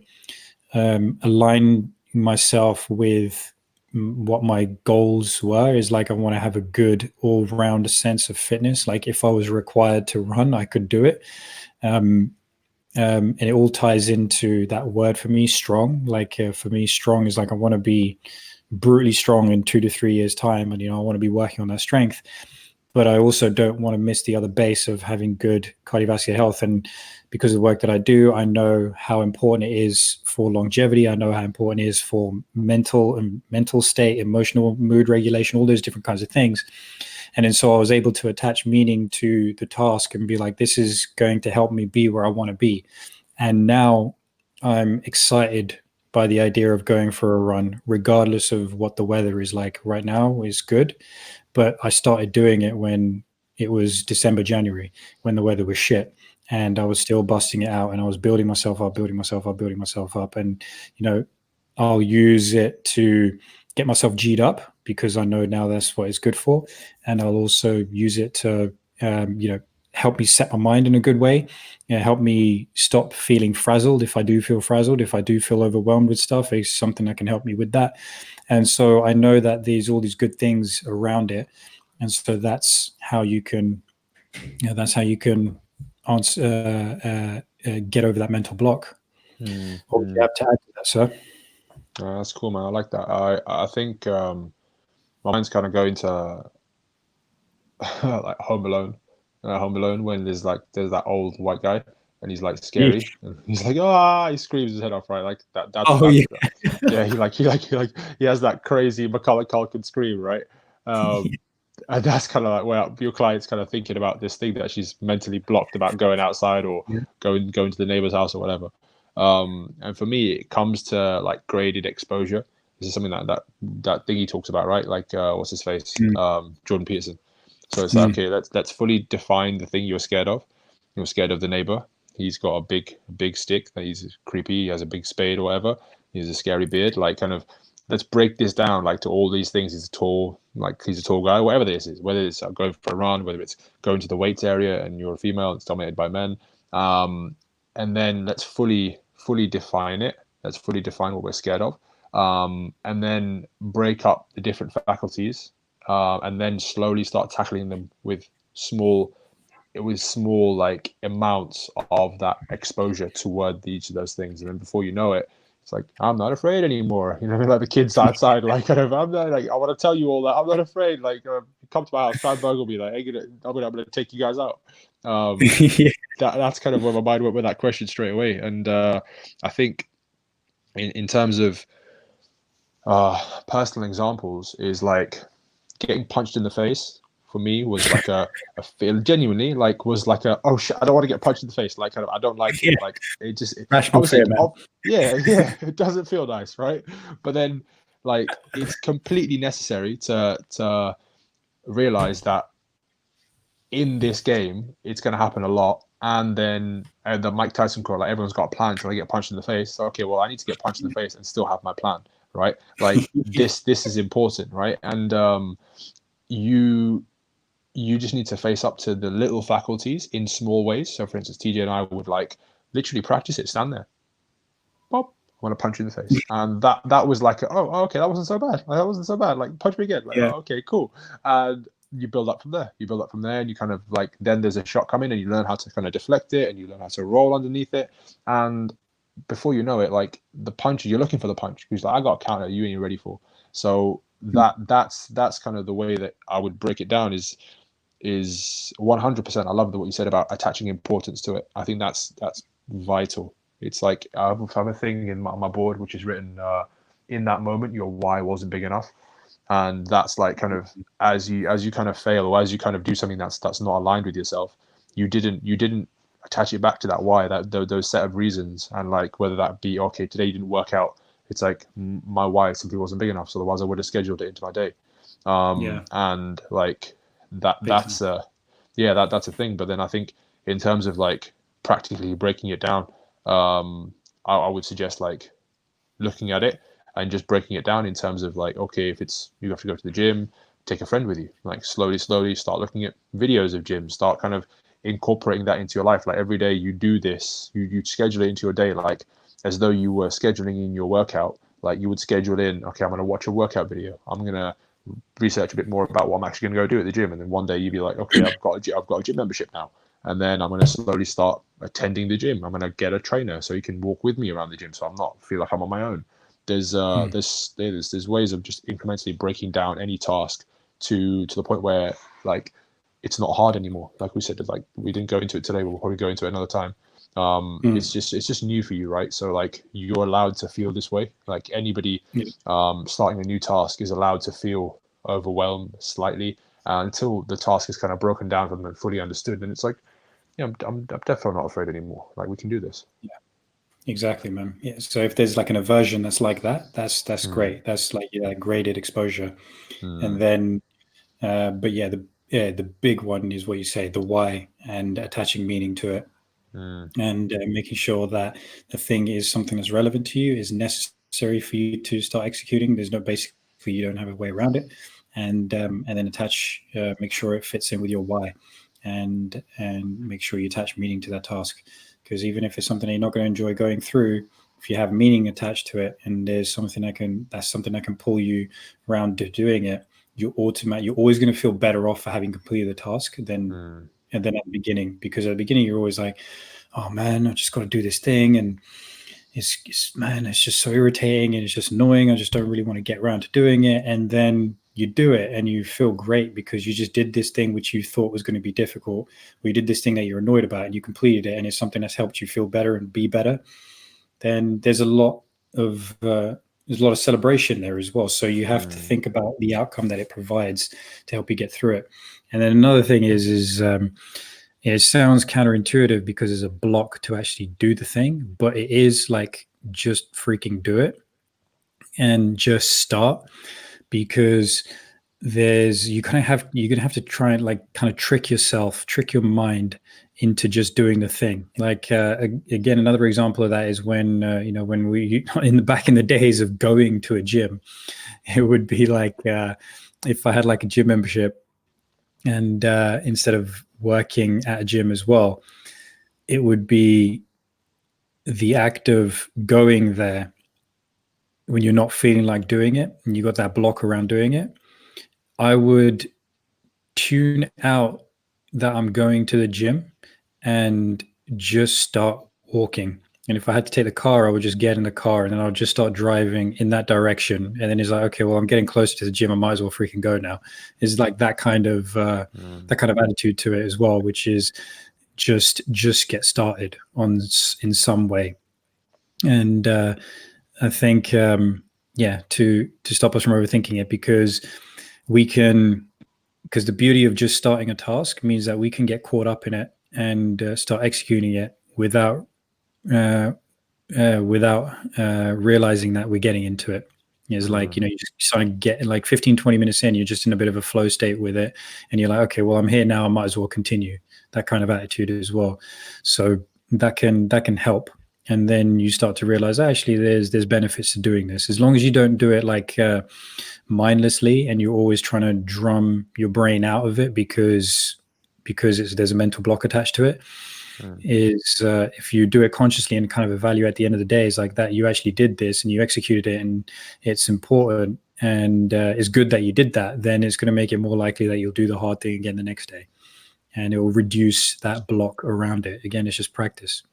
align myself with what my goals were is like I want to have a good all-round sense of fitness. Like if I was required to run, I could do it. And it all ties into that word for me, strong. Like for me, strong is like I want to be brutally strong in 2 to 3 years time, and I want to be working on that strength. But I also don't want to miss the other base of having good cardiovascular health. And because of the work that I do, I know how important it is for longevity. I know how important it is for mental state, emotional mood regulation, all those different kinds of things. And then so I was able to attach meaning to the task and be like, this is going to help me be where I want to be. And now I'm excited by the idea of going for a run, regardless of what the weather is like. Right now is good, but I started doing it when it was December, January, when the weather was shit, and I was still busting it out, and I was building myself up. And, I'll use it to get myself G'd up because I know now that's what it's good for. And I'll also use it to, help me set my mind in a good way, help me stop feeling frazzled. If I do feel frazzled, if I do feel overwhelmed with stuff, it's something that can help me with that. And so I know that there's all these good things around it. And so that's how you can, answer, get over that mental block. What would you have to add to that, sir? That's cool, man. I like that. I think my mind's kind of going to like Home Alone when there's that old white guy and he's like scary and he's like he screams his head off, right? Like that's yeah. He has that crazy Macaulay Culkin scream, right? And that's kind of like where your client's kind of thinking about this thing that she's mentally blocked about going outside or going to the neighbor's house or whatever. And for me, it comes to like graded exposure. This is something that thing he talks about, right? Like what's his face, Jordan Peterson. So it's like, okay, let's fully define the thing you're scared of. You're scared of the neighbor. He's got a big stick that he's creepy. He has a big spade or whatever. He has a scary beard. Like kind of, let's break this down like to all these things. He's a tall guy, whatever this is, whether it's going for a run, whether it's going to the weights area and you're a female, it's dominated by men. And then let's fully define it. Let's fully define what we're scared of. And then break up the different faculties, and then slowly start tackling them with small like amounts of that exposure toward each of those things. And then before you know it, it's like, I'm not afraid anymore. You know, like the kids outside, like kind of, I'm not like, I want to tell you all that I'm not afraid. Like, come to my house, try and burgle me. Like, I'm gonna take you guys out. That's kind of where my mind went with that question straight away. And I think in terms of personal examples, is like getting punched in the face for me was like a feel genuinely like was like a, oh shit, I don't want to get punched in the face, like kind of, I don't like it. Like it just obviously it doesn't feel nice, right? But then like it's completely necessary to realize that in this game it's going to happen a lot. And then the Mike Tyson quote, like everyone's got a plan until I get punched in the face. So, okay, well, I need to get punched in the face and still have my plan, right? Like this is important, right? And you just need to face up to the little faculties in small ways. So for instance, TJ and I would like literally practice it, stand there, pop, I want to punch you in the face. And that was like, okay, that wasn't so bad. Like, that wasn't so bad. Like, punch me again. Like, okay, cool. And you build up from there. And you kind of like, then there's a shot coming and you learn how to kind of deflect it and you learn how to roll underneath it. And before you know it, like the punch, you're looking for the punch. Because like, I got a counter you ain't ready for. So that's kind of the way that I would break it down is 100%. I love what you said about attaching importance to it. I think that's vital. It's like I have a thing in my board which is written, in that moment your why wasn't big enough. And that's like kind of as you kind of fail or as you kind of do something that's not aligned with yourself, you didn't attach it back to that why, that those set of reasons. And like whether that be, okay, today you didn't work out, it's like my why simply wasn't big enough, so otherwise I would have scheduled it into my day. And like that's a thing. But then I think in terms of like practically breaking it down, I would suggest like looking at it and just breaking it down in terms of like, okay, if it's you have to go to the gym, take a friend with you. Like slowly start looking at videos of gyms, start kind of incorporating that into your life. Like every day you do this, you schedule it into your day, like as though you were scheduling in your workout. Like you would schedule in, okay, I'm going to watch a workout video, I'm going to research a bit more about what I'm actually going to go do at the gym. And then one day you'd be like, okay, I've got a gym membership now. And then I'm going to slowly start attending the gym. I'm going to get a trainer so he can walk with me around the gym, so I'm not feel like I'm on my own. There's ways of just incrementally breaking down any task to the point where like it's not hard anymore. Like we said, like we didn't go into it today, but we'll probably go into it another time. It's just new for you, right? So like you're allowed to feel this way. Like anybody starting a new task is allowed to feel overwhelmed slightly until the task is kind of broken down for them and fully understood. And it's like, yeah, I'm definitely not afraid anymore. Like we can do this. Yeah, exactly, man. Yeah. So if there's like an aversion that's like that, that's great. That's like graded exposure. And then, but the big one is what you say, the why, and attaching meaning to it. And making sure that the thing is something that's relevant to you, is necessary for you to start executing. There's no basically, you don't have a way around it, and then make sure it fits in with your why, and make sure you attach meaning to that task. Because even if it's something you're not going to enjoy going through, if you have meaning attached to it, and there's something that can pull you around to doing it, you're always going to feel better off for having completed the task than at the beginning. Because at the beginning you're always like, oh man, I just got to do this thing, and it's just so irritating and it's just annoying. I just don't really want to get around to doing it. And then you do it and you feel great because you just did this thing which you thought was going to be difficult, or you did this thing that you're annoyed about and you completed it, and it's something that's helped you feel better and be better. Then there's a lot of there's a lot of celebration there as well. So you have to think about the outcome that it provides to help you get through it. And then another thing is it sounds counterintuitive because there's a block to actually do the thing, but it is like just freaking do it and just start, because you're gonna have to try and like kind of trick your mind into just doing the thing. Like again, another example of that is when when we back in the days of going to a gym, it would be like if I had like a gym membership, and instead of working at a gym as well, it would be the act of going there when you're not feeling like doing it and you got that block around doing it. I would tune out that I'm going to the gym and just start walking. And if I had to take the car, I would just get in the car and then I'll just start driving in that direction. And then it's like, okay, well, I'm getting closer to the gym. I might as well freaking go now. It's like that kind of attitude to it as well, which is just get started in some way. And I think, to stop us from overthinking it, because the beauty of just starting a task means that we can get caught up in it and start executing it without realizing that we're getting into it. It's like, you just start getting like 15-20 minutes in, you're just in a bit of a flow state with it, and you're like, okay, well, I'm here now, I might as well continue. That kind of attitude as well. So that can help. And then you start to realize, actually, there's benefits to doing this, as long as you don't do it like mindlessly and you're always trying to drum your brain out of it because there's a mental block attached to it. Is if you do it consciously and kind of evaluate at the end of the day, is like that you actually did this and you executed it and it's important and it's good that you did that, then it's going to make it more likely that you'll do the hard thing again the next day, and it will reduce that block around it. Again, it's just practice.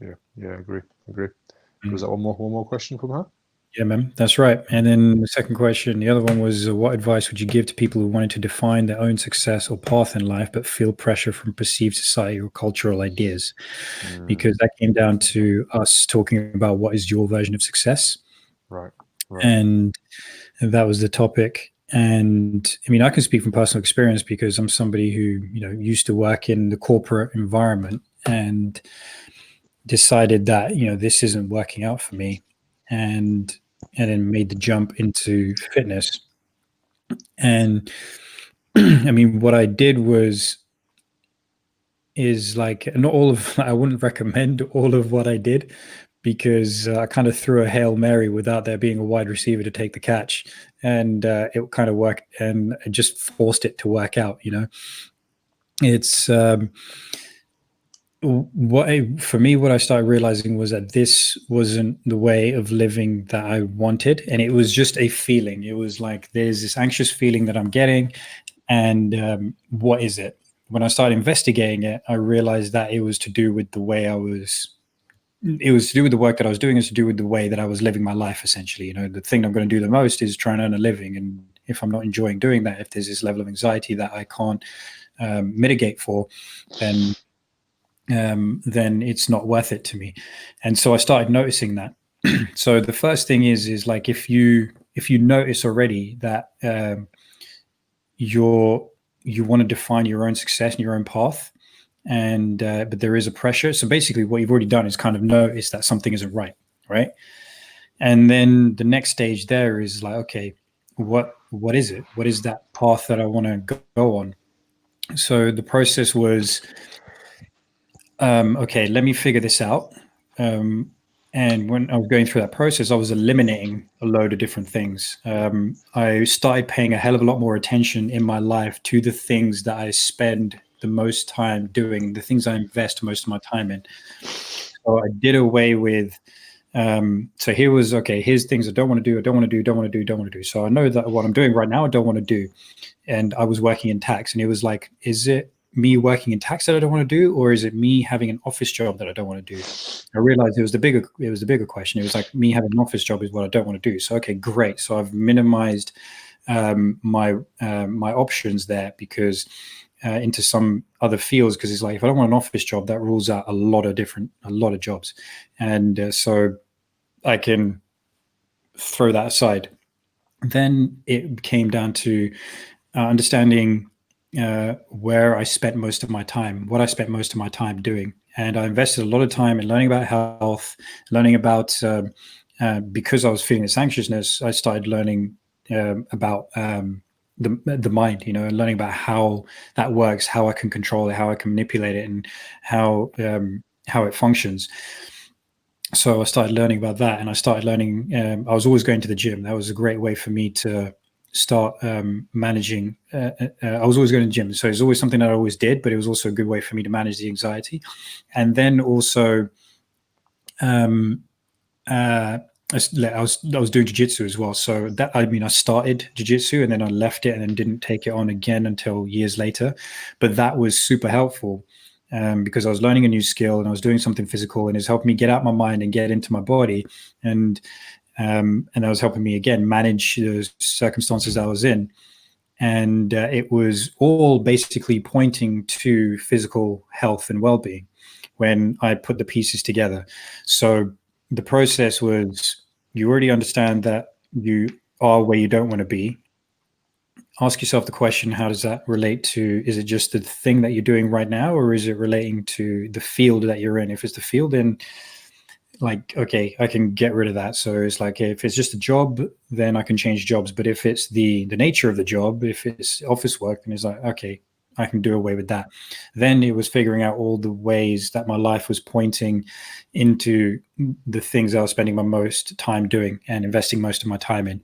Yeah, agree. Was that one more question from her? Yeah, man, that's right. And then the second question, the other one was, what advice would you give to people who wanted to define their own success or path in life, but feel pressure from perceived society or cultural ideas? Because that came down to us talking about what is your version of success. Right. And that was the topic. And I mean, I can speak from personal experience because I'm somebody who, used to work in the corporate environment and decided that, this isn't working out for me. And then made the jump into fitness. And I mean, what I did is like, not all of, I wouldn't recommend all of what I did, because I kind of threw a Hail Mary without there being a wide receiver to take the catch. And it kind of worked, and I just forced it to work out, It's, for me, what I started realizing was that this wasn't the way of living that I wanted. And it was just a feeling. It was like, there's this anxious feeling that I'm getting. And what is it? When I started investigating it, I realized that it was to do with the way it was to do with the work that I was doing. It's to do with the way that I was living my life, essentially. The thing I'm going to do the most is try and earn a living. And if I'm not enjoying doing that, if there's this level of anxiety that I can't mitigate for, then it's not worth it to me. And so I started noticing that. So the first thing is like, if you notice already that you want to define your own success and your own path, and but there is a pressure. So basically what you've already done is kind of notice that something isn't right. And then the next stage there is like, okay, what is it? What is that path that I want to go on? So the process was, okay, let me figure this out. And when I was going through that process, I was eliminating a load of different things. I started paying a hell of a lot more attention in my life to the things that I spend the most time doing, the things I invest most of my time in. So I did away with, so here's things I don't want to do. So I know that what I'm doing right now, I don't want to do. And I was working in tax, and it was like, is it me working in tax that I don't want to do, or is it me having an office job that I don't want to do? I realized it was the bigger question. It was like, me having an office job is what I don't want to do. So, okay, great. So I've minimized my options there, because into some other fields, because it's like, if I don't want an office job, that rules out a lot of jobs. And so I can throw that aside. Then it came down to understanding where I spent most of my time, what I spent most of my time doing. And I invested a lot of time in learning about health, learning about, because I was feeling this anxiousness, I started learning about the mind, learning about how that works, how I can control it, how I can manipulate it, and how it functions. So I started learning about that, and I started learning. I was always going to the gym. That was a great way for me to start managing. I was always going to the gym, so it's always something that I always did. But it was also a good way for me to manage the anxiety, and then also, um, uh, I was doing jiu-jitsu as well. So that, I mean, I started jiu-jitsu and then I left it and then didn't take it on again until years later. But that was super helpful. Because I was learning a new skill and I was doing something physical, and it's helped me get out my mind and get into my body, and that was helping me again manage the circumstances I was in, and it was all basically pointing to physical health and well-being when I put the pieces together. So the process was, you already understand that you are where you don't want to be. Ask yourself the question, how does that relate to, is it just the thing that you're doing right now, or is it relating to the field that you're in? If it's the field, then like, okay, I can get rid of that. So it's like, if it's just a job, then I can change jobs. But if it's the nature of the job, if it's office work, and it's like, okay, I can do away with that. Then it was figuring out all the ways that my life was pointing into the things I was spending my most time doing and investing most of my time in.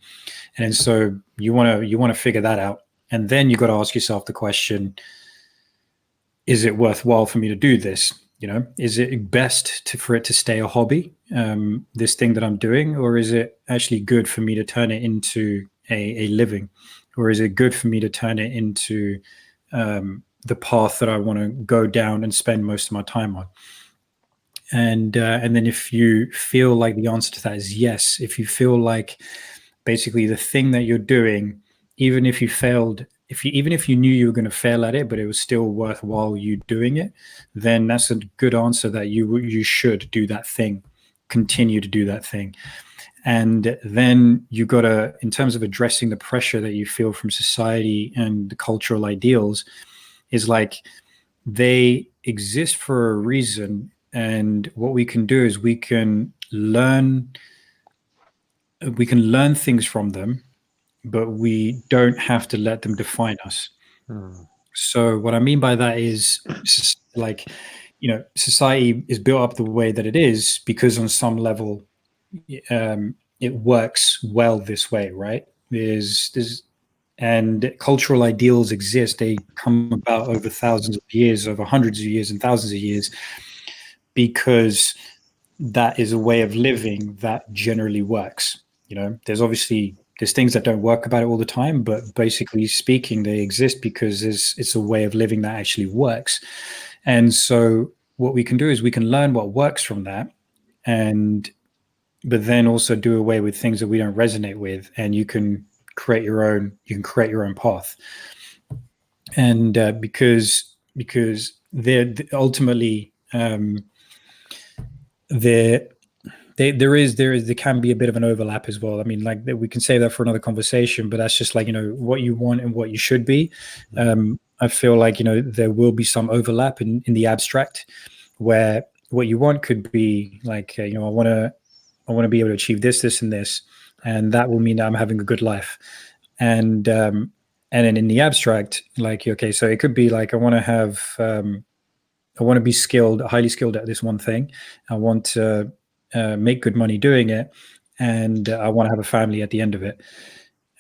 And so you want to figure that out. And then you got to ask yourself the question, is it worthwhile for me to do this? Is it best for it to stay a hobby, this thing that I'm doing, or is it actually good for me to turn it into a living, or is it good for me to turn it into the path that I want to go down and spend most of my time on? And then if you feel like the answer to that is yes, if you feel like basically the thing that you're doing, even if you failed, even if you knew you were going to fail at it, but it was still worthwhile you doing it, then that's a good answer that you should do that thing, continue to do that thing. And then you got to, in terms of addressing the pressure that you feel from society and the cultural ideals, is like, they exist for a reason. And what we can do is we can learn things from them, but we don't have to let them define us. So what I mean by that is, like, society is built up the way that it is because on some level, it works well this way, right? There's and cultural ideals exist. They come about over thousands of years, over hundreds of years and thousands of years, because that is a way of living that generally works. There's things that don't work about it all the time, but basically speaking, they exist because it's a way of living that actually works. And so what we can do is we can learn what works from that, and but then also do away with things that we don't resonate with, and you can create your own path. And because they're ultimately, they're there can be a bit of an overlap as well. I mean, like, we can save that for another conversation, but that's just like, what you want and what you should be. I feel like, there will be some overlap in the abstract, where what you want could be like, I want to be able to achieve this, this, and this, and that will mean that I'm having a good life. And then in the abstract, like, okay, so it could be like, I want to be highly skilled at this one thing. I want to make good money doing it, and I want to have a family at the end of it.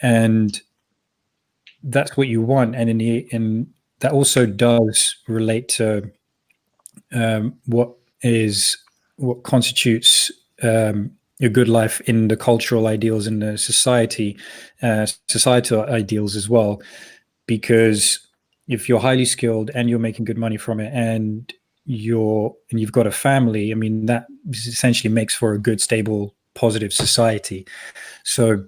And that's what you want. And in that also does relate to what constitutes a good life in the cultural ideals and the societal ideals as well. Because if you're highly skilled and you're making good money from it, and you've got a family, I mean, that essentially makes for a good, stable, positive society. So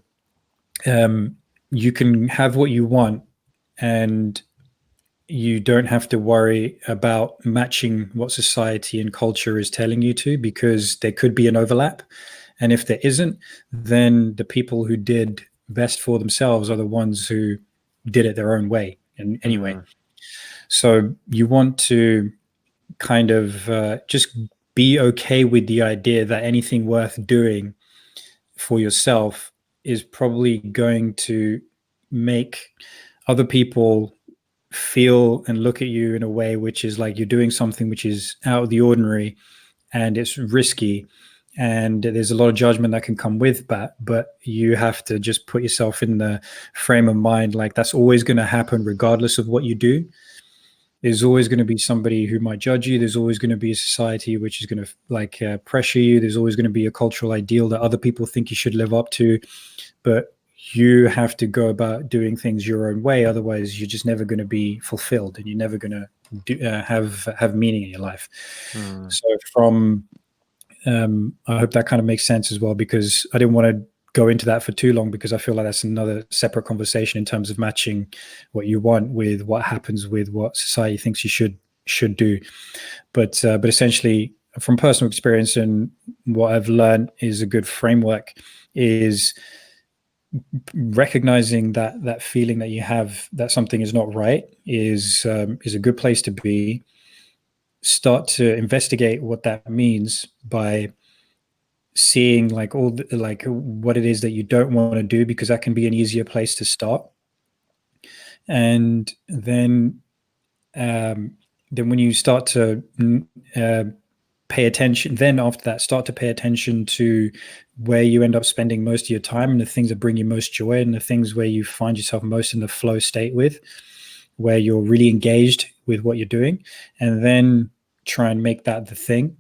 you can have what you want, and you don't have to worry about matching what society and culture is telling you to, because there could be an overlap. And if there isn't, then the people who did best for themselves are the ones who did it their own way. And anyway, so you want to kind of just be okay with the idea that anything worth doing for yourself is probably going to make other people feel and look at you in a way which is like you're doing something which is out of the ordinary and it's risky, and there's a lot of judgment that can come with that, but you have to just put yourself in the frame of mind like that's always going to happen regardless of what you do. There's always going to be somebody who might judge you. There's always going to be a society which is going to like pressure you. There's always going to be a cultural ideal that other people think you should live up to, but you have to go about doing things your own way. Otherwise, you're just never going to be fulfilled, and you're never going to have meaning in your life. So, from I hope that kind of makes sense as well, because I didn't want to go into that for too long, because I feel like that's another separate conversation in terms of matching what you want with what happens with what society thinks you should do. But essentially, from personal experience and what I've learned is a good framework is recognizing that feeling that you have that something is not right is a good place to be. Start to investigate what that means by seeing like all the, like what it is that you don't want to do, because that can be an easier place to start. And then when you start to pay attention, then after that start to pay attention to where you end up spending most of your time and the things that bring you most joy and the things where you find yourself most in the flow state with, where you're really engaged with what you're doing, and then try and make that the thing.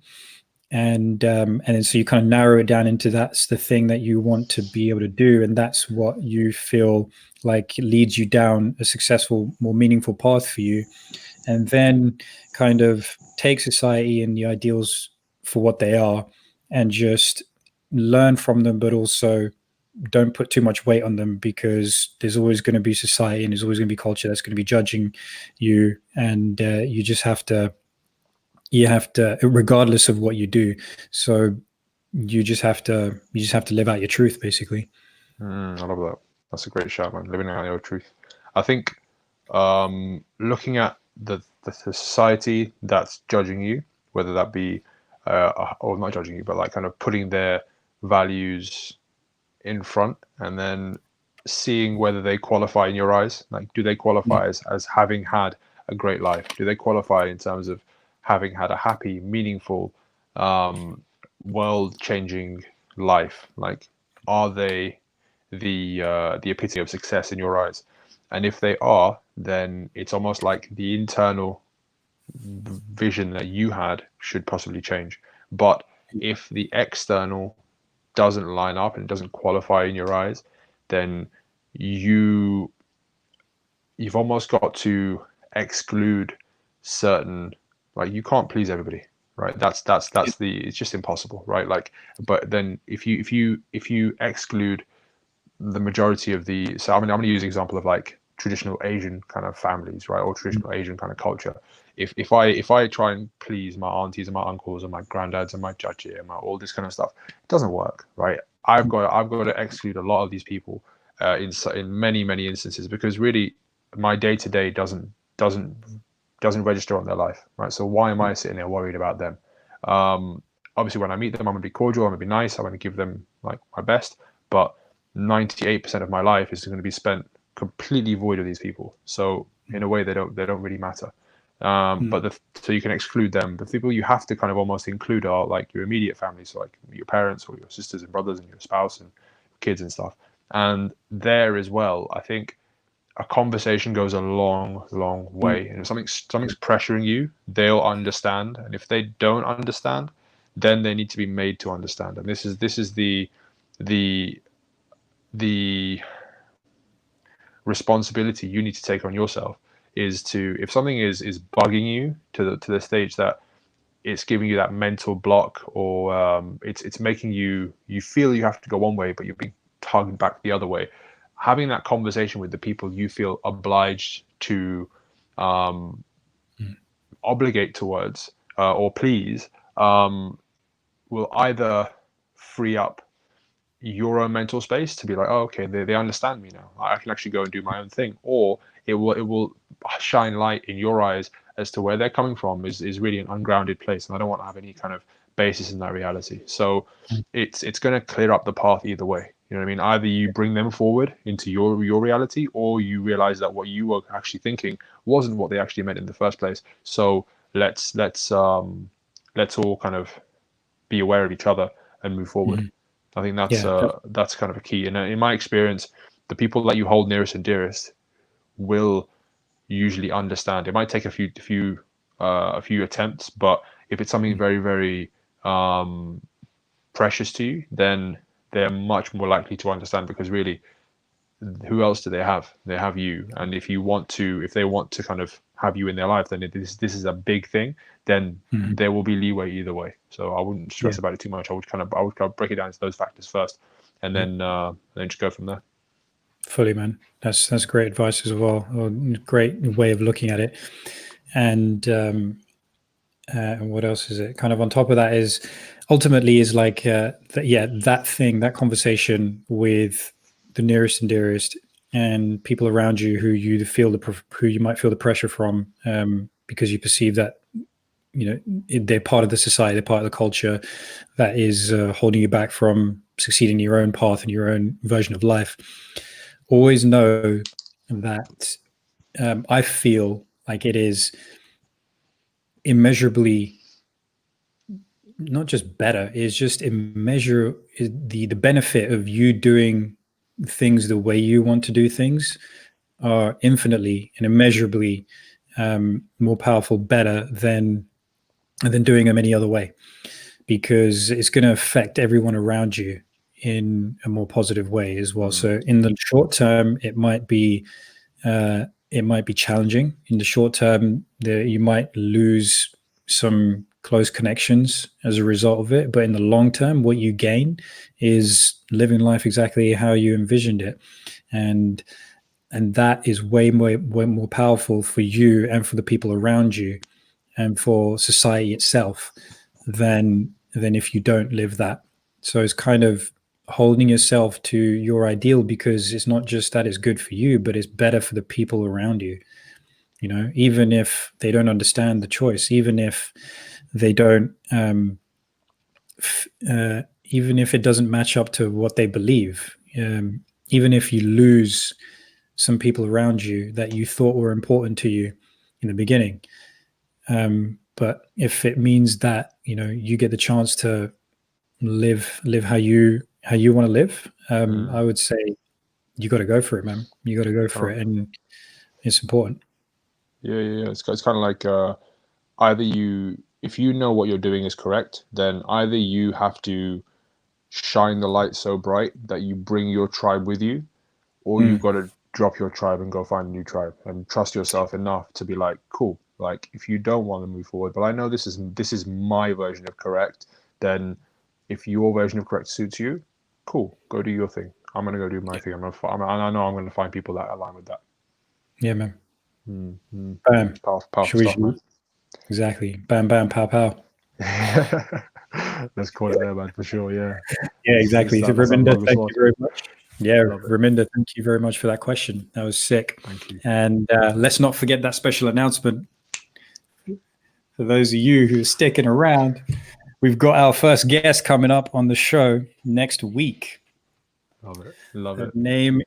And then so you kind of narrow it down into that's the thing that you want to be able to do, and that's what you feel like leads you down a successful, more meaningful path for you. And then kind of take society and the ideals for what they are and just learn from them, but also don't put too much weight on them, because there's always going to be society and there's always going to be culture that's going to be judging you, and you have to, regardless of what you do. So you just have to live out your truth, basically. I love that. That's a great shout, man. Living out your truth. I think looking at the society that's judging you, whether that be or not judging you, but like kind of putting their values in front, and then seeing whether they qualify in your eyes. Like, do they qualify as having had a great life? Do they qualify in terms of having had a happy, meaningful, world-changing life? Like, are they the epitome of success in your eyes? And if they are, then it's almost like the internal vision that you had should possibly change. But if the external doesn't line up and doesn't qualify in your eyes, then you've almost got to exclude certain, like, you can't please everybody, right? That's it's just impossible, right? Like, but then if you exclude the majority of the, so I'm going to use an example of like traditional Asian kind of families, right, or traditional Asian kind of culture. If I try and please my aunties and my uncles and my granddads and my judge and all this kind of stuff, it doesn't work, right? I've got to exclude a lot of these people in many instances, because really my day-to-day doesn't register on their life, right? So why am I sitting there worried about them? Obviously, when I meet them, I'm going to be cordial, I'm going to be nice, I'm going to give them like my best, but 98% of my life is going to be spent completely void of these people. So in a way, they don't really matter. But so you can exclude them. The people you have to kind of almost include are like your immediate family, so like your parents or your sisters and brothers and your spouse and kids and stuff. And there as well, I think a conversation goes a long way. And if something's pressuring you, they'll understand. And if they don't understand, then they need to be made to understand. And this is the responsibility you need to take on yourself, is to, if something is bugging you to the stage that it's giving you that mental block, or it's making you feel you have to go one way but you're being tugged back the other way, having that conversation with the people you feel obliged to obligate towards or please will either free up your own mental space to be like, oh, okay, they understand me now. I can actually go and do my own thing, or it will shine light in your eyes as to where they're coming from is really an ungrounded place, and I don't want to have any kind of basis in that reality. So it's going to clear up the path either way. You know what I mean? Either you bring them forward into your reality, or you realize that what you were actually thinking wasn't what they actually meant in the first place. So let's all kind of be aware of each other and move forward. I think that's kind of a key. And in my experience, the people that you hold nearest and dearest will usually understand. It might take a few attempts, but if it's something very, very precious to you, then they're much more likely to understand, because really, who else do they have? They have you. And if they want to kind of have you in their life, then this is a big thing. Then there will be leeway either way. So I wouldn't stress about it too much. I would kind of break it down to those factors first, and then just go from there. Fully, man. That's great advice as well. Great way of looking at it. And what else is it? Kind of on top of that is ultimately is like that conversation with the nearest and dearest and people around you who you might feel the pressure from, because you perceive that they're part of the society, they're part of the culture that is holding you back from succeeding in your own path and your own version of life. Always know that I feel like it is immeasurably not just better, it's just the benefit of you doing things the way you want to do things are infinitely and immeasurably more powerful, better than doing them any other way, because it's going to affect everyone around you in a more positive way as well. So in the short term, it might be challenging. In the short term, you might lose some close connections as a result of it. But in the long term, what you gain is living life exactly how you envisioned it. And that is way more powerful for you and for the people around you and for society itself than if you don't live that. So it's kind of holding yourself to your ideal, because it's not just that it's good for you, but it's better for the people around you. Even if they don't understand the choice, even if they don't, even if it doesn't match up to what they believe, even if you lose some people around you that you thought were important to you in the beginning. But if it means that, you get the chance to live how you want to live, I would say you got to go for it, man. You got to go for it. And it's important. Yeah. It's kind of like if you know what you're doing is correct, then either you have to shine the light so bright that you bring your tribe with you, or you've got to drop your tribe and go find a new tribe and trust yourself enough to be like, cool, like if you don't want to move forward, but I know this is my version of correct, then if your version of correct suits you, cool, go do your thing. I'm going to go do my thing. I know I'm going to find people that align with that. Yeah, man. Bam. Powerful stuff, man. Exactly. Bam, bam, pow, pow. Let's call it there, man, for sure. Yeah. Yeah, exactly. So Raminder, thank you very much. Yeah, Raminder, thank you very much for that question. That was sick. Thank you. And let's not forget that special announcement. For those of you who are sticking around, we've got our first guest coming up on the show next week. Love it. Name,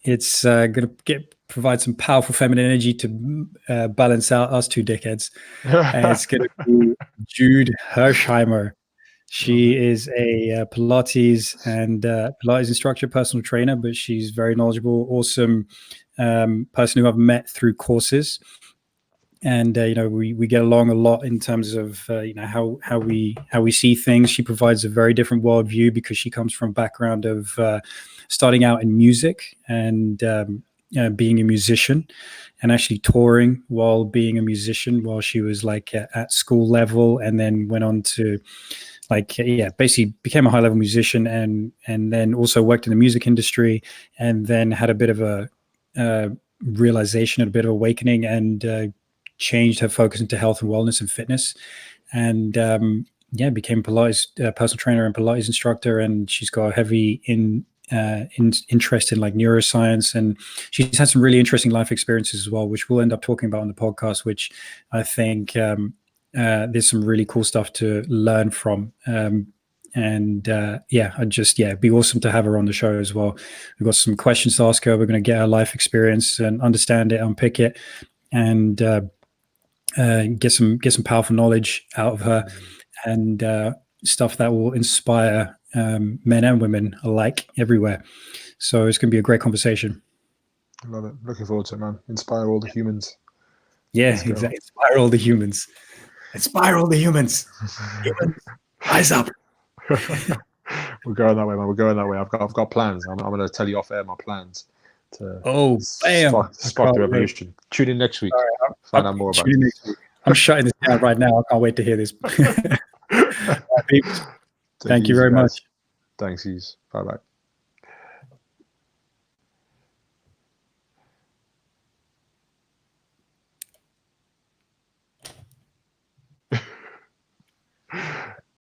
it's going to provide some powerful feminine energy to balance out us two dickheads. And it's going to be Jude Hersheimer. She is a Pilates instructor, personal trainer, but she's very knowledgeable, awesome person who I've met through courses. And we get along a lot in terms of how we see things. She provides a very different worldview because she comes from a background of starting out in music and being a musician, and actually touring while being a musician while she was like at school level, and then went on to basically became a high level musician, and then also worked in the music industry, and then had a bit of a realization, a bit of awakening, and changed her focus into health and wellness and fitness. And became Pilates personal trainer and Pilates instructor, and she's got a heavy interest in like neuroscience, and she's had some really interesting life experiences as well, which we'll end up talking about on the podcast, which I think there's some really cool stuff to learn from. It'd be awesome to have her on the show as well. We've got some questions to ask her. We're going to get her life experience and understand it, unpick it, and get some powerful knowledge out of her, and stuff that will inspire men and women alike everywhere. So it's going to be a great conversation. I love it. Looking forward to it, man. Inspire all the humans. Yeah, exactly. Inspire all the humans. Inspire all the humans. Humans, rise up. We're going that way, man. We're going that way. I've got plans. I'm going to tell you off air my plans to spark the revolution. Wait. Tune in next week. Right, find out more about it. I'm shutting this down right now. I can't wait to hear this. Thank you very much. Thanks, Hughes. Bye-bye.